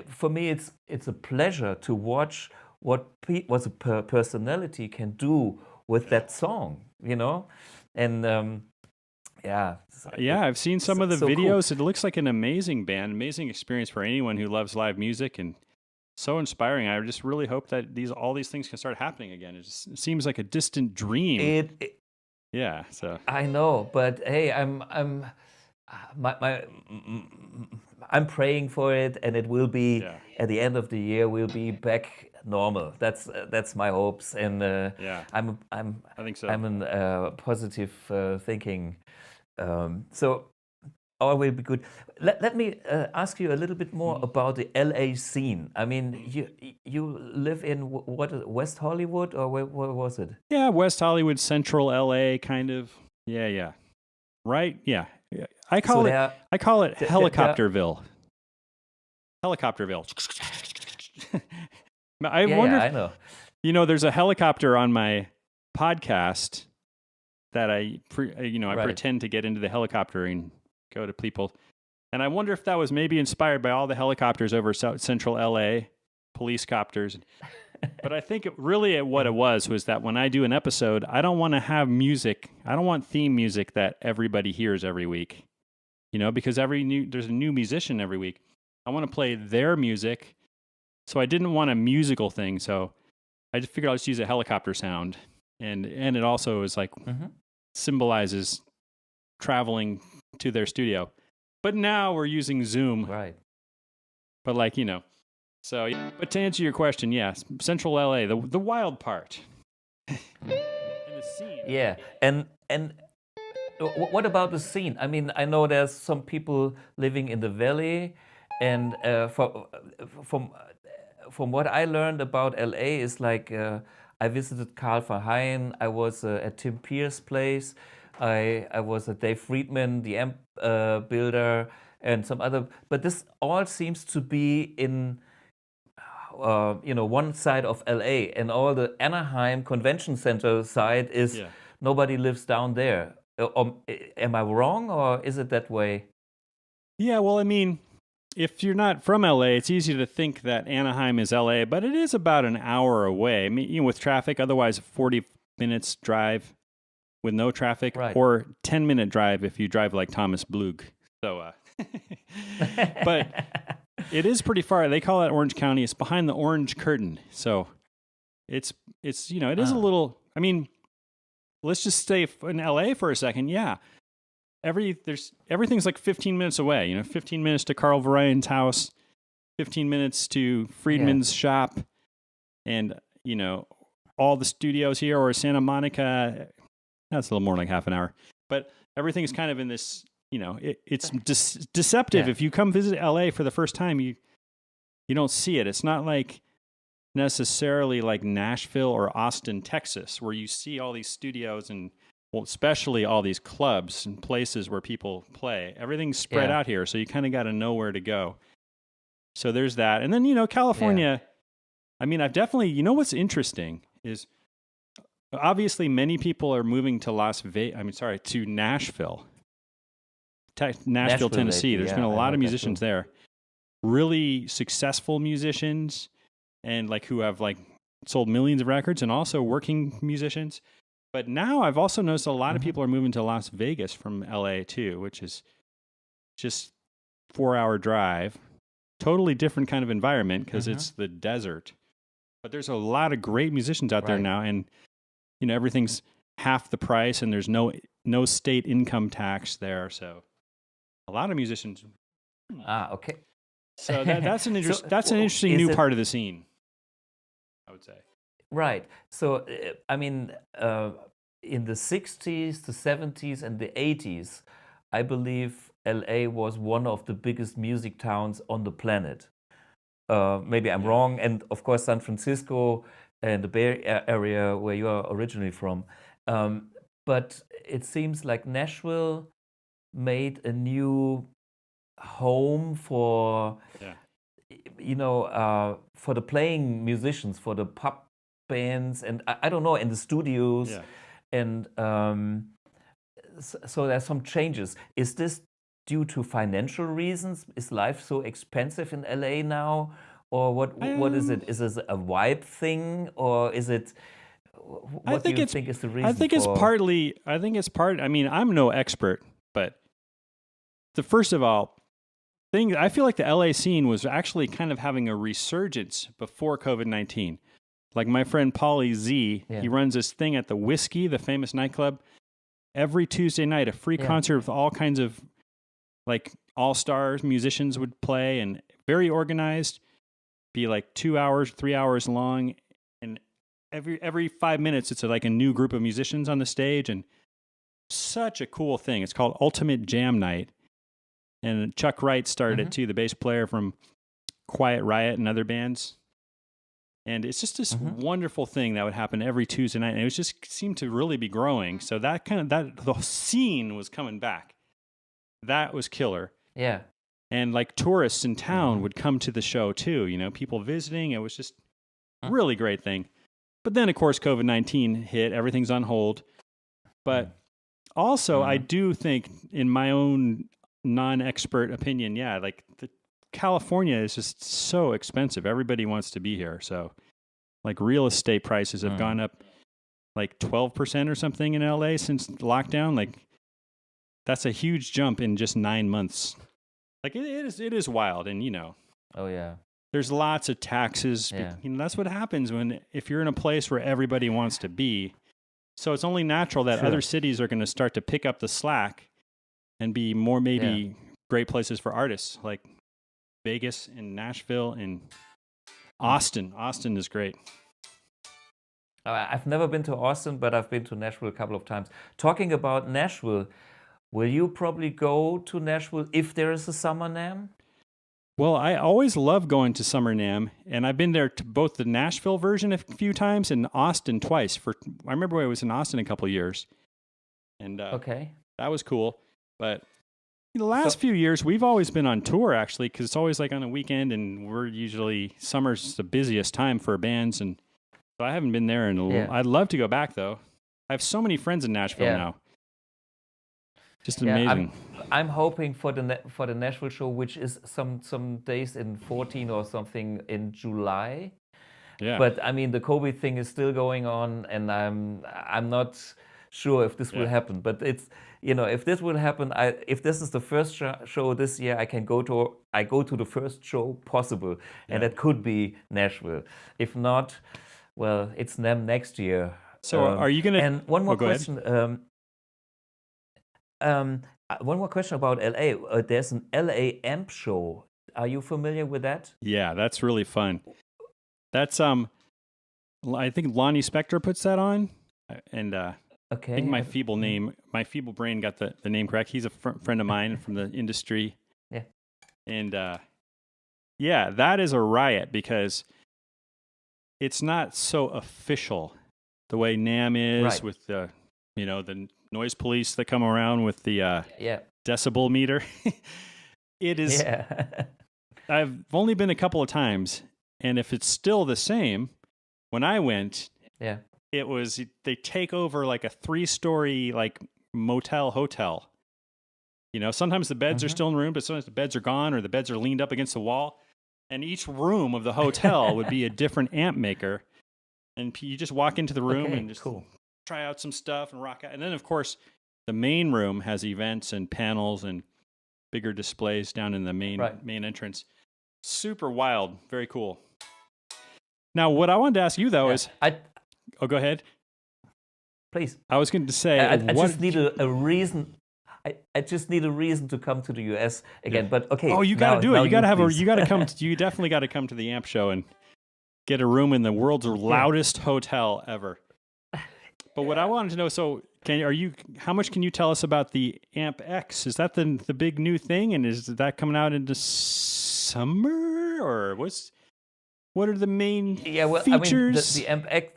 for me it's a pleasure to watch what a personality can do with that song. And Yeah, I've seen some of the so videos. cool. It looks like an amazing band, amazing experience for anyone who loves live music, and so inspiring. I just really hope that all these things can start happening again. It seems like a distant dream. Yeah, so I know, but hey, my I'm praying for it, and it will be at the end of the year. We'll be back normal. That's my hopes, and I think so. I'm in positive thinking. So all will be good. Let me ask you a little bit more about the LA scene. I mean, you live in West Hollywood, or where was it? Yeah, West Hollywood, Central LA, kind of. Yeah. Right? Yeah. I call it Helicopterville. Helicopterville. I wonder if, I know. You know, there's a helicopter on my podcast that I pretend to get into the helicopter and go to people. And I wonder if that was maybe inspired by all the helicopters over Central LA, police copters. But I think what it was that when I do an episode, I don't want to have music. I don't want theme music that everybody hears every week, you know, because there's a new musician every week. I want to play their music. So I didn't want a musical thing. So I just figured I'll just use a helicopter sound. And it also is like symbolizes traveling to their studio. But now we're using Zoom. Right. But like, you know. So, but to answer your question, yes, Central LA, the wild part. And the scene. Yeah, and what about the scene? I mean, I know there's some people living in the valley, and from what I learned about LA is like I visited Carl Verheyen. I was at Tim Pierce's place. I was at Dave Friedman, the amp builder, and some other. But this all seems to be in one side of LA, and all the Anaheim Convention Center side is nobody lives down there. Am I wrong, or is it that way? Yeah, well, I mean, if you're not from LA, it's easy to think that Anaheim is LA, but it is about an hour away. I mean, you know, with traffic, otherwise 40 minutes drive with no traffic, or 10-minute drive if you drive like Thomas Blug. So, but it is pretty far. They call it Orange County. It's behind the Orange Curtain. So it's you know, it is a little, I mean, let's just stay in LA for a second. Yeah. Everything's like 15 minutes away, you know, 15 minutes to Carl Verheyen's house, 15 minutes to Friedman's shop, and, you know, all the studios here, or Santa Monica. That's a little more like half an hour. But everything's kind of in this, you know, it's deceptive. If you come visit LA for the first time, you don't see it. It's not like necessarily like Nashville or Austin, Texas, where you see all these studios and, well, especially all these clubs and places where people play. Everything's spread out here, so you kind of got to know where to go. So there's that. And then, you know, California, I mean, I've definitely, you know, what's interesting is obviously many people are moving to to Nashville. Nashville, Tennessee. There's been a lot of musicians there. Really successful musicians, and like who have like sold millions of records, and also working musicians. But now I've also noticed a lot of people are moving to Las Vegas from LA too, which is just 4-hour drive. Totally different kind of environment because it's the desert. But there's a lot of great musicians out there now, and you know, everything's half the price, and there's no state income tax there, so a lot of musicians. Okay. So that's an interesting new part of the scene, I would say. Right. So I mean, in the 60s, the 70s, and the 80s, I believe LA was one of the biggest music towns on the planet. Maybe I'm wrong, and of course San Francisco and the Bay Area, where you are originally from. But it seems like Nashville made a new home for, for the playing musicians, for the pop bands, and I don't know, in the studios. Yeah. And so there's some changes. Is this due to financial reasons? Is life so expensive in LA now? Or what is it? Is this a vibe thing, or is it? What do you think is the reason? I think it's partly. I mean, I'm no expert, But first of all, I feel like the LA scene was actually kind of having a resurgence before COVID-19. Like my friend Paulie Z, he runs this thing at the Whiskey, the famous nightclub, every Tuesday night, a free concert with all kinds of like all-stars musicians would play, and very organized, be like 2 hours, 3 hours long. And every 5 minutes, it's like a new group of musicians on the stage, and such a cool thing. It's called Ultimate Jam Night. And Chuck Wright started it too, the bass player from Quiet Riot and other bands. And it's just this wonderful thing that would happen every Tuesday night. And it was just seemed to really be growing. So the scene was coming back. That was killer. Yeah. And like tourists in town would come to the show too, you know, people visiting. It was just a really great thing. But then, of course, COVID-19 hit. Everything's on hold. But also, I do think, in my own non-expert opinion, like California is just so expensive. Everybody wants to be here. So like real estate prices have gone up like 12% or something in LA since lockdown. Like that's a huge jump in just 9 months. Like it is wild. And you know, there's lots of taxes. You know, that's what happens if you're in a place where everybody wants to be. So it's only natural that other cities are going to start to pick up the slack and be more great places for artists, like Vegas and Nashville and Austin. Austin is great. I've never been to Austin, but I've been to Nashville a couple of times. Talking about Nashville, will you probably go to Nashville if there is a Summer NAMM? Well, I always love going to Summer NAMM, and I've been there to both the Nashville version a few times and Austin twice. I remember I was in Austin a couple of years, and that was cool. But the last few years, we've always been on tour, actually, because it's always like on a weekend, and summer's the busiest time for bands, and so I haven't been there in a little. I'd love to go back, though. I have so many friends in Nashville now. Just amazing. I'm hoping for the Nashville show, which is some days in 14 or something in July. Yeah. But I mean, the COVID thing is still going on, and I'm not sure if this will happen. But it's, you know, if this will happen, if this is the first show this year, I go to the first show possible, and that could be Nashville. If not, well, it's NAMM next year. So are you gonna? And one more question. One more question about LA. There's an LA NAMM Show. Are you familiar with that? Yeah, that's really fun. That's I think Lonnie Spector puts that on, and I think my feeble brain got the name correct. He's a friend of mine from the industry. Yeah, and that is a riot because it's not so official the way NAMM is with the the noise police that come around with the decibel meter. It is. Yeah. I've only been a couple of times, and if it's still the same, when I went, it was they take over like a 3-story like hotel. You know, sometimes the beds are still in the room, but sometimes the beds are gone or the beds are leaned up against the wall, and each room of the hotel would be a different amp maker, and you just walk into the room and just try out some stuff and rock out. And then, of course, the main room has events and panels and bigger displays down in the main entrance. Super wild. Very cool. Now, what I wanted to ask you, though, is... go ahead. Please. I was going to say... I just need a reason... I just need a reason to come to the US again, but okay. Oh, you got to do it. You got to come. You definitely got to come to the amp show and get a room in the world's loudest hotel ever. But what I wanted to know, so how much can you tell us about the Amp X? Is that the big new thing, and is that coming out into summer, or what are the main features? I mean, the Amp X,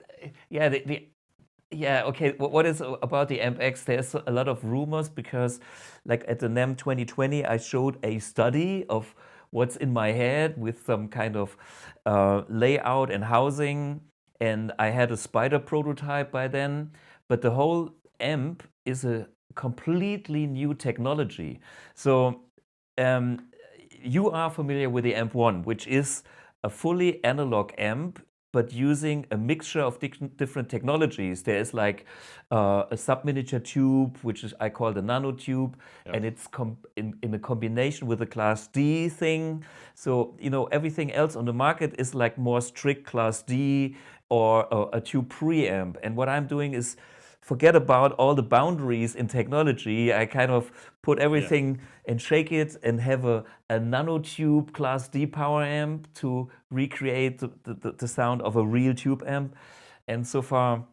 okay. What is about the Amp X? There's a lot of rumors because, like at the NAMM 2020, I showed a study of what's in my head with some kind of layout and housing. And I had a Spider prototype by then, but the whole amp is a completely new technology. So you are familiar with the Amp 1, which is a fully analog amp but using a mixture of different technologies. There is like a sub-miniature tube, which is I call the nanotube, and it's in a combination with a Class D thing. So, you know, everything else on the market is like more strict Class D or a tube preamp. And what I'm doing is forget about all the boundaries in technology. I kind of put everything and shake it and have a nanotube Class D power amp to recreate the sound of a real tube amp. And so far,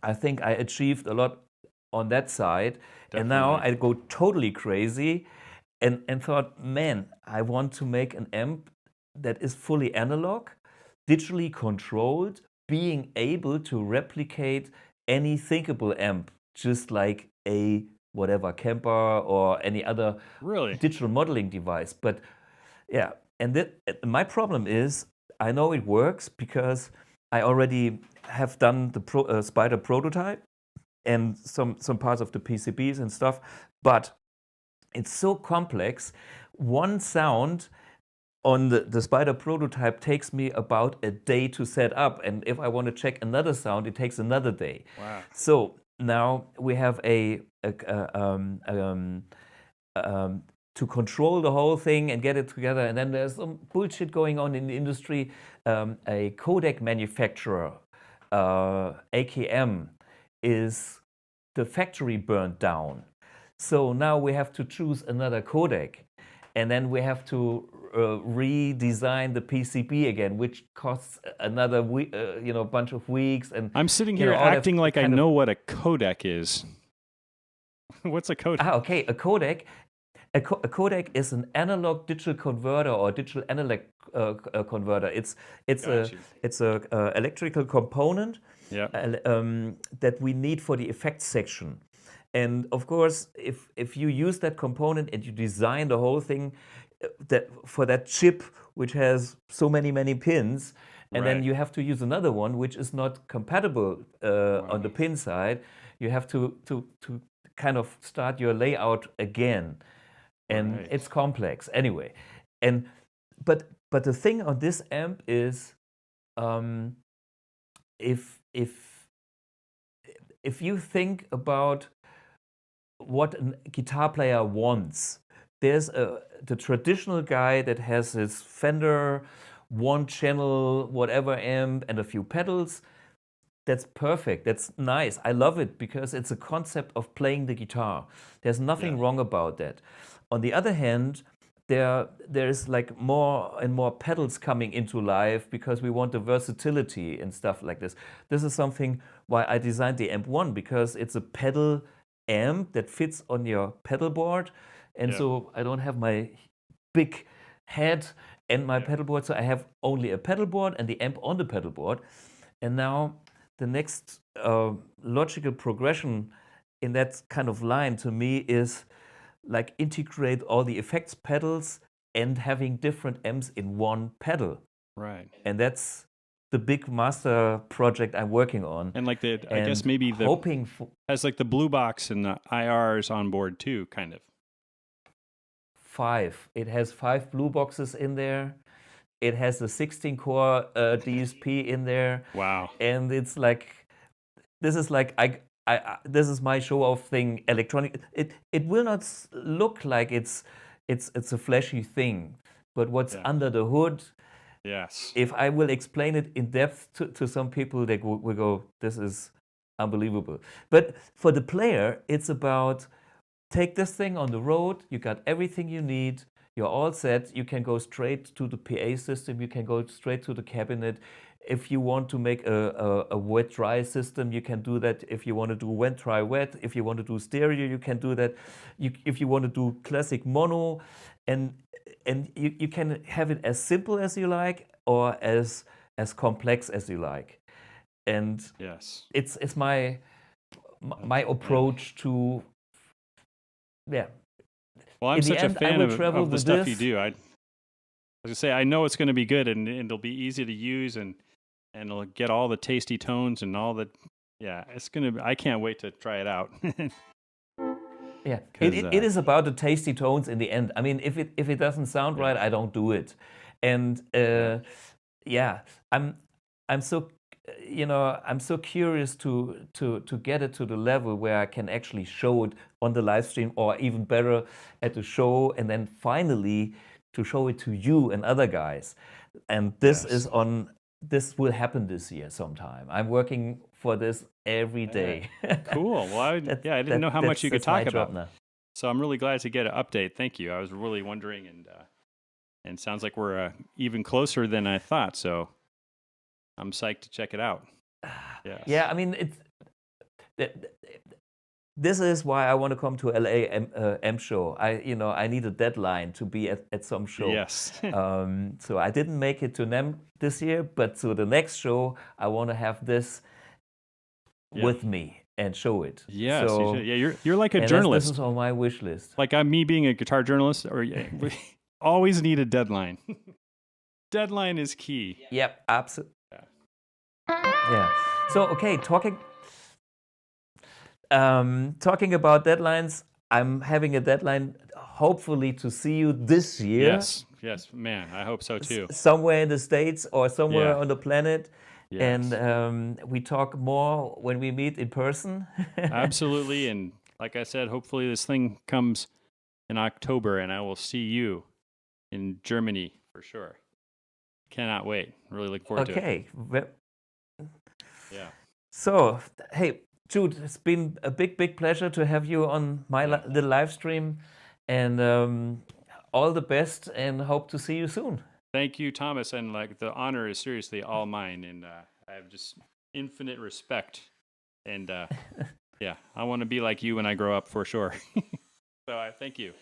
I think I achieved a lot on that side. Definitely. And now I go totally crazy and thought, man, I want to make an amp that is fully analog, digitally controlled, being able to replicate any thinkable amp, just like a whatever Kemper or any other digital modeling device. But yeah, and my problem is I know it works because I already have done the Spider prototype and some parts of the PCBs and stuff, but it's so complex. One sound on the Spider prototype takes me about a day to set up, and if I want to check another sound, it takes another day. Wow. So now we have to control the whole thing and get it together, and then there's some bullshit going on in the industry. A codec manufacturer, AKM, is the factory burned down. So now we have to choose another codec, and then we have to redesign the PCB again, which costs another bunch of weeks. And I'm sitting here acting like I know what a codec is. What's a codec? Okay, a codec. A codec is an analog digital converter or digital analog converter. It's a electrical component that we need for the effects section. And of course, if you use that component and you design the whole thing for that chip, which has so many pins, and then you have to use another one which is not compatible on the pin side, you have to kind of start your layout again, and it's complex anyway. And but the thing on this amp is, if you think about what a guitar player wants, there's the traditional guy that has his Fender one channel whatever amp and a few pedals. That's perfect. That's nice. I love it because it's a concept of playing the guitar. There's nothing wrong about that. On the other hand, there's like more and more pedals coming into life because we want the versatility and stuff like this. This is something why I designed the Amp 1, because it's a pedal amp that fits on your pedal board. And so I don't have my big head and my pedal board, so I have only a pedal board and the amp on the pedal board. And now the next logical progression in that kind of line to me is like integrate all the effects pedals and having different amps in one pedal. Right. And that's the big master project I'm working on. And like I guess maybe has like the blue box and the IRs on board too, kind of. 5. It has 5 blue boxes in there. It has a 16-core DSP in there. Wow. And it's like, this is like, this is my show-off thing, electronic. It will not look like it's a flashy thing, but what's under the hood, if I will explain it in depth to some people, they will go, this is unbelievable. But for the player, it's about, take this thing on the road, you got everything you need, you're all set, you can go straight to the PA system, you can go straight to the cabinet. If you want to make a wet-dry system, you can do that. If you want to do wet-dry-wet, if you want to do stereo, you can do that. If you want to do classic mono, and you can have it as simple as you like or as complex as you like. And it's my approach to Well, I'm such a fan of the stuff you do. I was gonna say, I know it's going to be good, and it'll be easy to use, and it'll get all the tasty tones and all the it's gonna. I can't wait to try it out. It is about the tasty tones in the end. I mean, if it doesn't sound right, I don't do it. And I'm so, I'm so curious to get it to the level where I can actually show it on the live stream, or even better at the show, and then finally to show it to you and other guys. And this is on. This will happen this year sometime. I'm working for this every day. Cool. Well, I didn't know how much you could talk about. Now. So I'm really glad to get an update. Thank you. I was really wondering, and sounds like we're even closer than I thought. So I'm psyched to check it out. Yes. Yeah, I mean, this is why I want to come to LA NAMM Show. I need a deadline to be at some show. Yes. So I didn't make it to NAMM this year, but so the next show I want to have this with me and show it. Yes. So, you're like a journalist. This is on my wish list. Like me being a guitar journalist, or we always need a deadline. Deadline is key. Yep, absolutely. Yeah. So okay, talking about deadlines, I'm having a deadline, hopefully, to see you this year. Yes, man, I hope so too. Somewhere in the States or somewhere on the planet. Yes. And we talk more when we meet in person. Absolutely. And like I said, hopefully this thing comes in October and I will see you in Germany for sure. Cannot wait. Really look forward to it. Okay. Yeah. So, hey, Jude, it's been a big pleasure to have you on the live stream, and all the best, and hope to see you soon. Thank you, Thomas, and like the honor is seriously all mine, and I have just infinite respect, and I want to be like you when I grow up for sure. So I thank you.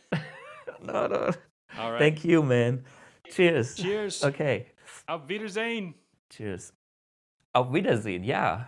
No. All right. Thank you, man. Cheers. Cheers. Okay. Auf Wiedersehen. Cheers. Auf Wiedersehen, yeah.